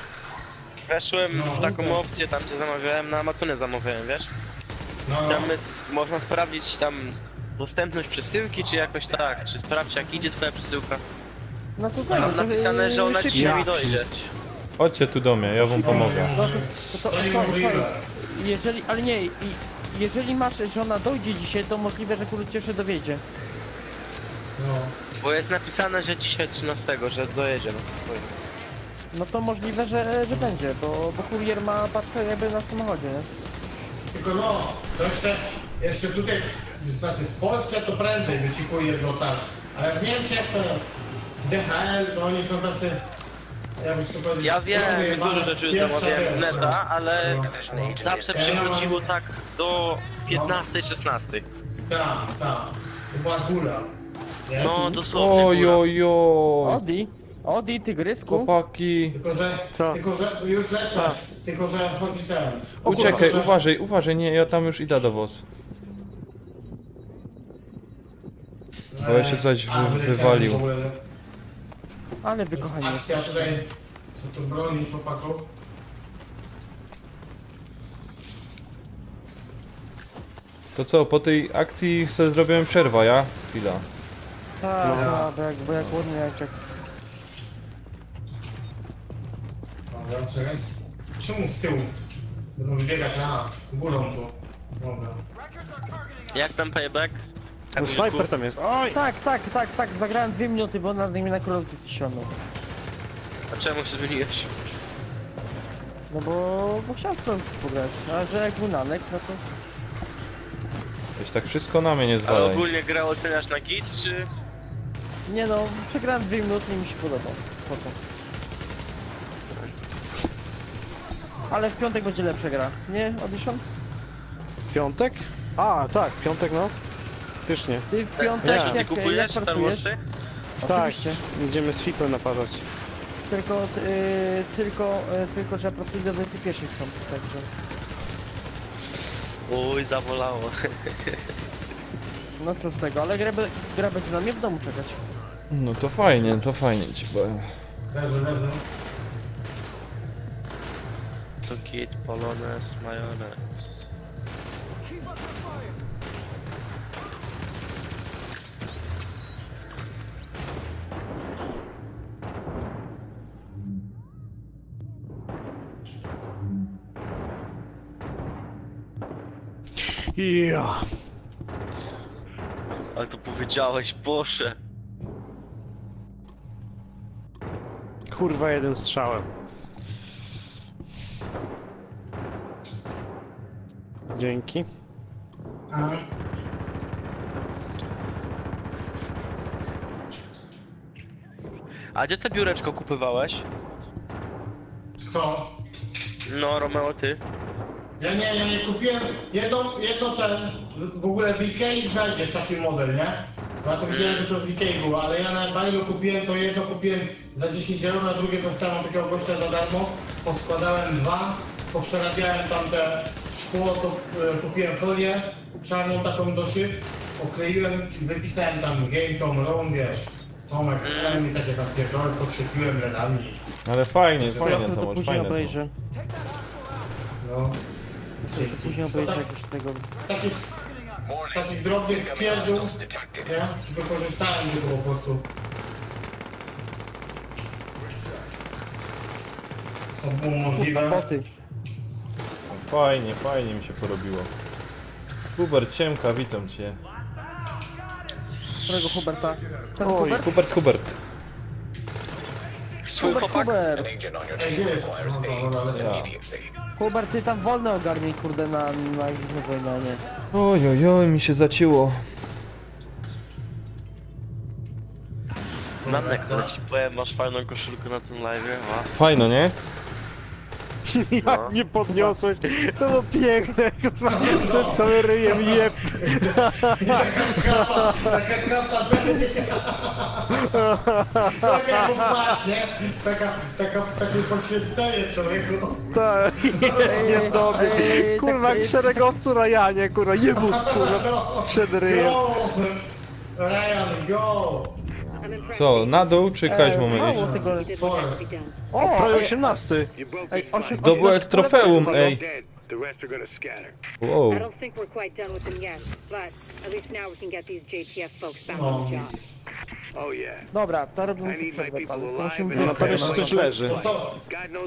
Weszłem No, w taką okej. opcję tam, gdzie zamawiałem, na Amazonie zamawiałem, wiesz? No, Tam można sprawdzić tam dostępność przesyłki, czy jakoś tak, czy sprawdź jak idzie twoja przesyłka. No to Mam napisane, że ona szybciej. dzisiaj mi dojdzie. Chodźcie tu do mnie, ja wam pomogę. To niemożliwe. Jeżeli, ale nie, jeżeli masz, że ona dojdzie dzisiaj, to możliwe, że kurde się dowiedzie. No. Bo jest napisane, że dzisiaj 13, że dojedzie na spokojnie. No to możliwe, że będzie, bo kurier ma paczkę jakby na samochodzie, nie? Tylko no, to jeszcze tutaj, znaczy w Polsce to prędzej by ci kurier dotarł, ale w Niemczech to DHL, to oni są tacy, jakbyś to powiedział, Ja wiem, jebane, dużo rzeczy pierwsza zamawiałem z wiesz, neta, ale no. zawsze przechodziło tak do 15-16. Tak, tak, to była góra. Nie? No dosłownie góra. Ojojoj. Odi, tygrysku. Chłopaki. Tylko że już lecę, tylko że chodzi ten. O kurwa, Uciekaj, że- uważaj, nie, ja tam już idę do was. Bo ja się coś A, wyleciałem wywalił. w ogóle. Ale To jest wykochanie. akcja tutaj, co tu bronić chłopaków. To co, po tej akcji sobie zrobiłem przerwę, ja? Chwila. Tak, bo jak głodny jak... Dobra, czekaj. Czemu z tyłu? Będą wybiegać, aha, górą tu. Dobra. Jak tam payback? No snajper tam jest. Oj! Tak, zagrałem 2 minuty, bo na mnie na Call of Duty ściągnął. A czemu się zmieniłeś? No bo chciałem w Call of Duty pograć, a że jak był Nanek, no to... Weź tak wszystko na mnie nie Ale zwalaj. ogólnie grę oceniasz na git, czy... Nie no, przegrałem 2 minuty i mi się podobał. Potem. Ale w piątek będzie lepsza gra, nie, Audition? Piątek? A, tak, piątek no. Faktycznie. Ty w piątek Ja. Ty jak kupujesz Star pracujesz? Warsy? Tak, Oczywiście. idziemy z Fipem naparzać. Tylko że ja pracuję do 21 stąd, także... Uj, zabolało. No co z tego, ale gra będzie na mnie w domu czekać. No to fajnie ci powiem. Leży. To git, polonez, majonez. Ja. Ale to powiedziałeś, Boże. Kurwa, jeden strzałem. Dzięki. Aha. A gdzie te biureczko kupywałeś? Kto? No, Romeo, ty. Ja nie kupiłem jedno ten, w ogóle w Ikei znajdziesz taki model, nie? Ja to widziałem, że to z Ikei było, ale ja na Bailu kupiłem to jedno, kupiłem za 10 euro, a drugie dostałem od takiego gościa za darmo, poskładałem dwa, poprzerabiałem tam te szkło, to kupiłem folię czarną taką do szyb, okleiłem, wypisałem tam Game Tom Room, wiesz, Tomek, dałem mi takie tam pierdoły, pokrzepiłem ledami. Ale fajnie, Ja fajnie to to masz, później fajne to. obejrzę. No. To później obejrzę jakieś tego... Z takich drobnych pierdół, nie? Wykorzystałem tylko po prostu. Co było możliwe. Fajnie, fajnie mi się porobiło. Hubert, siemka, witam cię. Którego Huberta? Ten Oj, Hubert. Swój chłopak? Hubert. Ej, gdzie jest? Ja. Hubert, ty tam wolne ogarnij, kurde, na wojnie. Oj, mi się zacięło. Nanek, co ci powiem, masz fajną koszulkę na tym live'ie, a? Fajno, nie? Jak nie podniosłeś, to było piękne, kurwa, przed całym ryjem jeb. Taka kapa, takie poświęcenie człowieku. Tak, nie dobry. Kurwa, jak szeregowcu Ryanie, kurwa, jebut, kurwa, przed ryjem. Go! Ryan, go! Co, na dół czy jakaś moment? O, prawie 18. Zdobyłeś trofeum, ej. The rest are gonna scatter. Wow. I don't think we're quite done with them yet, but at least now we can get these JTF folks back on the job. Oh yeah. Dobra, to robimy sobie przerwę, pan. To musimy No to jeszcze coś leży. To co?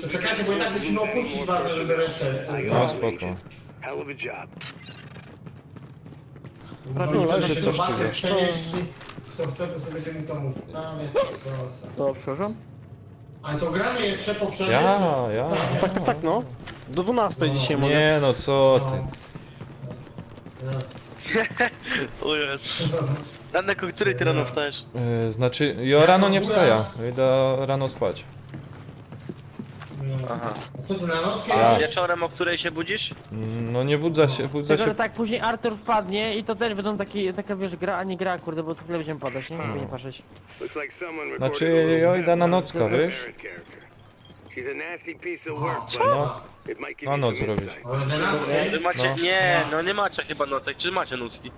To czekajcie, bo i tak musimy opuścić bazę, żeby resztę... No spoko. Hell of a job. Możemy się do bazy przenieść. Kto chce, to sobie będzie mu tam ustawiać. To przepraszam? Ale to gramy jeszcze po przerwie? Ja. Tak, no. Do 12 dzisiaj mogę. Nie no, co ty. O Jezu. Nanek, o której ty rano wstajesz? Znaczy, ja rano nie wstaję. Ja idę rano spać. Aha. A co ty na nockę? A wieczorem, o której się budzisz? No nie budzę się, Tylko, że tak później Artur wpadnie i to też będą taka wiesz, gra, a nie gra, kurde, bo co chwilę będziemy padać, nie? Nie patrzeć. Looks like someone recorded Znaczy, a little ja idę na nocka, wiesz? character. She's a nasty piece of work, No, but it might give na you noc some robić. insight. Ale na nockę? Wy macie... Nie, no nie macie chyba nocek, czy macie nocki?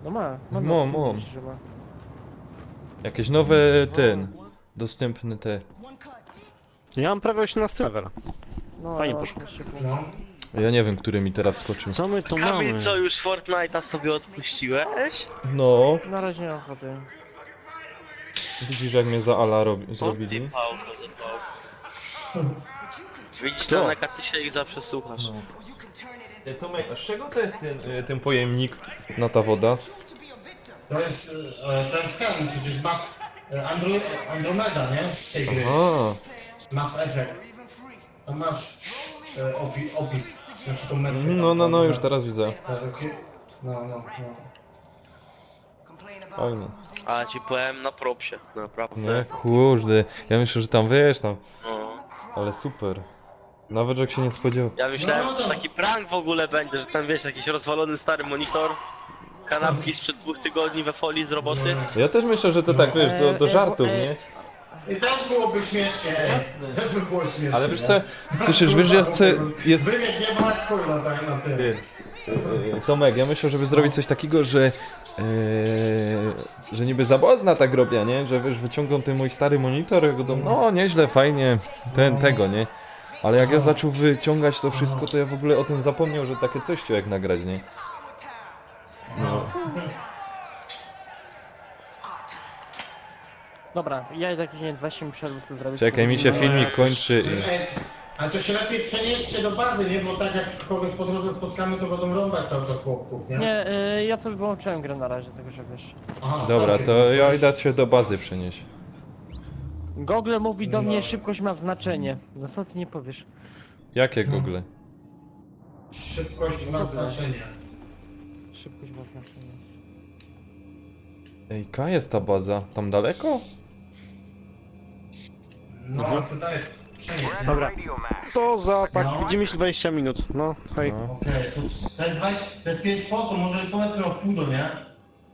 No ma. Mam. Że ma. Jakieś nowe, dostępne te. Ja mam prawie 18 level. No, Fajnie no, poszło. No. Ja nie wiem, który mi teraz skoczył. Co my tu A mamy? mi co, już Fortnite'a sobie odpuściłeś? No, Na razie nie mam ochoty. widzisz jak mnie za ala zrobili? Odjebał. Widzisz, Naneka, ty się ich zawsze słuchasz. Tomek, a z czego to jest ten pojemnik na ta woda? To jest ten przecież Mass Andromeda, nie? Z tej gry. A, Mass Effect. Tam masz opis. Znaczy tą metkę. no, już teraz widzę. No. Fajnie. A ci powiem na propsie, naprawdę. Nie, kurde. Ja myślę, że tam wiesz tam. No. Ale super. Nawet jak się nie spodziewał. Ja myślałem, że taki prank w ogóle będzie, że tam wiesz, jakiś rozwalony stary monitor, kanapki sprzed 2 tygodni we folii z roboty. Ja też myślę, że to tak wiesz, do żartów, nie? I też byłoby śmiesznie. Jasne. Też by było śmiesznie. Ale wiesz co, słyszysz, wiesz, że ja chcę... Wybieg nie ma jak kurwa tak na tym. Tomek, ja myślę, żeby zrobić coś takiego, że niby zabawna tak robię, nie? Że wiesz, wyciągam ten mój stary monitor i go no nieźle, fajnie, tego, nie? Ale jak ja zaczął wyciągać to wszystko, to ja w ogóle o tym zapomniał, że takie coś chciał jak nagrać, nie? No. Dobra, ja i jakieś, nie wiem, 20 minut przerwy sobie zrobić. Czekaj, mi się filmik kończy i... Ale to się lepiej przenieście do bazy, nie? Bo tak jak kogoś po drodze spotkamy, to będą rąbać cały czas chłopków, nie? Nie, ja sobie wyłączyłem grę na razie, tego że wiesz. Aha, Dobra, okej. to ja idę się do bazy przenieść. Google mówi do mnie, szybkość ma znaczenie. No co ty nie powiesz? Jakie Google? Szybkość ma znaczenie. Szybkość ma znaczenie. Ej, jaka jest ta baza? Tam daleko? No, to dajesz przenieść. Dobra. To za tak No. 10-20 minut. No, hej. Okej, to jest 20, to jest 5 foto, może powiedzmy o pół do, nie?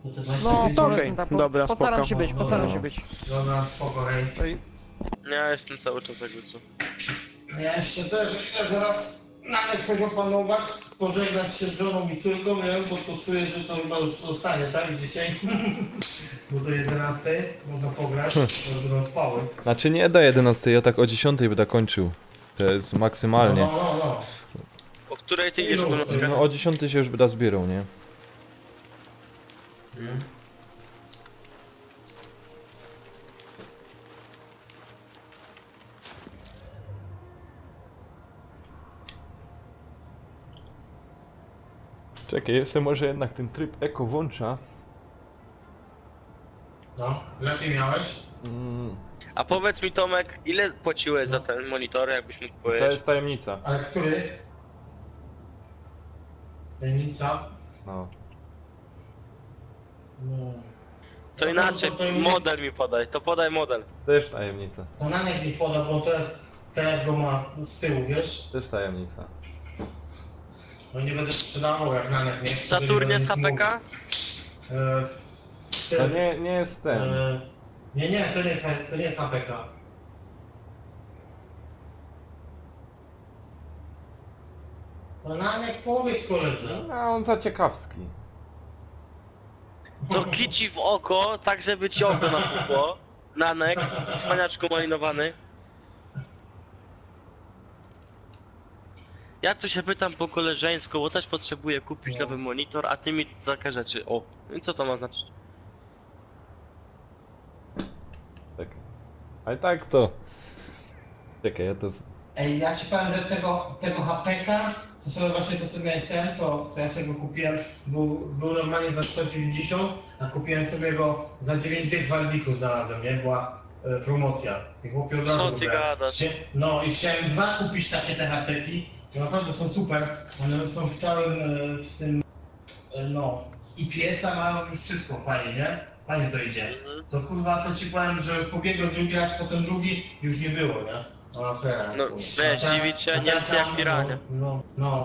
To te 25 No, to okej, dobra, postaram spoko. się być, postaram się być. Dobra, spoko, hej. Ja jestem cały czas jakby co. Ja jeszcze też idę zaraz nawet coś opanować, pożegnać się z żoną i córką, nie? Bo to czuję, że to chyba już zostanie, tak? Dzisiaj. Bo do 11 można pograć, żeby będą spały. Znaczy nie do 11, ja tak o 10 będę kończył. To jest maksymalnie. No. O której ty idziesz po nockę? No o 10 się już będę zbierał, nie? Czekaj, ja sobie może jednak ten tryb eko włącza. No, lepiej miałeś? A powiedz mi Tomek, ile płaciłeś za ten monitor, jakbyś mógł To powiedzieć? jest tajemnica. Ale który? Tajemnica? No. No. To inaczej, model mi podaj, to podaj model. Też tajemnica. To Naniek mi poda, bo teraz go ma z tyłu, wiesz? Też tajemnica. No nie będę sprzedawał jak Naniek, nie? W Saturnie z HPK? To nie jest ten. Nie, to nie jest HPK. To Naniek powiedz koledze. No on za ciekawski. To kici w oko, tak żeby ci oko napuchło. Nanek, cwaniaczku malinowany. Ja tu się pytam po koleżeńsku, bo też potrzebuję kupić nowy monitor, a ty mi takie rzeczy. O, i co to ma znaczyć? Tak. Ale tak to. Czekaj, ja to. Ej, ja ci powiem, że tego HPK, to sobie właśnie to co miałeś ten, to ja sobie go kupiłem, był normalnie za 190, a kupiłem sobie go za 9 dych w Aldiku znalazłem, nie? Była promocja. I chłopie od razu Co ty wybrałem. gadasz? No i chciałem dwa kupić takie te HPki, to naprawdę są super, one są w całym w tym, no, IPS-a mają już wszystko fajnie, nie? Fajnie to idzie. To kurwa, to ci powiem, że już pobiegłem drugi raz, potem drugi, już nie było, nie? No weź, dziwić się, Niemcy jak piranie. No,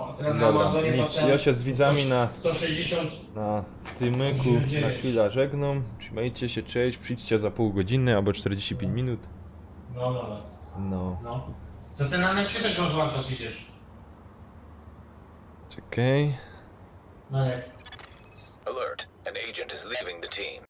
a teraz na Dobra, Amazonie nic. potem Ja się z widzami na 160. na streamyku na chwilę żegnam. Trzymajcie się, cześć, przyjdźcie za pół godziny albo 45 minut. No. No. Co ty na necie też odłączasz idziesz? Czekaj. No nie. Alert. An agent is leaving the team.